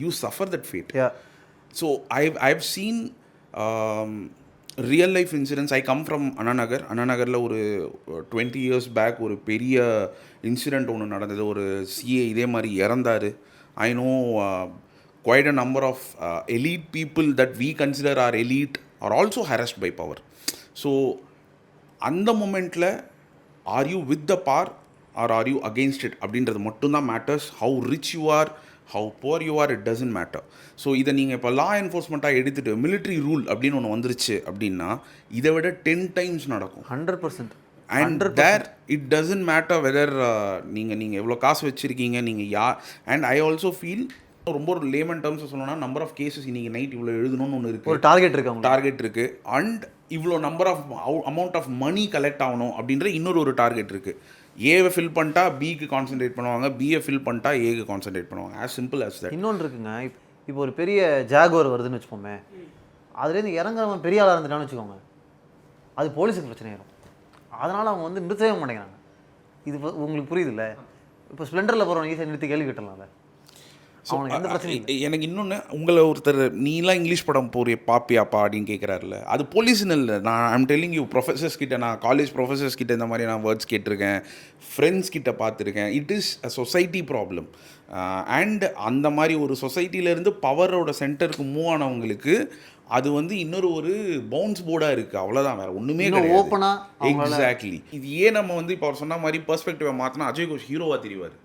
You suffer that fate. So I've seen real life incidents. I come from அண்ணாநகரில் ஒரு 20 years பேக் ஒரு பெரிய இன்சிடெண்ட் ஒன்று நடந்தது. ஒரு சிஏ இதே மாதிரி இறந்தார். I know quite a number of elite people that we consider are elite are also harassed by power. So அந்த மொமெண்ட்டில் are you with the power or are you against it அப்படின்றது மட்டும்தான் matters. How rich you are, how poor you are, it doesn't matter. So இதை நீங்கள் இப்போ லா என்ஃபோர்ஸ்மெண்ட்டாக எடுத்துகிட்டு மிலிட்ரி ரூல் அப்படின்னு ஒன்று வந்துருச்சு அப்படின்னா இதை விட 10 times நடக்கும். 100%. And there it doesn't matter whether நீங்கள் எவ்வளோ காசு வச்சுருக்கீங்க, நீங்கள் யார். அண்ட் ஐ ஆல்சோ ஃபீல் ரொம்ப ஒரு லேமன் டேர்ம்ஸ் சொல்லணும்னா, நம்பர் ஆஃப் கேசஸ் இன்றைக்கி நைட் இவ்வளோ எழுதணும்னு ஒன்று இருக்குது, ஒரு டார்கெட் இருக்குது. அண்ட் இவ்வளோ number of amount of money collect ஆகணும் அப்படின்ற இன்னொரு டார்கெட் இருக்குது. ஏவை ஃபில் பண்ணிட்டா பிக்கு கான்சென்ட்ரேட் பண்ணுவாங்க, பிஏ ஃபில் பண்ணிட்டா ஏக்கு கான்சென்ட்ரேட் பண்ணுவாங்க. As simple as that. இன்னொன்று இருக்குங்க, இப்போ ஒரு பெரிய ஜாகுவார் வருதுன்னு வச்சுக்கோமே, அதுலேருந்து இறங்குறவன் பெரிய ஆளாக இருந்துட்டான்னு வச்சுக்கோங்க, அது போலீஸுக்கு பிரச்சனை ஆயிரும். அதனால் அவங்க வந்து நிறுத்தவே மாட்டேங்கிறாங்க. இது உங்களுக்கு புரியுது இல்லை? இப்போ ஸ்ப்ளெண்டரில் போகிறவங்க ஈஸியாக நிறுத்தி கேள்வி கேட்டலாம்ல. எனக்கு இன்னொன்று, உங்களை ஒருத்தர் நீலாம் இங்கிலீஷ் படம் பாப்பியாப்பா அப்படின்னு கேட்குறாருல, அது போலீஸ்னு இல்லை. நான் ஐம் டெல்லிங் யூ, ப்ரொஃபஸர்ஸ் கிட்ட, நான் காலேஜ் ப்ரொஃபஸர்ஸ் கிட்ட இந்த மாதிரி நான் வேர்ட்ஸ் கேட்டிருக்கேன், ஃப்ரெண்ட்ஸ் கிட்ட பார்த்துருக்கேன். It is a society problem. And அந்த மாதிரி ஒரு சொசைட்டியிலேருந்து பவரோட சென்டருக்கு மூவ் ஆனவங்களுக்கு அது வந்து இன்னொரு ஒரு பவுன்ஸ் போர்டாக இருக்குது, அவ்வளோதான், வேறு ஒன்றுமே ஓப்பனாக. எக்ஸாக்ட்லி. இது ஏன் நம்ம வந்து இப்போ அவர் சொன்ன மாதிரி பெர்ஸ்பெக்டிவை மாற்றினா அஜய் கோஷ் ஹீரோவாக தெரிவார்.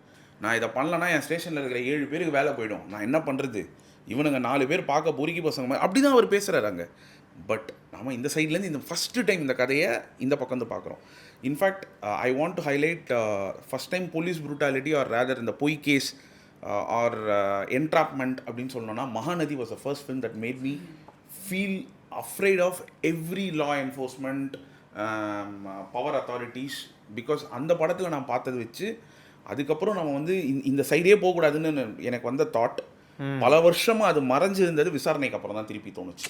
நான் இதை பண்ணலன்னா என் ஸ்டேஷனில் இருக்கிற 7 பேருக்கு வேலை போயிடும், நான் என்ன பண்ணுறது, இவனுங்க 4 பேர் பார்க்க பொறுக்கி பசங்க மாதிரி அப்படி தான் அவர் பேசுகிறாரு அங்கே. பட் நம்ம இந்த சைட்லேருந்து இந்த ஃபஸ்ட்டு டைம் இந்த கதையை இந்த பக்கம் வந்து பார்க்குறோம். In fact I want to highlight first time police brutality or rather இந்த பொய் கேஸ் ஆர் என்ட்ராப்மெண்ட் அப்படின்னு சொல்லணும்னா, Mahanadi was the first film that made me feel afraid of every law enforcement power authorities. Because அந்த படத்தில் நான் பார்த்தது வச்சு அதுக்கப்புறம் நம்ம வந்து இந்த சைடே போகக்கூடாதுன்னு எனக்கு வந்த தாட். பல வருஷமாக அது மறைஞ்சு இருந்தது, விசாரணைக்கு அப்புறம் தான் திருப்பி தோணுச்சு.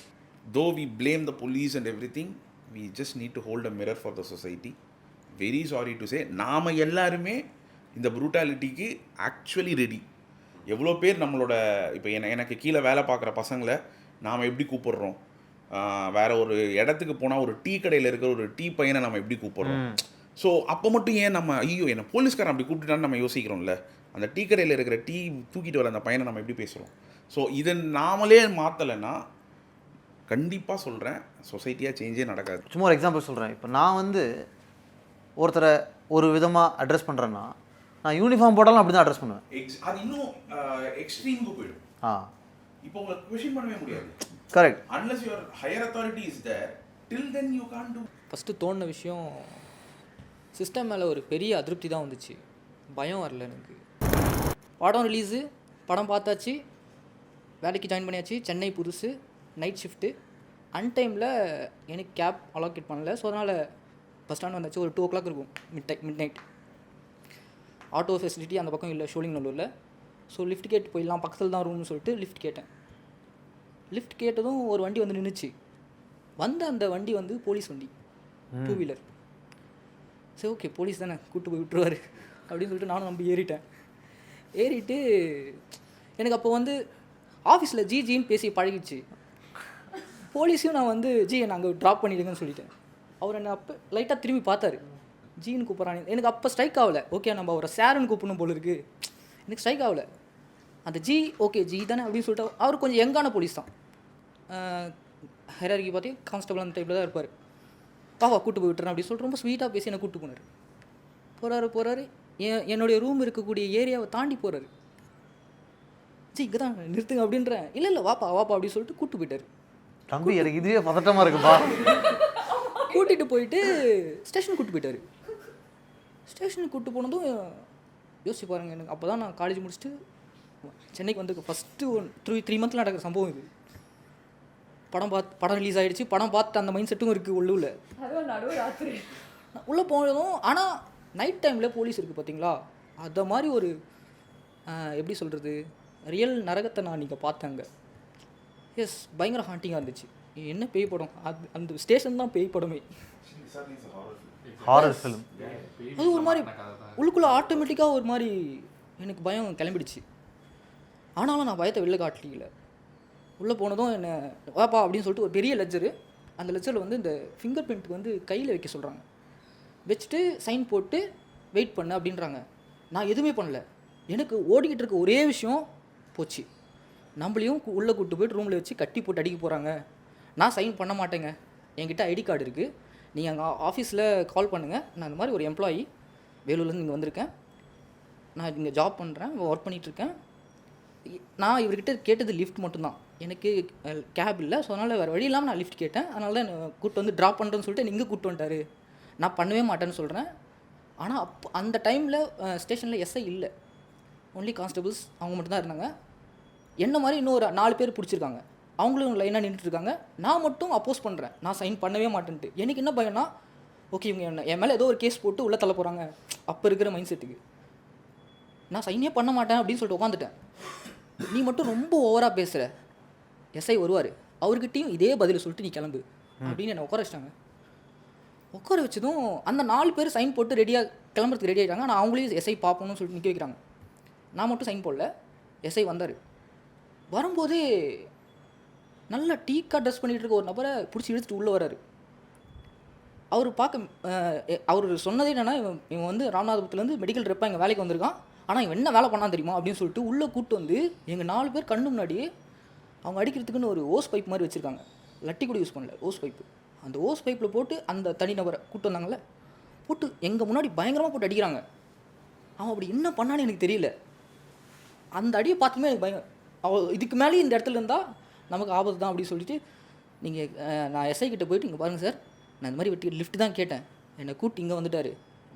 Though we blame the police and everything, we just need to hold a mirror for the society. Very sorry to say, நாம் எல்லாருமே இந்த ப்ரூட்டாலிட்டிக்கு ஆக்சுவலி ரெடி. எவ்வளோ பேர் நம்மளோட இப்போ எனக்கு கீழே வேலை பார்க்குற பசங்களை நாம் எப்படி கூப்பிடுறோம், வேற ஒரு இடத்துக்கு போனால் ஒரு டீ கடையில் இருக்கிற ஒரு டீ பையனை நம்ம எப்படி கூப்பிடுறோம். ஸோ அப்போ மட்டும் ஏன் நம்ம ஐயோ என்ன போலீஸ்காரன் அப்படி கூப்பிட்டுட்டான்னு நம்ம யோசிக்கிறோம்ல. அந்த டீ கடையில் இருக்கிற டீ தூக்கிட்டு வர அந்த பையனை நம்ம எப்படி பேசுகிறோம். ஸோ இதை நாமளே மாற்றலைன்னா கண்டிப்பாக சொல்கிறேன் சொசைட்டியாக சேஞ்சே நடக்காது. சும்மா ஒரு எக்ஸாம்பிள் சொல்கிறேன். இப்போ நான் வந்து ஒருத்தரை ஒரு விதமாக அட்ரஸ் பண்ணுறேன்னா நான் யூனிஃபார்ம் போட்டாலும் அப்படி தான் அட்ரஸ் பண்ணுவேன். அது இன்னும் எக்ஸ்ட்ரீமுக்கு போயிடும். இப்போ உங்களை கொஷின் பண்ணவே முடியாது. Correct. unless your higher authority is there, till then you can't do. First தோணுன விஷயம் சிஸ்டம் மேலே ஒரு பெரிய அதிருப்தி தான் வந்துச்சு, பயம் வரல எனக்கு. படம் ரிலீஸு, படம் பார்த்தாச்சு, வேலைக்கு ஜாயின் பண்ணியாச்சு, சென்னை புதுசு, நைட் ஷிஃப்ட்டு, அன்டைமில் எனக்கு கேப் அலோகேட் பண்ணல. ஸோ அதனால் பஸ் ஸ்டாண்ட் வந்தாச்சு. ஒரு 2 o'clock இருக்கும், மிட் நைட். ஆட்டோ ஃபெசிலிட்டி அந்த பக்கம் இல்லை ஷோலிங்கநல்லூரில். ஸோ லிஃப்ட் கேட்டு போயிடலாம், பக்கத்தில் தான் ரூம்னு சொல்லிட்டு லிஃப்ட் கேட்டேன். லிஃப்ட் கேட்டதும் ஒரு வண்டி வந்து நின்றுச்சு. வந்த அந்த வண்டி வந்து போலீஸ் வண்டி, 2 வீலர். சரி ஓகே போலீஸ் தானே கூப்பிட்டு போய் விட்டுருவார் அப்படின்னு சொல்லிட்டு நானும் நம்பி ஏறிட்டு எனக்கு அப்போ வந்து ஆஃபீஸில் ஜின்னு பேசி பழகிடுச்சு. போலீஸையும் நான் வந்து ஜி என்னை அங்கே ட்ராப் பண்ணிடுங்கன்னு சொல்லிட்டேன். அவர் என்னை அப்போ லைட்டாக திரும்பி பார்த்தாரு, ஜின்னு கூப்பிட்றாங்க. எனக்கு அப்போ ஸ்ட்ரைக் ஆகலை. ஓகே நம்ம அவரை சாருன்னு கூப்பிடணும் போல இருக்குது. எனக்கு ஸ்ட்ரைக் ஆகலை. அந்த ஜி ஓகே ஜி தானே அப்படின்னு சொல்லிட்டு அவர் கொஞ்சம் யங்கான போலீஸ் தான். ஹெராரிக்கி பார்த்து கான்ஸ்டபிள் அந்த டைப்பில் தான் இருப்பார். பாவா கூட்டு போய் விட்டுறேன் அப்படின்னு சொல்லிட்டு ரொம்ப ஸ்வீட்டாக பேசி என்னை கூப்பிட்டு போனார். என்னுடைய ரூம் இருக்கக்கூடிய ஏரியாவை தாண்டி போகிறாரு. ஜி இங்கே தான் நிறுத்துங்க அப்படின்றேன். இல்லை வாப்பா அப்படின்னு சொல்லிட்டு கூப்பிட்டு போயிட்டார். தம்பி எனக்கு இதுவே பதட்டமாக இருக்குப்பா. கூட்டிகிட்டு போயிட்டு ஸ்டேஷனுக்கு கூப்பிட்டு போயிட்டார். ஸ்டேஷனுக்கு கூப்பிட்டு போனதும் யோசிச்சு பாருங்கள், எனக்கு அப்போ தான் நான் காலேஜ் முடிச்சுட்டு சென்னைக்கு வந்து ஃபஸ்ட்டு 3 மந்த்தில் நடக்கிற சம்பவம் இது. படம் ரிலீஸ் ஆகிடுச்சு. படம் பார்த்து அந்த மைண்ட் செட்டும் இருக்குது உள்ளே உள்ளே போனதும். ஆனால் நைட் டைமில் போலீஸ் இருக்குது பார்த்தீங்களா, அதை மாதிரி ஒரு எப்படி சொல்கிறது ரியல் நரகத்தை நான் நீங்கள் பார்த்தேங்க. எஸ் பயங்கர ஹாண்டிங்காக இருந்துச்சு. என்ன பேய் படம், அது அந்த ஸ்டேஷன் தான் பேய் படமே. Horror film. அது ஒரு மாதிரி உள்ளுக்குள்ளே ஆட்டோமேட்டிக்காக ஒரு மாதிரி எனக்கு பயம் கிளம்பிடுச்சு. ஆனாலும் நான் பயத்தை வெளில காட்டல. உள்ளே போனதும் என்ன வாப்பா அப்படின்னு சொல்லிட்டு ஒரு பெரிய லெட்ஜரு, அந்த லெட்ஜரில் வந்து இந்த ஃபிங்கர் பிரிண்ட்டுக்கு வந்து கையில் வைக்க சொல்கிறாங்க. வச்சுட்டு சைன் போட்டு வெயிட் பண்ணு அப்படின்றாங்க. நான் எதுவுமே பண்ணல. எனக்கு ஓடிக்கிட்டு இருக்க ஒரே விஷயம் போச்சு. நம்மளையும் உள்ளே கூப்பிட்டு போய்ட்டு ரூமில் வச்சு கட்டி போட்டு அடிக்க போகிறாங்க. நான் சைன் பண்ண மாட்டேங்க, என்கிட்ட ஐடி கார்டு இருக்குது, நீங்கள் அங்கே ஆஃபீஸில் கால் பண்ணுங்கள், நான் இந்த மாதிரி ஒரு எம்ப்ளாயி வேலூர்லேருந்து இங்கே வந்திருக்கேன், நான் இங்கே ஜாப் பண்ணுறேன், ஒர்க் பண்ணிகிட்ருக்கேன். நான் இவர்கிட்ட கேட்டது லிஃப்ட் மட்டும்தான், எனக்கு கேப் இல்லை. ஸோ அதனால் வேறு வழி இல்லாமல் நான் லிஃப்ட் கேட்டேன். அதனால தான் கூப்பிட்டு வந்து ட்ராப் பண்ணுறேன்னு சொல்லிட்டு நீங்கள் கூப்பிட்டு வந்துட்டார். நான் பண்ணவே மாட்டேன்னு சொல்கிறேன். ஆனால் அந்த டைமில் ஸ்டேஷனில் எஸ்ஐ இல்லை, ஒன்லி கான்ஸ்டபிள்ஸ் அவங்க மட்டும்தான் இருந்தாங்க. என்ன மாதிரி இன்னும் ஒரு 4 பேர் பிடிச்சிருக்காங்க. அவங்களும் லைனாக நின்றுட்டுருக்காங்க. நான் மட்டும் அப்போஸ் பண்ணுறேன், நான் சைன் பண்ணவே மாட்டேன்ட்டு. எனக்கு என்ன பயம்னா ஓகே இவங்க என் மேலே ஏதோ ஒரு கேஸ் போட்டு உள்ளே தள்ள போகிறாங்க. அப்போ இருக்கிற மைண்ட் செட்டுக்கு நான் சைனே பண்ண மாட்டேன் அப்படின்னு சொல்லிட்டு உட்காந்துட்டேன். நீ மட்டும் ரொம்ப ஓவராக பேசுகிற, எஸ்ஐ வருவார், அவர்கிட்டையும் இதே பதில் சொல்லிட்டு நீ கிளம்பு அப்படின்னு என்னை உட்கார வச்சிட்டாங்க. உட்கார வச்சதும் அந்த 4 பேர் சைன் போட்டு ரெடியாக கிளம்புறதுக்கு ரெடி ஆகிட்டாங்க. நான் அவங்களையும் எஸ்ஐ பார்ப்போம்னு சொல்லிட்டு நிற்க வைக்கிறாங்க. நான் மட்டும் சைன் போடல. எஸ்ஐ வந்தார். வரும்போதே நல்லா டீக்காக ட்ரெஸ் பண்ணிகிட்டு இருக்க ஒரு நபரை பிடிச்சி இழுத்துட்டு உள்ளே வர்றாரு. அவர் அவர் சொன்னதே என்னென்னா இவன் வந்து ராமநாதபுரத்துலேருந்து மெடிக்கல் ரெப்பாக இங்கே வேலைக்கு வந்திருக்கான், ஆனால் இவன் என்ன வேலை பண்ணான் தெரியுமா அப்படின்னு சொல்லிட்டு உள்ளே கூப்பிட்டு வந்து எங்கள் 4 பேர் கண்ணு முன்னாடி அவங்க அடிக்கிறதுக்குன்னு ஒரு ஓஸ் பைப் மாதிரி வச்சுருக்காங்க. லட்டி கூட யூஸ் பண்ணல, ஓஸ் பைப்பு. அந்த ஓஸ் பைப்பில் போட்டு அந்த தனிநபரை கூப்பிட்டு வந்தாங்களே போட்டு எங்கள் முன்னாடி பயங்கரமாக போட்டு அடிக்கிறாங்க. அவன் அப்படி என்ன பண்ணான்னு எனக்கு தெரியல. அந்த அடியை பார்த்துமே எனக்கு பயம். இதுக்கு மேலே இந்த இடத்துல இருந்தால் நமக்கு ஆபத்து தான் அப்படின்னு சொல்லிட்டு நீங்கள் நான் எஸ்ஐ கிட்டே போயிட்டு இங்கே பாருங்கள் சார், நான் இந்த மாதிரி லிஃப்ட் தான் கேட்டேன், என்னை கூப்பிட்டு இங்கே வந்துட்டார்,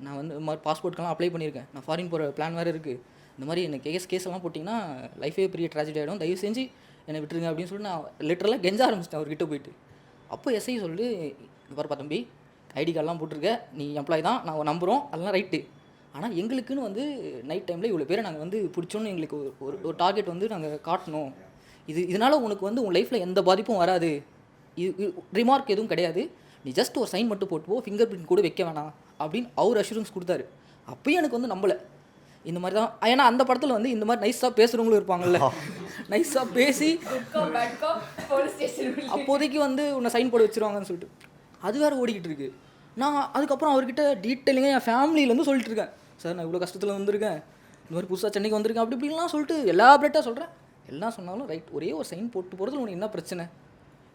நான் வந்து இந்த மாதிரி பாஸ்போர்ட்க்கெல்லாம் அப்ளை பண்ணியிருக்கேன், நான் ஃபாரின் போகிற பிளான் வேறு இருக்குது, இந்த மாதிரி எனக்கு கேஸ் எல்லாம் போட்டிங்கன்னா லைஃபே பெரிய ட்ராஜடி ஆகிடும், தயவு செஞ்சு என்னை விட்டுருங்க அப்படின்னு சொல்லிட்டு நான் லிட்டரலாக கெஞ்ச ஆரம்பிச்சிட்டேன் அவர்கிட்ட போயிட்டு. அப்போ எஸ்ஐ சொல்லி வரப்பா தம்பி ஐடி கார்டெலாம் போட்டிருக்க, நீ எம்ப்ளாய் தான், நான் நம்புகிறோம், அதெல்லாம் ரைட்டு, ஆனால் எங்களுக்குன்னு வந்து நைட் டைமில் இவ்வளோ பேரை நாங்கள் வந்து பிடிச்சோன்னு எங்களுக்கு ஒரு டார்கெட் வந்து நாங்கள் காட்டணும், இதனால் உனக்கு வந்து உன் லைஃப்பில் எந்த பாதிப்பும் வராது, இது ரிமார்க் எதுவும் கிடையாது, நீ ஜஸ்ட் ஒரு சைன் மட்டும் போட்டு போ, ஃபிங்கர் பிரிண்ட் கூட வைக்க வேணாம் அப்படின்னு அவர் அஷூரன்ஸ் கொடுத்தாரு. அப்போயும் எனக்கு வந்து நம்பலை. இந்த மாதிரி தான். ஏன்னா அந்த படத்தில் வந்து இந்த மாதிரி நைஸாக பேசுகிறவங்களும் இருப்பாங்கல்ல, நைஸாக பேசி அப்போதைக்கு வந்து உன்னை சைன் போட வச்சுருவாங்கன்னு சொல்லிட்டு அது வேறு ஓடிக்கிட்டு இருக்கு. நான் அதுக்கப்புறம் அவர்கிட்ட டீட்டெயிலிங்காக என் ஃபேமிலியிலேருந்து சொல்லிட்டு இருக்கேன், சார் நான் இவ்வளோ கஷ்டத்தில் வந்திருக்கேன், இந்த மாதிரி புதுசாக சென்னைக்கு வந்திருக்கேன், அப்படி இப்படிலாம் சொல்லிட்டு எலாபரேட்டாக சொல்கிறேன். எல்லாம் சொன்னாலும் ரைட், ஒரே ஒரு சைன் போட்டு போகிறதுல உனக்கு என்ன பிரச்சனை,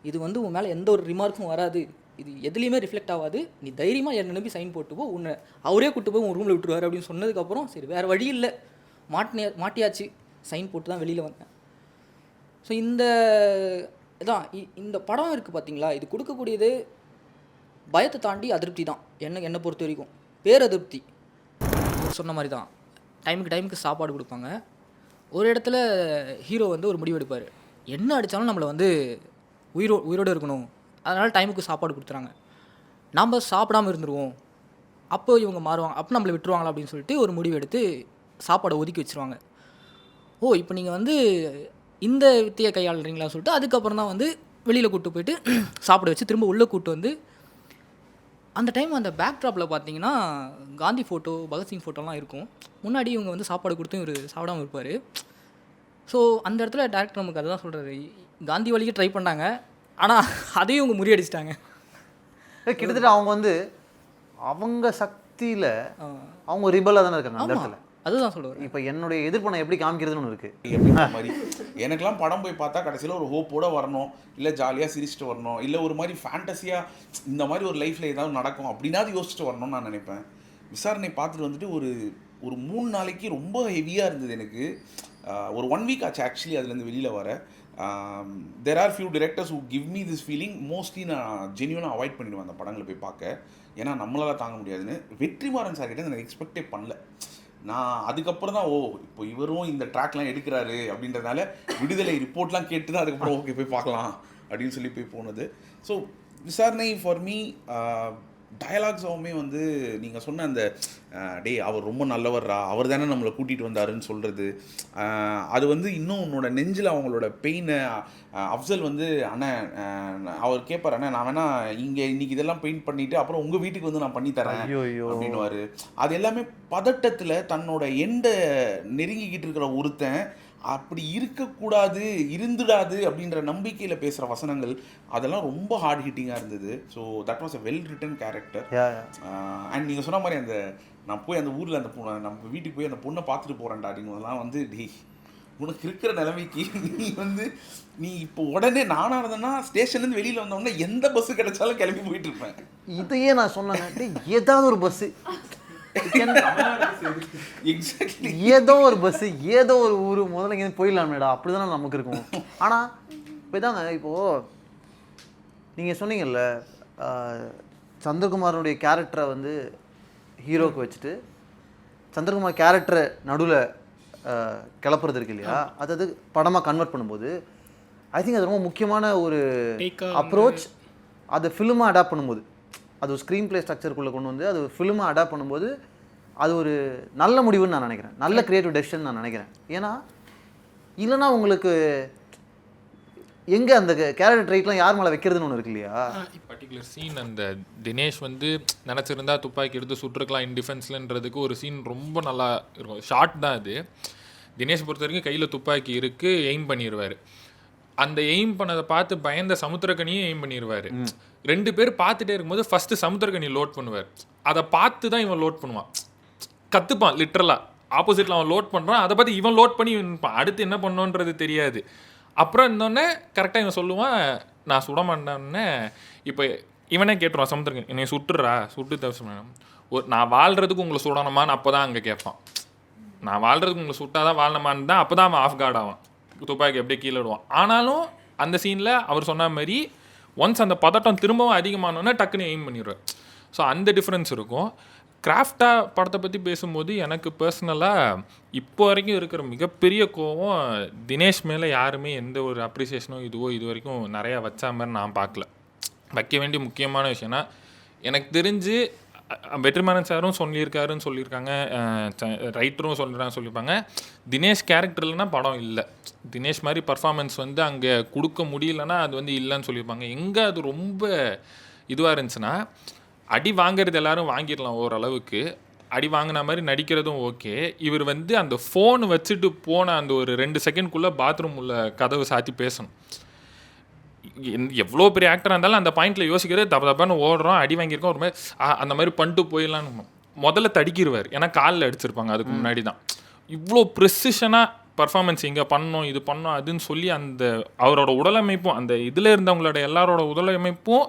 இது வந்து உன் மேலே எந்த ஒரு ரிமார்க்கும் வராது, இது எதுலேயுமே ரிஃப்ளெக்ட் ஆகாது, நீ தைரியமாக என்னை நம்பி சைன் போட்டு போ, உன்னை அவரே கூட்டு போய் உன் ரூமில் விட்டுருவார் அப்படின்னு சொன்னதுக்கப்புறம் சரி வேறு வழி இல்லை, மாட்டியாச்சு, சைன் போட்டு தான் வெளியில் வந்தேன். ஸோ இந்த படம் இருக்குது பார்த்தீங்களா, இது கொடுக்கக்கூடியது பயத்தை தாண்டி அதிருப்தி தான். என்னை பொறுத்த வரைக்கும் பேரதிருப்தி. சொன்ன மாதிரி தான் டைமுக்கு சாப்பாடு கொடுப்பாங்க. ஒரு இடத்துல ஹீரோ வந்து ஒரு முடிவு எடுப்பார், என்ன அடித்தாலும் நம்மளை வந்து உயிரோடு இருக்கணும், அதனால் டைமுக்கு சாப்பாடு கொடுத்துறாங்க, நாம் சாப்பிடாமல் இருந்துருவோம், அப்போ இவங்க மாறுவாங்க, அப்போ நம்மளை விட்டுருவாங்களா அப்படின்னு சொல்லிட்டு ஒரு முடிவு எடுத்து சாப்பாடை ஒதுக்கி வச்சுருவாங்க. ஓ இப்போ நீங்கள் வந்து இந்த வித்தையை கையாளுறீங்களான்னு சொல்லிட்டு அதுக்கப்புறம் தான் வந்து வெளியில் கூப்பிட்டு போயிட்டு சாப்பிட வச்சு திரும்ப உள்ளே கூப்பிட்டு வந்து அந்த டைம் அந்த பேக்ட்ராப்பில் பார்த்தீங்கன்னா காந்தி ஃபோட்டோ, பகத்சிங் ஃபோட்டோலாம் இருக்கும். முன்னாடி இவங்க வந்து சாப்பாடு கொடுத்து இவர் சாப்பிடாமல் இருப்பார். ஸோ அந்த இடத்துல டேரக்டர் நமக்கு அதை தான் சொல்கிறாரு, காந்தி வழிக்கு ட்ரை பண்ணாங்க, ஆனால் அதையும் இவங்க முறியடிச்சிட்டாங்க. கிட்டத்தட்ட அவங்க வந்து அவங்க சக்தியில் அவங்க ரிபலாக தானே இருக்காங்க அந்த இடத்துல. அதுதான் சொல்லுவார். இப்போ என்னுடைய எதிர்ப்பை எப்படி காமிக்கிறதுன்னு ஒன்று இருக்குது. எப்படின்ற மாதிரி எனக்கெல்லாம் படம் போய் பார்த்தா கடைசியில் ஒரு ஹோப்போடு வரணும், இல்லை ஜாலியாக சிரிச்சுட்டு வரணும், இல்லை ஒரு மாதிரி ஃபேண்டஸியாக இந்த மாதிரி ஒரு லைஃப்பில் ஏதாவது நடக்கும் அப்படின்னாவது யோசிச்சுட்டு வரணும்னு நான் நினைப்பேன். விசாரணை பார்த்துட்டு வந்துட்டு ஒரு 3 நாளைக்கு ரொம்ப ஹெவியாக இருந்தது எனக்கு. ஒரு 1 வீக் ஆச்சு ஆக்சுவலி அதுலேருந்து வெளியில் வர. There are few directors who give me this feeling. Mostly நான் ஜென்யூனாக அவாய்ட் பண்ணிடுவேன் அந்த படங்களை போய் பார்க்க, ஏன்னா நம்மளால் தாங்க முடியாதுன்னு. வெற்றிமாறன் சார் கிட்டே எனக்கு எக்ஸ்பெக்டே பண்ணல. நான் அதுக்கப்புறம் தான் இப்போ இவரும் இந்த ட்ராக்லாம் எடுக்கிறாரு அப்படின்றதுனால விடுதலை ரிப்போர்ட்லாம் கேட்டு தான் அதுக்கப்புறம் ஓகே போய் பார்க்கலாம் அப்படின்னு சொல்லி போய் போனது. ஸோ விசாரணை ஃபார் மீ டயலாக்ஸாகவுமே வந்து நீங்கள் சொன்ன அந்த அவர் ரொம்ப நல்லவர்ரா, அவர் தானே நம்மளை கூட்டிகிட்டு வந்தாருன்னு சொல்கிறது, அது வந்து இன்னும் உன்னோட நெஞ்சில் அவங்களோட பெயினை அஃப்சல் வந்து அண்ணன் அவர் கேட்பார், அண்ணன் நான் வேணா இங்கே இன்றைக்கி இதெல்லாம் பெயிண்ட் பண்ணிவிட்டு அப்புறம் உங்கள் வீட்டுக்கு வந்து நான் பண்ணித்தரேன் அப்படின்னுவார். அது எல்லாமே பதட்டத்தில் தன்னோட எண்டை நெருங்கிக்கிட்டு இருக்கிற ஒருத்தன் அப்படி இருக்கக்கூடாது, இருந்துடாது அப்படின்ற நம்பிக்கையில் பேசுகிற வசனங்கள் அதெல்லாம் ரொம்ப ஹார்ட் ஹிட்டிங்காக இருந்தது. So that was a well written character. And நீங்கள் சொன்ன மாதிரி அந்த நான் போய் அந்த ஊரில் அந்த நம்ம வீட்டுக்கு போய் அந்த பொண்ணை பார்த்துட்டு போகிறேன்டா அப்படிங்கிறதெல்லாம் வந்து உனக்கு இருக்கிற நிலைமைக்கு நீ இப்போ உடனே நானாக இருந்தேன்னா ஸ்டேஷன்லேருந்து வெளியில் வந்தோடனே எந்த பஸ்ஸு கிடைச்சாலும் கிளம்பி போயிட்டு இருப்பேன். இதையே நான் சொன்னேன், ஏதாவது ஒரு பஸ்ஸு, எக்ஸாக்ட்லி ஏதோ ஒரு பஸ்ஸு, ஏதோ ஒரு ஊர், முதல்ல இங்கேருந்து போயிடலாமேடா, அப்படி தானே நமக்கு இருக்கும். ஆனால் இப்போ தாங்க இப்போது நீங்கள் சொன்னீங்கல்ல சந்திரகுமாரனுடைய கேரக்டரை வந்து ஹீரோவுக்கு வச்சுட்டு சந்திரகுமார் கேரக்டரை நடுவில் கிளப்புறது இருக்கு இல்லையா, அதாவது படமாக கன்வெர்ட் பண்ணும்போது ஐ திங்க் அது ரொம்ப முக்கியமான ஒரு அப்ரோச். அதை ஃபிலிமாக அடாப்ட் பண்ணும்போது, அது ஒரு ஸ்க்ரீன் பிளே ஸ்ட்ரக்சருக்குள்ளே கொண்டு வந்து அது ஃபிலிமாக அடாப்ட் பண்ணும்போது அது ஒரு நல்ல முடிவுன்னு நான் நினைக்கிறேன், நல்ல க்ரியேட்டிவ் டெசிஷன் நான் நினைக்கிறேன். ஏன்னா இல்லைன்னா உங்களுக்கு எங்கே அந்த கேரக்டர் ட்ரைட்லாம் யார் மேலே வைக்கிறதுன்னு ஒன்று இருக்கு இல்லையா. பர்டிகுலர் சீன் அந்த தினேஷ் வந்து நினச்சிருந்தா துப்பாக்கி எடுத்து சுட்டுருக்கலாம் இன்டிஃபென்ஸ்லன்றதுக்கு ஒரு சீன் ரொம்ப நல்லா இருக்கும். ஷார்ட் தான் அது. தினேஷ் பொறுத்த வரைக்கும் கையில் துப்பாக்கி இருக்குது, எய்ம் பண்ணிடுவார். அந்த எய்ம் பண்ணதை பார்த்து பயந்த சமுத்திரக்கனியும் எய்ம் பண்ணிடுவார். 2 பேர் பார்த்துட்டே இருக்கும்போது ஃபஸ்ட்டு சமுத்திரக்கனி லோட் பண்ணுவார். அதை பார்த்து தான் இவன் லோட் பண்ணுவான், கற்றுப்பான் லிட்ரலாக. ஆப்போசிட்டில் அவன் லோட் பண்ணுறான், அதை பார்த்து இவன் லோட் பண்ணி அடுத்து என்ன பண்ணோன்றது தெரியாது. அப்புறம் இருந்தோடனே கரெக்டாக இவன் சொல்லுவான் நான் சுட மாட்டேன்னே. இப்போ இவனே கேட்டுருவான் சமுத்திரக்கனி, என்னை சுட்டுறா சுட்டு தவிர நான் வாழ்கிறதுக்கு உங்களை சுடணுமான்னு அப்போ தான் அங்கே கேட்பான். நான் வாழ்கிறதுக்கு உங்களை சுட்டாதான் வாழணுமான்னு தான் அப்போ தான் அவன் ஆஃப் கார்ட் ஆவான், துப்பாக்கி அப்படியே கீழே விடுவான். ஆனாலும் அந்த சீனில் அவர் சொன்ன மாதிரி ஒன்ஸ் அந்த பதட்டம் திரும்பவும் அதிகமானோன்னே டக்குன்னு எய்ம் பண்ணிடுவார். ஸோ அந்த டிஃப்ரென்ஸ் இருக்கும். கிராஃப்டாக படத்தை பற்றி பேசும்போது எனக்கு பர்சனலாக இப்போ வரைக்கும் இருக்கிற மிகப்பெரிய கோவம் தினேஷ் மேலே யாருமே எந்த ஒரு அப்ரிசியேஷனோ இது வரைக்கும் நிறையா வச்சா மாதிரி நான் பார்க்கல. வைக்க வேண்டிய முக்கியமான விஷயம்னா எனக்கு தெரிஞ்சு வெற்றிமாறன் சாரும் சொல்லியிருக்காங்க, ரைட்டரும் சொல்லியிருப்பாங்க, தினேஷ் கேரக்டர் இல்லைன்னா படம் இல்லை, தினேஷ் மாதிரி பர்ஃபார்மன்ஸ் அங்கே கொடுக்க முடியலன்னா அது இல்லைன்னு சொல்லியிருப்பாங்க. எங்கே அது ரொம்ப இதுவாக இருந்துச்சுன்னா அடி வாங்கிறது எல்லாரும் வாங்கிடலாம் ஓரளவுக்கு, அடி வாங்கின மாதிரி நடிக்கிறதும் ஓகே. இவர் வந்து அந்த ஃபோன் வச்சுட்டு போன அந்த ஒரு 2 செகண்ட்குள்ளே பாத்ரூம் உள்ள கதவை சாத்தி பேசணும். எவ்வளோ பெரிய ஆக்டராக இருந்தாலும் அந்த பாயிண்டில் யோசிக்கிறது தப்பான்னு ஓடுறோம், அடி வாங்கியிருக்கோம், ஒரு மாதிரி அந்த மாதிரி பண்ணிட்டு போயிடலான்னு முதல்ல தடுக்கிடுவார். ஏன்னா காலில் அடிச்சிருப்பாங்க அதுக்கு முன்னாடி தான். இவ்வளோ ப்ரெசிஷனாக பர்ஃபார்மன்ஸ் இங்கே பண்ணோம், இது பண்ணோம் அதுன்னு சொல்லி அந்த அவரோட உடலமைப்பும் அந்த இதில் இருந்தவங்களோட எல்லாரோட உடலமைப்பும்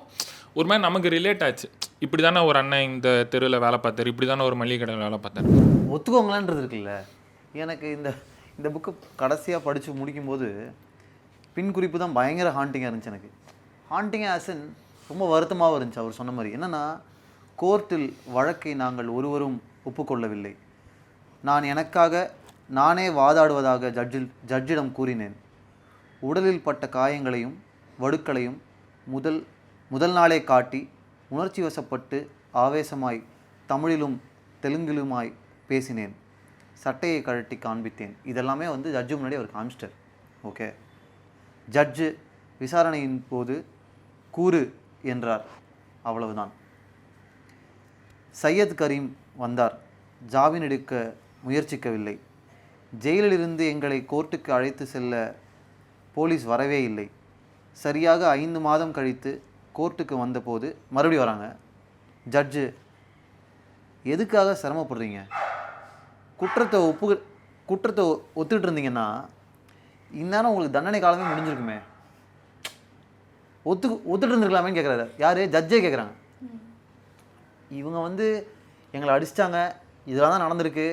ஒரு மாதிரி நமக்கு ரிலேட் ஆச்சு. இப்படி தானே ஒரு அண்ணன் இந்த தெருவில் வேலை பார்த்தாரு, இப்படி தானே ஒரு மளிகை கடையில் வேலை பார்த்தாரு. ஒத்துக்கோங்களான்றது இருக்குல்ல. எனக்கு இந்த புக்கு கடைசியாக படித்து முடிக்கும்போது பின் குறிப்பு தான் பயங்கர ஹாண்டிங்காக இருந்துச்சு. எனக்கு ஹாண்டிங்காக ஆசன் ரொம்ப வருத்தமாகவும் இருந்துச்சு. அவர் சொன்ன மாதிரி என்னென்னா, கோர்ட்டில் வழக்கை நாங்கள் ஒருவரும் ஒப்புக்கொள்ளவில்லை. நான் எனக்காக நானே வாதாடுவதாக ஜட்ஜிடம் கூறினேன். உடலில் பட்ட காயங்களையும் வடுக்களையும் முதல் நாளே காட்டி உணர்ச்சி வசப்பட்டு ஆவேசமாய் தமிழிலும் தெலுங்கிலுமாய் பேசினேன். சட்டையை கழட்டி காண்பித்தேன். இதெல்லாமே வந்து ஜட்ஜு முன்னாடி அவர் காமிச்சிட்டார். ஓகே, ஜட்ஜு விசாரணையின் போது கூறு என்றார், அவ்வளவுதான். சையத் கரீம் வந்தார். ஜாமீன் எடுக்க முயற்சிக்கவில்லை. ஜெயிலிலிருந்து எங்களை கோர்ட்டுக்கு அழைத்து செல்ல போலீஸ் வரவே இல்லை. சரியாக 5 மாதம் கழித்து கோர்ட்டுக்கு வந்தபோது மறுபடியும் வராங்க. ஜட்ஜு, எதுக்காக சிரமப்படுறீங்க? குற்றத்தை ஒத்துக்கிட்டு இருந்தீங்கன்னா இந்நேரம் உங்களுக்கு தண்டனை காலமே முடிஞ்சிருக்குமே, ஒத்துட்டு இருந்துருக்கலாமேன்னு கேட்குறாரு. யார்? ஜட்ஜே கேட்குறாங்க. இவங்க வந்து எங்களை அடிச்சிட்டாங்க, இதெல்லாம் தான் நடந்திருக்கு,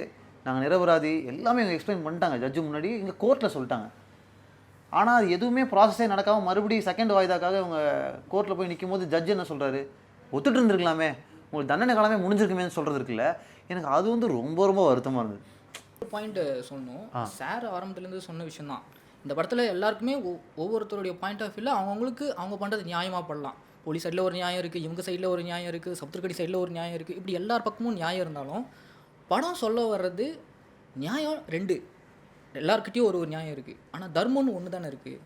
நாங்கள் நிரபராதி, எல்லாமே இவங்க எக்ஸ்பிளைன் பண்ணிட்டாங்க ஜட்ஜு முன்னாடி, இங்கே கோர்ட்டில் சொல்லிட்டாங்க. ஆனால் அது எதுவுமே ப்ராசஸே நடக்காமல் மறுபடியும் செகண்ட் வாய்தாக்காக இவங்க கோர்ட்டில் போய் நிற்கும் போது ஜட்ஜு என்ன சொல்கிறாரு? ஒத்துட்டு இருந்துருக்கலாமே, உங்களுக்கு தண்டனை காலமே முடிஞ்சிருக்குமேன்னு சொல்கிறது இருக்குல்ல. எனக்கு அது வந்து ரொம்ப ரொம்ப வருத்தமாக இருந்தது. ஒரு பாயிண்ட்டு சொல்லணும். சார் ஆரம்பத்துலேருந்து சொன்ன விஷயந்தான். இந்த படத்தில் எல்லாருக்குமே ஒவ்வொருத்தருடைய பாயிண்ட் ஆஃப் வியூவில் அவங்களுக்கு அவங்க பண்ணுறது நியாயமாக பண்ணலாம். போலீஸ் சைடில் ஒரு நியாயம் இருக்குது, இவங்க சைடில் ஒரு நியாயம் இருக்குது, சமுத்திரக்கடி சைடில் ஒரு நியாயம் இருக்குது. இப்படி எல்லார் பக்கமும் நியாயம் இருந்தாலும் படம் சொல்ல வர்றது நியாயம் 2. எல்லாருக்கிட்டையும் ஒரு நியாயம் இருக்குது. ஆனால் தர்மம்னு ஒன்று தானே இருக்குது.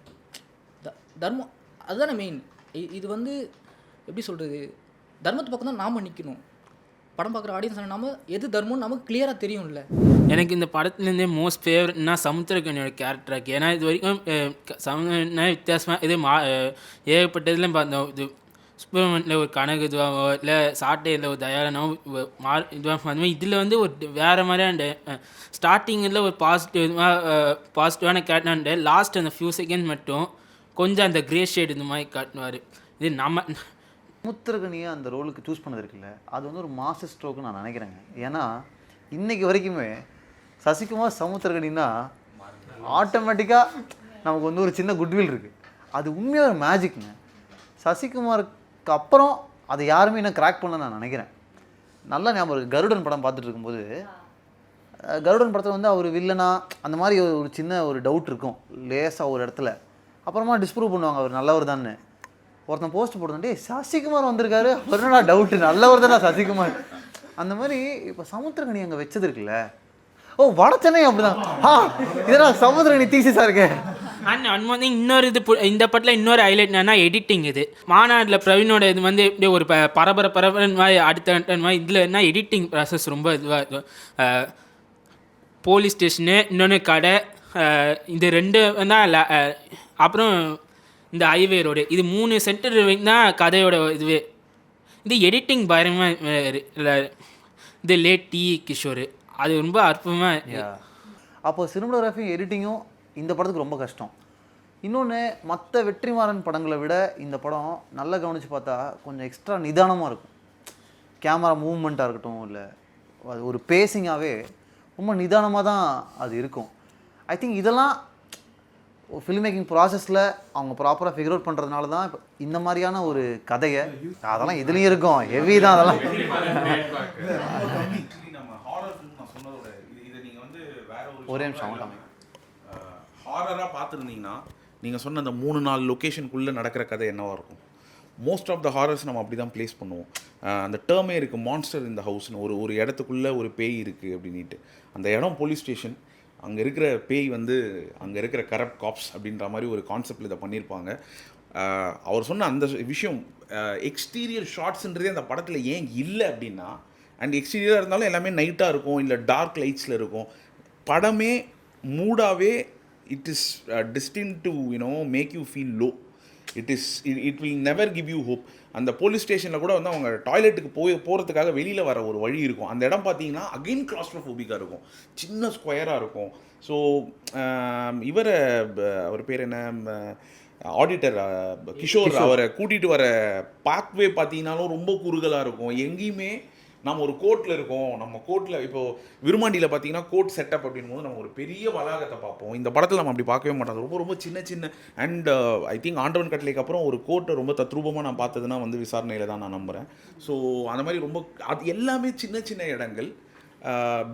தர்மம் அதுதானே மெயின். இது வந்து எப்படி சொல்கிறது, தர்மத்து பக்கம் தான் நாம் நிற்கணும். படம் பார்க்குற ஆடியன்ஸ் நாம எது தர்மம்னு நமக்கு கிளியராக தெரியும்ல. எனக்கு இந்த படத்துலேருந்தே மோஸ்ட் ஃபேவரட்னா சமுத்திரக்கனியோட கேரக்டராக்கு. ஏன்னா இது வரைக்கும் வித்தியாசமாக இது ஏகப்பட்டதுலாம் பார்த்தோம். இது சுப்பிரமணியில் ஒரு கணக்கு இதுவாகவோ இல்லை சாட்டையில் ஒரு தயாரானவோ இதுவாக அந்த மாதிரி இதில் வந்து ஒரு வேறு மாதிரியான ஸ்டார்டிங்கில் ஒரு பாசிட்டிவான கேரக்டர், லாஸ்ட் அந்த ஃபியூ செகண்ட் மட்டும் கொஞ்சம் அந்த கிரே ஷேட் இந்த மாதிரி காட்டுவார். இது சமுத்திரக்கனியை அந்த ரோலுக்கு சூஸ் பண்ணது இருக்குல்ல, அது வந்து ஒரு மாஸ்டர் ஸ்ட்ரோக்கு நான் நினைக்கிறேங்க. ஏன்னா இன்றைக்கி வரைக்குமே சசிகுமார் சமுத்திரக்கனின்னா ஆட்டோமேட்டிக்காக நமக்கு வந்து ஒரு சின்ன குட்வில் இருக்குது. அது உண்மையாக ஒரு மேஜிக்ங்க. சசிகுமாருக்கு அப்புறம் அதை யாருமே இன்னும் கிராக் பண்ணல நான் நினைக்கிறேன். நல்லா ஞாபகம் இருக்குது, கருடன் படம் பார்த்துட்டு இருக்கும்போது கருடன் படத்தில் வந்து அவர் வில்லனா அந்த மாதிரி ஒரு சின்ன ஒரு டவுட் இருக்கும் லேசாக ஒரு இடத்துல. அப்புறமா டிஸ்ப்ரூவ் பண்ணுவாங்க அவர் நல்லவர் தான்னு. ஒருத்தன் போஸ்ட் போடுறேன், சசிகுமார் வந்திருக்காரு, அவர் என்னடா டவுட்டு, நல்லவர் தானே சசிகுமார். அந்த மாதிரி இப்போ சமுத்திரக்கனி அங்கே வச்சது இருக்குல்ல. ஓ, வட சென்னை அப்படிதான். இதெல்லாம் சமுத்திரக்கனி தீசிஸாக இருக்கேன். அண்ட் வந்து இன்னொரு இது இந்த படத்தில் இன்னொரு ஹைலைட் என்னன்னா எடிட்டிங். இது மாநாட்டில் பிரவீனோட இது வந்து இப்படியே ஒரு பரபரன் மாதிரி அடுத்த மாதிரி இதில் என்ன எடிட்டிங் ப்ராசஸ் ரொம்ப இதுவாக இருக்கும். போலீஸ் ஸ்டேஷனு, இன்னொன்று கடை, இது 2 தான். அப்புறம் இந்த ஹைவே ரோடு, இது 3 சென்டர் தான் கதையோட இதுவே. இது எடிட்டிங் பயங்கரமாக. இது லேட் டி கிஷோர், அது ரொம்ப அற்புதமாக. அப்போ சினிமோகிராஃபி எடிட்டிங்கும் இந்த படத்துக்கு ரொம்ப கஷ்டம். இன்னொன்று, மற்ற வெற்றிமாறன் படங்களை விட இந்த படம் நல்லா கவனித்து பார்த்தா கொஞ்சம் எக்ஸ்ட்ரா நிதானமாக இருக்கும். கேமரா மூவ்மெண்ட்டாக இருக்கட்டும், இல்லை அது ஒரு பேசிங்காகவே ரொம்ப நிதானமாக தான் அது இருக்கும். ஐ திங்க் இதெல்லாம் ஃபில்ம் மேக்கிங் ப்ராசஸில் அவங்க ப்ராப்பராக ஃபிகர் அவுட் பண்ணுறதுனால தான் இப்போ இந்த மாதிரியான ஒரு கதையை, அதெல்லாம் இதுலேயும் இருக்கும், ஹெவி தான் அதெல்லாம். ஒரே நிமிஷம், ஹாரராக பார்த்துருந்தீங்கன்னா நீங்கள் சொன்ன அந்த 3-4 லொக்கேஷனுக்குள்ளே நடக்கிற கதை என்னவாக இருக்கும்? மோஸ்ட் ஆஃப் த ஹாரர்ஸ் நம்ம அப்படி தான் ப்ளேஸ் பண்ணுவோம். அந்த டேர்மே இருக்குது, மான்ஸ்டர் இந்த ஹவுஸ்னு. ஒரு இடத்துக்குள்ளே ஒரு பேய் இருக்குது அப்படின்ட்டு. அந்த இடம் போலீஸ் ஸ்டேஷன், அங்கே இருக்கிற பேய் வந்து அங்கே இருக்கிற கரப்ட் காப்ஸ் அப்படின்ற மாதிரி ஒரு கான்செப்டில் இதை பண்ணியிருப்பாங்க. அவர் சொன்ன அந்த விஷயம் எக்ஸ்டீரியர் ஷார்ட்ஸுன்றதே அந்த படத்தில் ஏன் இல்லை அப்படின்னா, அண்ட் எக்ஸ்டீரியராக இருந்தாலும் எல்லாமே நைட்டாக இருக்கும், இல்லை டார்க் லைட்ஸில் இருக்கும். படமே மூடாவே it is destined to make you feel low. It will never give you hope. அந்த போலீஸ் ஸ்டேஷனில் கூட வந்து அவங்க டாய்லெட்டுக்கு போகிறதுக்காக வெளியில் வர ஒரு வழி இருக்கும். அந்த இடம் பார்த்தீங்கன்னா அகெயின் கிளாஸ்ட்ரோஃபோபிக்காக இருக்கும், சின்ன ஸ்கொயராக இருக்கும். ஸோ அவர் பேர் என்ன, ஆடிட்டர் கிஷோர், அவரை கூட்டிகிட்டு வர பாத்வே பார்த்தீங்கன்னாலும் ரொம்ப குறுகலாக இருக்கும். எங்கேயுமே நம்ம ஒரு கோர்ட்டில் இருக்கோம், நம்ம கோர்ட்டில் இப்போது விருமாண்டியில் பார்த்தீங்கன்னா கோர்ட் செட்டப் அப்படின் போது நம்ம ஒரு பெரிய வளாகத்தை பார்ப்போம். இந்த படத்தில் நம்ம அப்படி பார்க்கவே மாட்டோம், ரொம்ப ரொம்ப சின்ன சின்ன. அண்ட் ஐ திங்க் ஆண்டவன் கட்டளைக்கு அப்புறம் ஒரு கோர்ட்டை ரொம்ப தத்ரூபமாக நான் பார்த்ததுன்னா வந்து விசாரணையில் தான் நான் நம்புகிறேன். ஸோ அந்த மாதிரி ரொம்ப அது எல்லாமே சின்ன சின்ன இடங்கள்.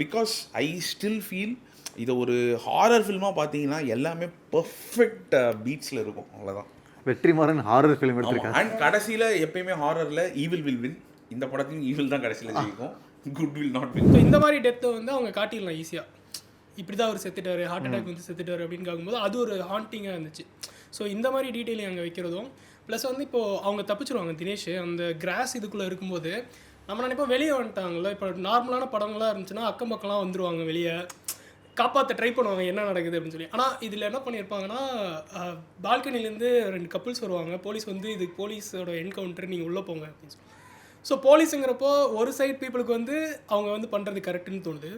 பிகாஸ் ஐ ஸ்டில் ஃபீல் இதை ஒரு ஹாரர் ஃபில்மாக பார்த்தீங்கன்னா எல்லாமே பர்ஃபெக்ட் பீட்ஸில் இருக்கும், அவ்வளோதான். வெற்றிமாறன் ஹாரர் ஃபிலிம் எடுத்திருக்காங்க. அண்ட் கடைசியில் எப்பயுமே ஹாரரில் ஈவில் வில் வின். இந்த படத்தையும் ஈவில் தான் கடைசியில் ஜெயிக்கும், good will not win. So இந்த மாதிரி டெத்தை வந்து அவங்க காட்டிடலாம் ஈஸியாக, இப்படி தான் அவர் செத்துட்டார், ஹார்ட் அட்டாக் வந்து செத்துட்டார் அப்படின்னு கேட்கும்போது அது ஒரு ஹாண்டிங்காக இருந்துச்சு. ஸோ இந்த மாதிரி டீட்டெயிலிங் அங்கே வைக்கிறதும் ப்ளஸ் வந்து இப்போது அவங்க தப்பிச்சிருவாங்க. தினேஷ் அந்த கிராஸ் இதுக்குள்ளே இருக்கும்போது நம்ம நினைப்போம் வெளியே வந்துட்டாங்கல்ல. இப்போ நார்மலான படங்களாக இருந்துச்சுன்னா அக்கம் பக்கம்லாம் வந்துடுவாங்க, வெளியே காப்பாற்ற ட்ரை பண்ணுவாங்க என்ன நடக்குது அப்படின்னு சொல்லி. ஆனால் இதில் என்ன பண்ணியிருப்பாங்கன்னா பால்கனிலேருந்து 2 கப்புள்ஸ் வருவாங்க, போலீஸ் வந்து இது போலீஸோட என்கவுண்டர், நீங்கள் உள்ளே போங்க அப்படின்னு சொல்லி. ஸோ போலீஸுங்கிறப்போ ஒரு சைட் பீப்புளுக்கு வந்து அவங்க வந்து பண்ணுறது கரெக்டுன்னு தோணுது,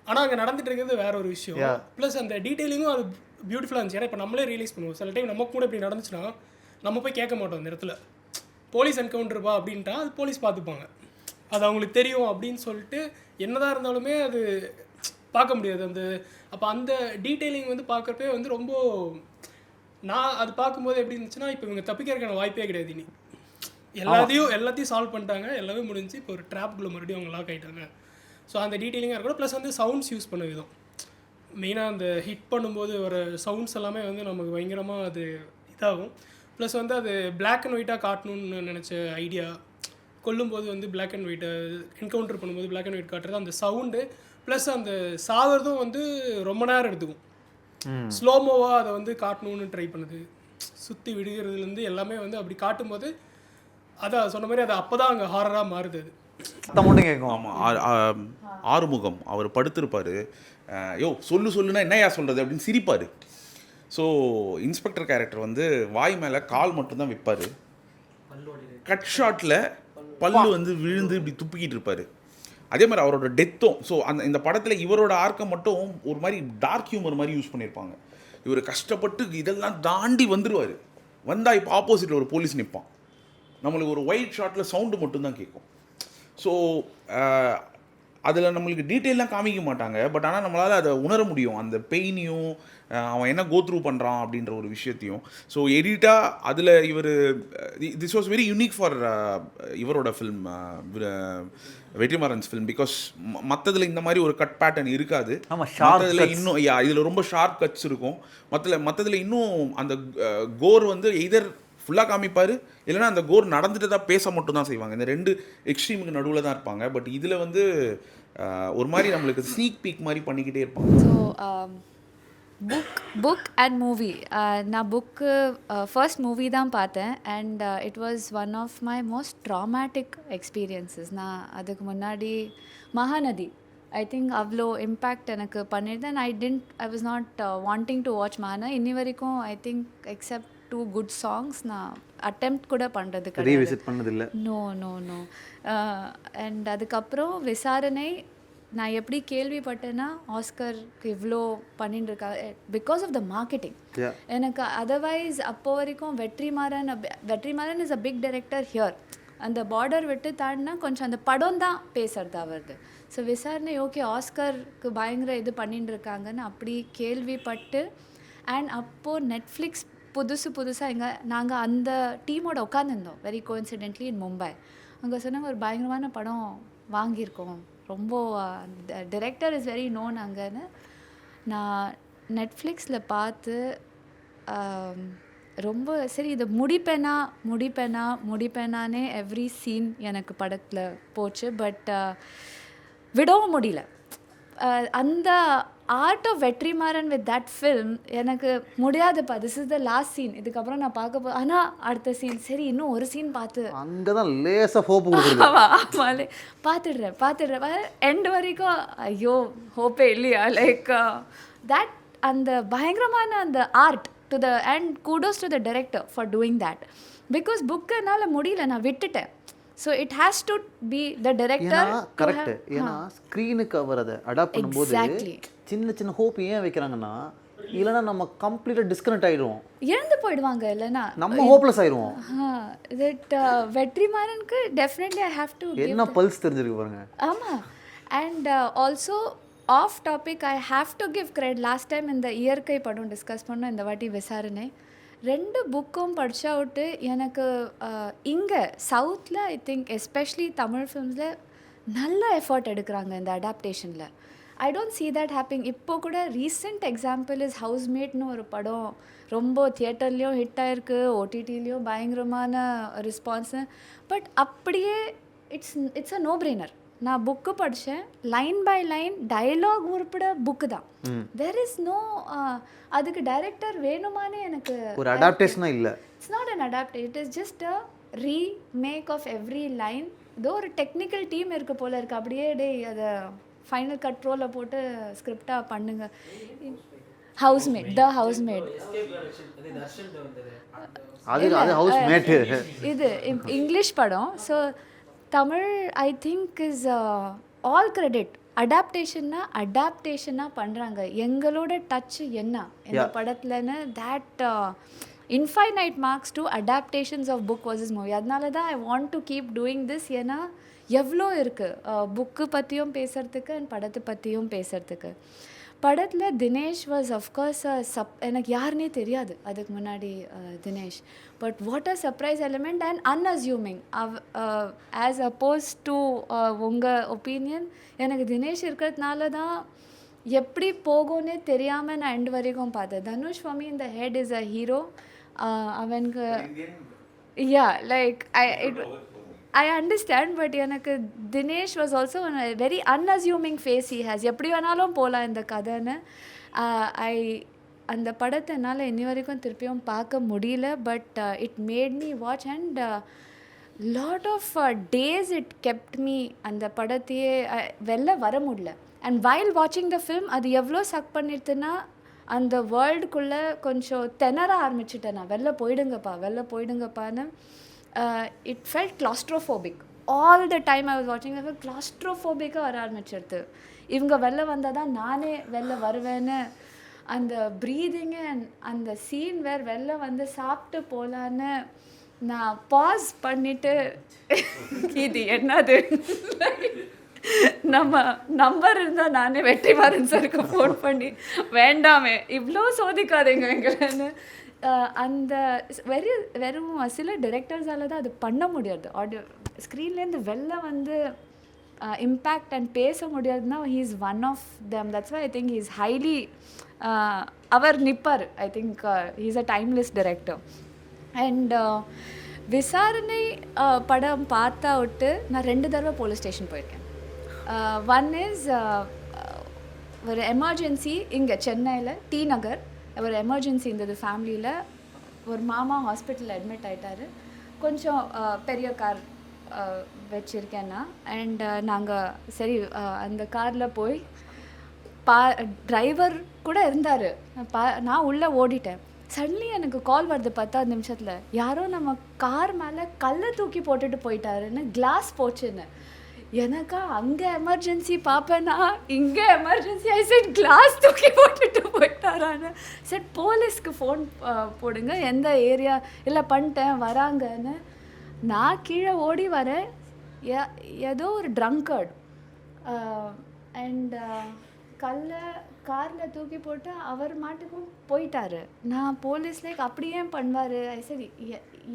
ஆனால் அங்கே நடந்துட்டு இருக்கிறது வேற ஒரு விஷயம். ப்ளஸ் அந்த டீட்டெயிலிங்கும் அது பியூட்டிஃபுல்லாக இருந்துச்சு. ஏன்னா இப்போ நம்மளே ரியலைஸ் பண்ணுவோம், சில டைம் நமக்கு கூட இப்படி நடந்துச்சுன்னா நம்ம போய் கேட்க மாட்டோம் அந்த இடத்துல, போலீஸ் என்கவுண்டர்ப்பா அப்படின்ட்டா அது போலீஸ் பார்த்துப்பாங்க, அது அவங்களுக்கு தெரியும் அப்படின்னு சொல்லிட்டு என்னதான் இருந்தாலுமே அது பார்க்க முடியாது. அப்போ அந்த டீட்டெயிலிங் வந்து பார்க்குறப்பே வந்து ரொம்ப நான் அது பார்க்கும்போது எப்படி இருந்துச்சுன்னா, இப்போ இவங்க தப்பிக்கிறதுக்கான வாய்ப்பே கிடையாது. இனி எல்லாத்தையும் சால்வ் பண்ணிட்டாங்க, எல்லாமே முடிஞ்சு இப்போ ஒரு ட்ராப்குள்ளே மறுபடியும் அவங்க லாக் ஆகிட்டாங்க. ஸோ அந்த டீட்டெயிலிங்காக இருக்கணும். ப்ளஸ் வந்து சவுண்ட்ஸ் யூஸ் பண்ண விதம், மெயினாக அந்த ஹிட் பண்ணும்போது வர சவுண்ட்ஸ் எல்லாமே வந்து நமக்கு பயங்கரமாக அது இதாகும். ப்ளஸ் வந்து அது பிளாக் அண்ட் ஒயிட்டாக காட்டணும்னு நினச்ச ஐடியா, கொல்லும்போது வந்து பிளாக் அண்ட் ஒயிட்டை, என்கவுண்டர் பண்ணும்போது பிளாக் அண்ட் ஒயிட் காட்டுறது, அந்த சவுண்டு ப்ளஸ் அந்த சாகிறதும் வந்து ரொம்ப நேரம் எடுத்துக்கும். ஸ்லோமோவாக அதை வந்து காட்டணும்னு ட்ரை பண்ணுது, சுற்றி விடுகிறதுலேருந்து எல்லாமே வந்து அப்படி காட்டும்போது அதான் சொன்ன மாதிரி அது அப்போ தான் அங்கே ஹாரராக மாறுது. அது கேட்கும். ஆமாம், ஆறுமுகம் அவர் படுத்திருப்பார், சொல்லுன்னா என்னையா சொல்கிறது அப்படின்னு சிரிப்பார். ஸோ இன்ஸ்பெக்டர் கேரக்டர் வந்து வாய் மேலே கால் மட்டும்தான் வைப்பார், கட் ஷாட்டில் பல்லு வந்து விழுந்து இப்படி துப்பிக்கிட்டு இருப்பார். அதே மாதிரி அவரோட டெத்தும். ஸோ இந்த படத்தில் இவரோட ஆர்க்கை மட்டும் ஒரு மாதிரி டார்க் ஹியூமர் மாதிரி யூஸ் பண்ணியிருப்பாங்க. இவர் கஷ்டப்பட்டு இதெல்லாம் தாண்டி வந்துடுவார், வந்தால் இப்போ ஆப்போசிட்டில் ஒரு போலீஸ் நிற்பான், நம்மளுக்கு ஒரு ஒயிட் ஷாட்டில் சவுண்டு மட்டும்தான் கேட்கும். ஸோ அதில் நம்மளுக்கு டீட்டெயிலாம் காமிக்க மாட்டாங்க, பட் ஆனால் நம்மளால் அதை உணர முடியும், அந்த பெயினையும் அவன் என்ன கோத்ரூ பண்ணுறான் அப்படின்ற ஒரு விஷயத்தையும். ஸோ எடிட்டாக அதில் இவர் this was very unique for இவரோட ஃபில்ம், வெற்றிமாறன்ஸ் ஃபில்ம். பிகாஸ் மற்றதில் இந்த மாதிரி ஒரு கட் பேட்டர்ன் இருக்காது, மற்றதில் இன்னும் இதில் ரொம்ப ஷார்ப் கட்ஸ் இருக்கும். மற்றதில் இன்னும் அந்த கோர் வந்து எய்தர் ஃபுல்லாக காமிப்பார், இல்லைனா அந்த கோர் நடந்துட்டு தான் பேச மட்டும் தான் செய்வாங்க. இந்த 2 எக்ஸ்ட்ரீமுக்கு நடுவில் தான் இருப்பாங்க. பட் இதில் வந்து ஒரு மாதிரி நம்மளுக்கு ஸ்னீக் பீக் மாதிரி பண்ணிக்கிட்டே இருப்பாங்க. ஸோ புக் அண்ட் மூவி, நான் புக்கு ஃபர்ஸ்ட் மூவி தான் பார்த்தேன். And it was one of my most dramatic experiences. நான் அதுக்கு முன்னாடி மகாநதி ஐ திங்க் அவ்வளோ இம்பேக்ட் எனக்கு பண்ணியிருந்தேன். I was not wanting to watch Mahanadi. இன்னி வரைக்கும் I think except 2 good songs நான் அட்டெம்ப்ட் கூட பண்ணுறது கிடையாது. நோ. அண்ட் அதுக்கப்புறம் விசாரணை நான் எப்படி கேள்விப்பட்டேன்னா, ஆஸ்கருக்கு இவ்வளோ பண்ணிட்டு இருக்கா பிகாஸ் ஆஃப் த மார்க்கெட்டிங். எனக்கு அதர்வைஸ் அப்போ வரைக்கும் Vetrimaaran is a big director here. அந்த பார்டர் விட்டு தாண்டினா கொஞ்சம் அந்த படம் தான் பேசுறது அவருது. ஸோ விசாரணை ஓகே ஆஸ்கருக்கு பயங்கர இது பண்ணிட்டு இருக்காங்கன்னு அப்படி கேள்விப்பட்டு, அண்ட் அப்போது நெட்ஃப்ளிக்ஸ் புதுசாக நாங்கள் அந்த டீமோட உட்காந்துருந்தோம் வெரி கோஇன்சிடென்ட்லி இன் மும்பை. அங்கே சொன்னாங்க ஒரு பயங்கரமான படம் வாங்கியிருக்கோம், ரொம்ப டைரக்டர் இஸ் வெரி நோன் அங்கேன்னு. நான் நெட்ஃப்ளிக்ஸில் பார்த்து ரொம்ப சரி இதை முடிப்பேனானே எவ்ரி சீன் எனக்கு படத்தில் போச்சு. பட் விடவும் முடியல. அந்த art of Vetrimaaran with that film எனக்கு முடியாதுப்பா, this is the last scene, இதுக்கப்புறம் நான் பார்க்க ஆனால் அடுத்த சீன் சரி இன்னும் ஒரு சீன் பார்த்து அங்கே தான் லேசாக ஹோப் கொடுக்குறது. ஆமாலே பார்த்துடுறேன் எண்ட் வரைக்கும் ஐயோ ஹோப்பே இல்லையா, லைக் தட் அந்த பயங்கரமான அந்த art to the and kudos to the director for doing that. Because book என்னால் முடியல, நான் விட்டுட்டேன். So it has to be the director. Correct. ஏன்னா ஸ்க்ரீனுக்கு அவர் அதை அடாப்ட் பண்ணும்போது சின்ன சின்ன ஹோப் ஏன் வைக்கிறாங்கன்னா, இல்லைன்னா நம்ம கம்ப்ளீட்டாக டிஸ்கனெக்ட் ஆகிடுவோம், இழந்து போயிடுவாங்க, இல்லைன்னா நம்ம ஹோப்லெஸ் ஆயிடுவோம். தட் வெற்றிமாறனுக்கு டெஃபினெட்லி ஐ ஹாவ் டு என்ன பல்ஸ் தெரிஞ்சிருக்கு பாருங்க. ஆமாம். And also off topic I have to give credit. Last time இந்த இயற்கை படம் டிஸ்கஸ் பண்ணோம், இந்த வாட்டி விசாரணை. 2 புக்கும் படித்தா விட்டு எனக்கு இங்கே சவுத்தில் ஐ திங்க் எஸ்பெஷலி தமிழ் ஃபிலிம்ஸில் நல்ல எஃபர்ட் எடுக்கிறாங்க இந்த அடாப்டேஷனில். I don't see that happening. இப்போ கூட ரீசெண்ட் எக்ஸாம்பிள் இஸ் ஹவுஸ்மேட்னு ஒரு படம் ரொம்ப தியேட்டர்லேயும் ஹிட் ஆகிருக்கு, ஓடிடிலையும் பயங்கரமான ரெஸ்பான்ஸு. பட் அப்படியே இட்ஸ் அ நோ பிரெய்னர். நான் புக்கு படித்தேன், லைன் பை லைன் டயலாக் உருப்பட புக்கு தான். தெர் இஸ் நோ அதுக்கு டைரக்டர் வேணுமானே எனக்கு ஒரு அடாப்டேஷனாக இல்லை. It's not an adaptation, it is just a remake of every line. ஏதோ ஒரு டெக்னிக்கல் டீம் இருக்குது போல இருக்குது, அப்படியே அதை ஃபைனல் கண்ட்ரோலில் போட்டு ஸ்கிரிப்டாக பண்ணுங்க. ஹவுஸ்மேட், த ஹவுஸ்மேட், அது ஹவுஸ்மேட்டு இது இங்கிலீஷ் படம். So Tamil I think is all credit. அடாப்டேஷனாக பண்ணுறாங்க. எங்களோட டச் என்ன இந்த படத்துலன்னு that infinite marks to adaptations of book versus movie. அதனால தான் I want to keep doing this. ஏன்னா எவ்வளோ இருக்குது புக்கு பற்றியும் பேசுகிறதுக்கு அண்ட் படத்தை பற்றியும் பேசுகிறதுக்கு. படத்தில் தினேஷ் வாஸ் அஃப்கோர்ஸ் எனக்கு யாருன்னே தெரியாது அதுக்கு முன்னாடி Dinesh. But what a surprise element and unassuming. As opposed to உங்கள் ஒப்பீனியன், எனக்கு தினேஷ் இருக்கிறதுனால தான் எப்படி போகும்னே தெரியாமல் நான் எண்ட் வரைக்கும் பார்த்தேன். தனுஷ் ஃபார் மீ இந்த ஹெட் இஸ் அ ஹீரோ. அவனுக்கு yeah like I understand, but எனக்கு Dinesh was also very unassuming face he has. எப்படி வேணாலும் போகலாம் இந்த கதைன்னு. அந்த படத்தை என்னால் இன்னி வரைக்கும் திருப்பியும் பார்க்க முடியல. But it made me watch and lot of days it kept me அந்த படத்தையே வெளில வர முடியல. அண்ட் வைல் வாட்சிங் த ஃபில்ம் அது எவ்வளோ சக் பண்ணிடுதுன்னா அந்த வேர்ல்டுக்குள்ளே கொஞ்சம் திணற ஆரம்பிச்சிட்டேன் நான். வெளில போயிடுங்கப்பான்னு. It felt claustrophobic. All the time I was watching, I felt claustrophobic வர ஆரம்பிச்சிடுது. இவங்க வெளில வந்தால் தான் நானே வெளில வருவேன்னு அந்த ப்ரீதிங்கு அண்ட் அந்த சீன் வெளில வந்து சாப்பிட்டு போகலான்னு நான் பாஸ் பண்ணிவிட்டு இது என்னது நம்ம நம்பர் இருந்தால் நானே வெற்றிமாறன் சாருக்கு ஃபோன் பண்ணி வேண்டாமே இவ்வளோ சோதிக்காதீங்க எங்கன்னு. அந்த வெறும் சில டிரெக்டர்ஸால் தான் அது பண்ண முடியாது. ஆடியோ ஸ்க்ரீன்லேருந்து வெளில வந்து இம்பேக்ட் அண்ட் பேச முடியாதுன்னா he is one of them. That's why I think he is highly அவர் நிப்பார். I think he is a timeless director. And Visaranai படம் பார்த்தா விட்டு நான் 2 தடவை போலீஸ் ஸ்டேஷன் போயிருக்கேன். ஒன் இஸ் ஒரு எமர்ஜென்சி இங்கே சென்னையில் டி நகர் ஒரு எமர்ஜென்சி இருந்தது ஃபேமிலியில். ஒரு மாமா ஹாஸ்பிட்டலில் அட்மிட் ஆகிட்டார். கொஞ்சம் பெரிய கார் வச்சுருக்கேன்னா அண்ட் நாங்கள் சரி அந்த காரில் போய் டிரைவர் கூட இருந்தார். நான் உள்ளே ஓடிட்டேன். சடன்லி எனக்கு கால் வருது 10 நிமிஷத்தில், யாரோ நம்ம கார் மேலே கல்லை தூக்கி போட்டுட்டு போயிட்டாருன்னு, கிளாஸ் போச்சுன்னு. எனக்கா அங்கே எமர்ஜென்சி பார்ப்பேன்னா இங்கே எமர்ஜென்சி ஐ செட் கிளாஸ் தூக்கி போட்டுட்டு போயிட்டாரான்னு. செட் போலீஸ்க்கு ஃபோன் போடுங்க, எந்த ஏரியா இல்லை பண்ணிட்டேன் வராங்கன்னு. நான் கீழே ஓடி வரேன். ஏதோ ஒரு ட்ரங்கர்ட் அண்ட் காரில் தூக்கி போட்டு அவர் மாட்டுக்கும் போயிட்டாரு. நான் போலீஸ் லைக் அப்படியே பண்ணுவார். ஐ சரி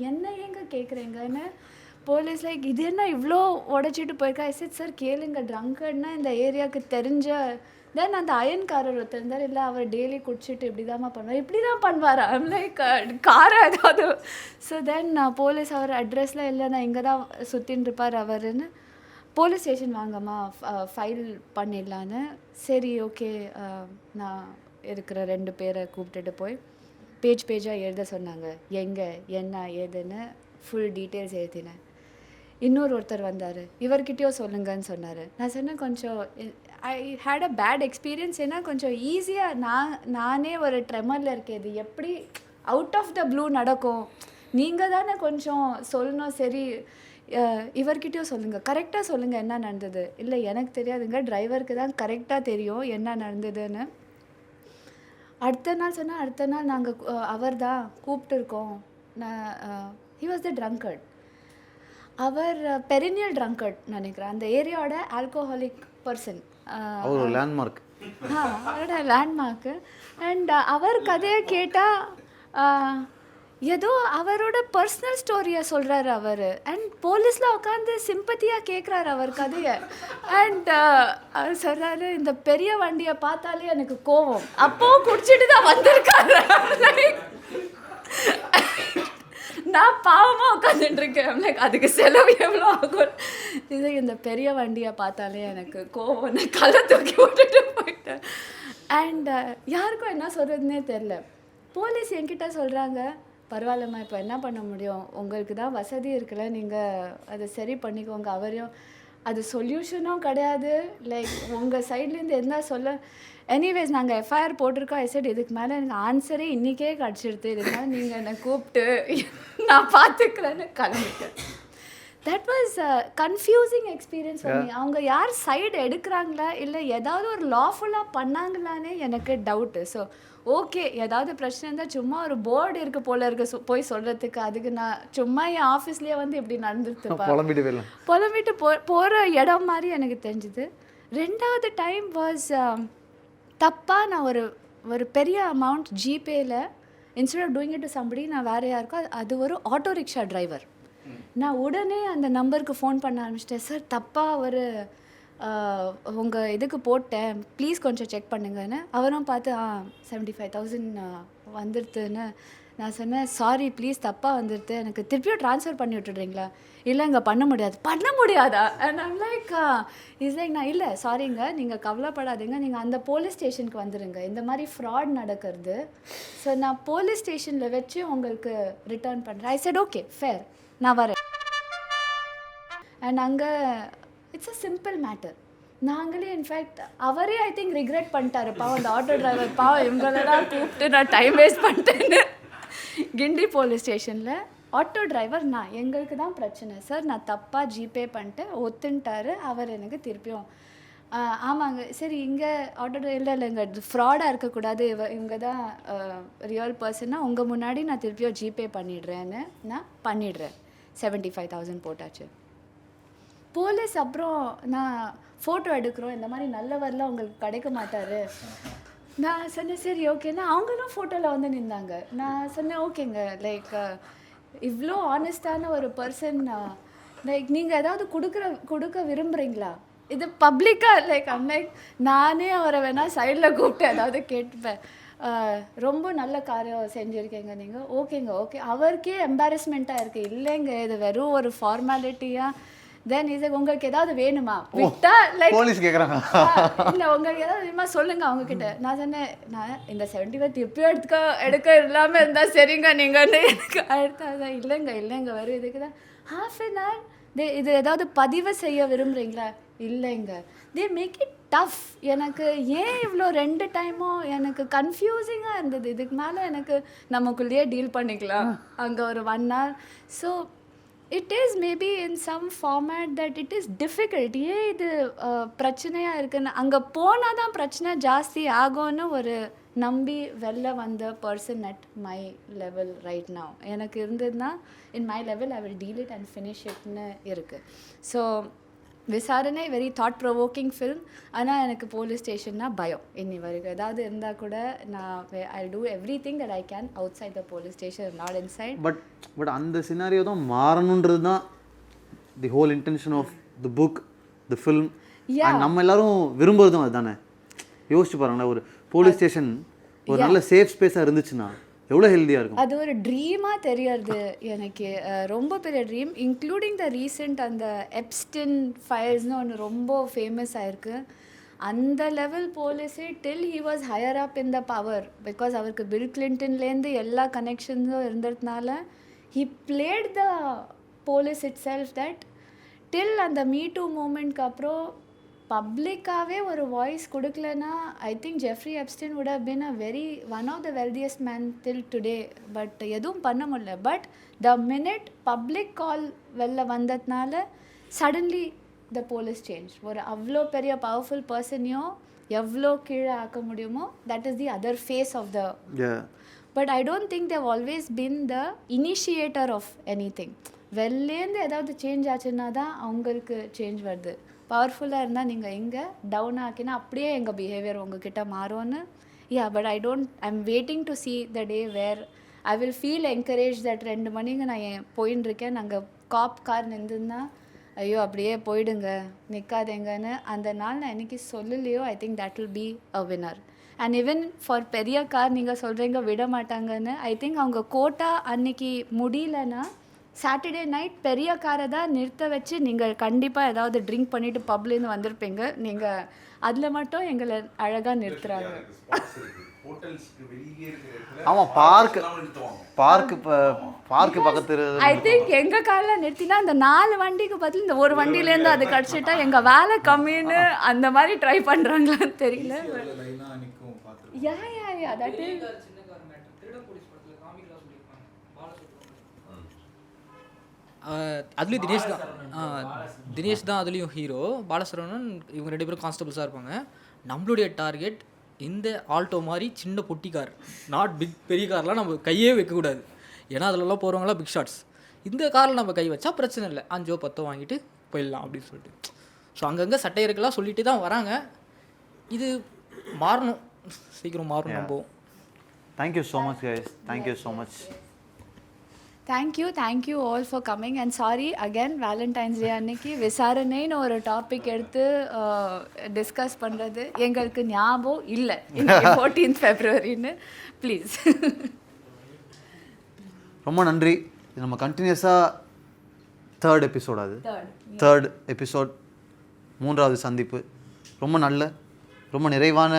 என்ன ஏங்க கேட்குறீங்கன்னு. போலீஸ் லைக் இது என்ன இவ்வளோ உடச்சிட்டு போயிருக்கா. ஐ செட் சார் கேளுங்க, ட்ரங்கர்ட்னா இந்த ஏரியாவுக்கு தெரிஞ்ச தென் அந்த அயன்காரர் ஒருத்தர் இருந்தார். இல்லை அவர் டெய்லி குடிச்சிட்டு இப்படி தான் பண்ணுவார். இப்படி தான் பண்ணுவார். ஐம் லைக் காரை ஏதாவது. ஸோ தென் போலீஸ் அவர் அட்ரஸில் இல்லை நான் இங்கே தான் சுற்றின்னு இருப்பார் அவருன்னு. போலீஸ் ஸ்டேஷன் வாங்கம்மா ஃபைல் பண்ணிடலான்னு. சரி ஓகே, நான் இருக்கிற 2 பேரை கூப்பிட்டுட்டு போய் பேஜாக எழுத சொன்னாங்க. எங்கே என்ன ஏதுன்னு ஃபுல் டீட்டெயில்ஸ் எழுதினேன். ஒருத்தர் வந்தார், இவர்கிட்டயோ சொல்லுங்கன்னு சொன்னார். நான் சொன்னேன் கொஞ்சம் ஐ ஹேட் அ பேட் எக்ஸ்பீரியன்ஸ். ஏன்னா கொஞ்சம் ஈஸியாக நானே ஒரு ட்ரெமரில் இருக்கேன். இது எப்படி அவுட் ஆஃப் த ப்ளூ நடக்கும்? நீங்கள் தானே கொஞ்சம் சொல்லணும். சரி இவர்கிட்டயோ சொல்லுங்கள், கரெக்டாக சொல்லுங்கள் என்ன நடந்தது. இல்லை எனக்கு தெரியாதுங்க, டிரைவருக்கு தான் கரெக்டாக தெரியும் என்ன நடந்ததுன்னு. அடுத்த நாள் நாங்கள் அவர் தான் கூப்பிட்டுருக்கோம். He was the drunkard. அவர் பெரினியல் ட்ரங்கர்ட் நினைக்கிறேன். அந்த ஏரியாவோட ஆல்கோஹாலிக் பர்சன். ஒரு லேண்ட்மார்க். அவரோட லேண்ட்மார்க்கு. அண்ட் அவர் கதையை கேட்டால் ஏதோ அவரோட பர்சனல் ஸ்டோரியை சொல்கிறாரு அவர். அண்ட் போலீஸில் உட்காந்து சிம்பத்தியாக கேட்குறாரு அவர் கதையை. அண்ட் அவர் சொல்கிறாரு, இந்த பெரிய வண்டியை பார்த்தாலே எனக்கு கோவம். அப்போவும் குடிச்சிட்டு தான் வந்திருக்காரு. நான் பாவமாக உட்காந்துட்டுருக்கேன். லைக் அதுக்கு செலவு எவ்வளோ ஆகும்? இந்த பெரிய வண்டியை பார்த்தாலே எனக்கு கோவம். களை தூக்கி விட்டுட்டு போயிட்டேன். அண்ட் யாருக்கும் என்ன சொல்கிறதுனே தெரில. போலீஸ் என்கிட்ட சொல்கிறாங்க, பரவாயில்லம்மா இப்போ என்ன பண்ண முடியும், உங்களுக்கு தான் வசதி இருக்குல்ல, நீங்கள் அதை சரி பண்ணிக்கோங்க. அவரையும் அது சொல்யூஷனும் கிடையாது. லைக் உங்கள் சைட்லேருந்து என்ன சொல்ல. எனிவேஸ் நாங்கள் எஃப்ஐஆர் போட்டிருக்கோம். ஐசட் இதுக்கு மேலே எனக்கு ஆன்சரே இன்றைக்கே கிடச்சிடுது. இதுனால நீங்கள் என்னை கூப்பிட்டு நான் பார்த்துக்கிறேன்னு கிளம்பிட்டேன். தட் வாஸ் கன்ஃபியூசிங் எக்ஸ்பீரியன்ஸ் பண்ணி. அவங்க யார் சைடு எடுக்கிறாங்களா இல்லை ஏதாவது ஒரு லாஃபுல்லாக பண்ணாங்களானே எனக்கு டவுட்டு. ஸோ ஓகே, ஏதாவது பிரச்சனை இருந்தால் சும்மா ஒரு போர்டு இருக்குது போல இருக்க போய் சொல்கிறதுக்கு. அதுக்கு நான் சும்மா என் ஆஃபீஸ்லேயே வந்து இப்படி நடந்துட்டு புலம்பிட்டு போகிற இடம் மாதிரி எனக்கு தெரிஞ்சுது. 2வது டைம் வாஸ் தப்பாக நான் ஒரு பெரிய அமௌண்ட் ஜிபேயில் instead of doing it to somebody நான் வேறு யாருக்கோ, அது ஒரு ஆட்டோ ரிக்ஷா டிரைவர். நான் உடனே அந்த நம்பருக்கு ஃபோன் பண்ண ஆரம்பிச்சிட்டேன். சார் தப்பாக ஒரு உங்கள் இதுக்கு போட்டேன், ப்ளீஸ் கொஞ்சம் செக் பண்ணுங்கன்னு. அவரும் பார்த்து 75,000 வந்துடுதுன்னு. நான் சொன்னேன், சாரி ப்ளீஸ் தப்பாக வந்துடுது, எனக்கு திருப்பியும் ட்ரான்ஸ்ஃபர் பண்ணி விட்டுடுறீங்களா? இல்லைங்க பண்ண முடியாதா? And I'm like is like நான் இல்லை சாரிங்க, நீங்கள் கவலைப்படாதீங்க, நீங்கள் அந்த போலீஸ் ஸ்டேஷனுக்கு வந்துடுங்க, இந்த மாதிரி ஃப்ராட் நடக்கிறது. ஸோ நான் போலீஸ் ஸ்டேஷனில் வச்சு உங்களுக்கு ரிட்டர்ன் பண்ணுறேன். ஐ செட் ஓகே ஃபேர், நான் வரேன். அண்ட் அங்கே இட்ஸ் அ சிம்பிள் மேட்டர். நாங்களே இன்ஃபேக்ட் அவரே ஐ திங்க் ரிக்ரெட் பண்ணிட்டாரு. பாவம் அந்த ஆட்டோ டிரைவர், பாவம் இவங்களெல்லாம் கூப்பிட்டு நான் டைம் வேஸ்ட் பண்ணிட்டேன்னு. கிண்டி போலீஸ் ஸ்டேஷனில் ஆட்டோ டிரைவர் நான் எங்களுக்கு தான் பிரச்சனை சார், நான் தப்பாக ஜிபே பண்ணிட்டு ஒத்துன்ட்டாரு. அவர் எனக்கு திருப்பியும் ஆமாங்க சரி இங்கே ஆட்டோ டிரைவர் இல்லைங்க ஃப்ராடாக இருக்கக்கூடாது, இவங்க தான் ரியல் பர்சனாக உங்கள் முன்னாடி நான் திருப்பியும் ஜிபே பண்ணிடுறேன்னு நான் பண்ணிடுறேன். 75,000 போட்டாச்சு. போலீஸ் அப்புறம் நான் ஃபோட்டோ எடுக்கிறோம், இந்த மாதிரி நல்லவரெலாம் உங்களுக்கு கிடைக்க மாட்டார். நான் சொன்னேன் சரி ஓகேன்னா அவங்களும் ஃபோட்டோவில் வந்து நின்றாங்க. நான் சொன்னேன் ஓகேங்க, லைக் இவ்வளோ ஆனஸ்டான ஒரு பர்சன், லைக் நீங்கள் ஏதாவது கொடுக்க விரும்புகிறீங்களா? இது பப்ளிக்காக லைக் நானே அவரை வேணால் சைடில் கூப்பிட்டு ஏதாவது கேட்டுப்பேன். ரொம்ப நல்ல காரியம் செஞ்சுருக்கீங்க நீங்கள், ஓகேங்க ஓகே. அவருக்கே எம்பாரஸ்மெண்ட்டாக இருக்குது. இல்லைங்க இது வெறும் ஒரு ஃபார்மாலிட்டியாக. தென் இது உங்களுக்கு ஏதாவது வேணுமா விட்டா லைக் போலீஸ் கேட்குறாங்க, இல்லை உங்களுக்கு ஏதாவது வேணுமா சொல்லுங்க அவங்கக்கிட்ட. நான் சொன்னேன் நான் இந்த 75 திருப்பியும் எடுக்க இல்லாமல் இருந்தால் சரிங்க நீங்கன்னு எனக்கு அடுத்த இல்லைங்க வரும் இதுக்கு தான் ½ இது ஏதாவது பதிவு செய்ய விரும்புகிறீங்களா? இல்லைங்க. They make it tough. எனக்கு ஏன் இவ்வளோ 2 டைமும் எனக்கு கன்ஃபியூசிங்காக இருந்தது. இதுக்கு மேலே எனக்கு நமக்குள்ளேயே டீல் பண்ணிக்கலாம் அங்கே ஒரு 1 hour. So it is maybe in some format that it is difficult. ஏன் இது பிரச்சனையாக இருக்குன்னு அங்கே போனால் தான் பிரச்சனை ஜாஸ்தி ஆகும்னு ஒரு நம்பி வெளில வந்த person at my level right now எனக்கு இருந்ததுன்னா in my level I will deal it and finish இட்னு இருக்குது. ஸோ விசாரணை வெரி தாட் ப்ரொவோக்கிங் ஃபில்ம். ஆனால் எனக்கு போலீஸ் ஸ்டேஷன்னா பயம். இன்னி வரைக்கும் ஏதாவது இருந்தால் கூட நான் I do everything that I can outside the police station, not inside. But அந்த சினாரியோ தான் மாறணுன்றது தான் the whole intention of the book, the film. நம்ம எல்லாரும் விரும்புறதும் அதுதானே. யோசிச்சு பாருங்களேன், ஒரு போலீஸ் ஸ்டேஷன் ஒரு நல்ல சேஃப் ஸ்பேஸாக இருந்துச்சுன்னா எவ்வளோ ஹெல்த்தியாக இருக்கும். அது ஒரு ட்ரீமாக தெரியறது எனக்கு, ரொம்ப பெரிய ட்ரீம். இன்க்ளூடிங் த ரீசெண்ட் அந்த எப்ஸ்டின் ஃபைல்ஸ்னு ஒன்று ரொம்ப ஃபேமஸ் ஆயிருக்கு. அந்த லெவல் போலீஸே டில் he was higher up in the power, because அவருக்கு பில் கிளின்டன்லேருந்து எல்லா கனெக்ஷன்ஸும் இருந்ததுனால he played the police it self that டில் அந்த மீ2 மூமெண்ட்க்கு அப்புறம் பப்ளிக்காகவே ஒரு வாய்ஸ் கொடுக்கலன்னா I think Jeffrey Epstein would have been a very one of the வெல்தியஸ்ட் man till today. But எதுவும் பண்ண முடியல. பட் த மினிட் பப்ளிக் கால் வெளில வந்ததுனால சடன்லி த போலீஸ் சேஞ்ச். ஒரு அவ்வளோ பெரிய பவர்ஃபுல் பர்சனையும் எவ்வளோ கீழே ஆக்க முடியுமோ that is the other face of the. But I don't think they've always been the initiator of anything. வெளிலேருந்து ஏதாவது சேஞ்ச் ஆச்சுன்னா தான் அவங்களுக்கு சேஞ்ச் வருது. பவர்ஃபுல்லாக இருந்தால் நீங்கள் எங்கே டவுன் ஆக்கினா அப்படியே எங்கள் பிஹேவியர் உங்ககிட்ட மாறும்னு. But I'm waiting to see the day where I will feel encourage that 2 மணிக்கு நான் போயின்னு இருக்கேன், நாங்கள் காப் கார் நின்றுன்னா ஐயோ அப்படியே போயிடுங்க நிற்காதேங்கன்னு அந்த நாள் நான் என்னைக்கு சொல்லலையோ I think that will be a winner. And even for பெரிய கார் நீங்கள் சொல்கிறீங்க விட மாட்டாங்கன்னு, ஐ திங்க் அவங்க கோட்டா அன்னைக்கு முடியலன்னா சாட்டர்டே நைட் பெரிய காரை தான் நிறுத்த வச்சு நீங்கள் கண்டிப்பாக ஏதாவது ட்ரிங்க் பண்ணிவிட்டு பப்லேருந்து வந்திருப்பீங்க, நீங்கள் அதில் மட்டும் எங்களை அழகாக நிறுத்துகிறாங்க. ஆமாம், பார்க்கு பக்கத்து. ஐ திங்க் எங்கள் காரில் நிறுத்தினா அந்த 4 வண்டிக்கு பதில் இந்த ஒரு வண்டியிலேருந்து அது கிடச்சிட்டா எங்கள் வேலை கம்மின்னு அந்த மாதிரி ட்ரை பண்ணுறாங்களான்னு தெரியல. தட் இஸ் அதுலேயும் தினேஷ் தான் அதுலேயும் ஹீரோ. பாலசரவணன் இவங்க 2 பேரும் கான்ஸ்டபிள்ஸாக இருப்பாங்க. நம்மளுடைய டார்கெட் இந்த ஆல்டோ மாதிரி சின்ன பொட்டி கார், நாட் பிக் பெரிய கார்லாம் நம்ம கையே வைக்கக்கூடாது. ஏன்னா அதிலலாம் போகிறவங்களாம் பிக் ஷாட்ஸ். இந்த காரில் நம்ம கை வச்சா பிரச்சனை இல்லை, 5 10 வாங்கிட்டு போயிடலாம் அப்படின்னு சொல்லிட்டு. ஸோ அங்கங்கே சட்டையருக்கெல்லாம் சொல்லிட்டு தான் வராங்க. இது மாறணும், சீக்கிரம் மாறணும். நம்ம thank you so much guys, thank you so much. Thank you all for coming and sorry again Valentine's Day அன்னைக்கு விசாரணைன்னு ஒரு டாபிக் எடுத்து டிஸ்கஸ் பண்ணுறது எங்களுக்கு ஞாபகம் இல்லை. 14th February please. ரொம்ப நன்றி. இது நம்ம கண்டினியூஸாக தேர்ட் எபிசோட் 3வது சந்திப்பு. ரொம்ப நிறைவான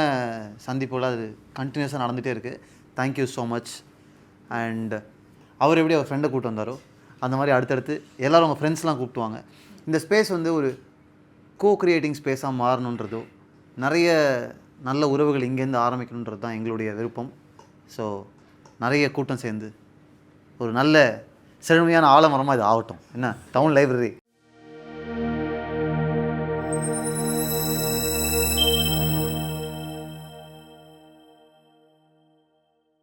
சந்திப்புகள் அது கண்டினியூஸாக நடந்துகிட்டே இருக்குது. Thank you so much. அண்ட் அவர் எப்படி அவர் ஃப்ரெண்டை கூப்பிட்டு வந்தாரோ அந்த மாதிரி அடுத்தடுத்து எல்லோரும் அவங்க ஃப்ரெண்ட்ஸ்லாம் கூப்பிட்டுவாங்க. இந்த ஸ்பேஸ் வந்து ஒரு கோ-கிரியேட்டிங் ஸ்பேஸாக மாறணுன்றதோ நிறைய நல்ல உறவுகள் இங்கேருந்து ஆரம்பிக்கணுன்றது தான் எங்களுடைய விருப்பம். ஸோ நிறைய கூட்டம் சேர்ந்து ஒரு நல்ல செழுமையான ஆலமரமாக இது ஆகட்டும். என்ன டவுன் லைப்ரரி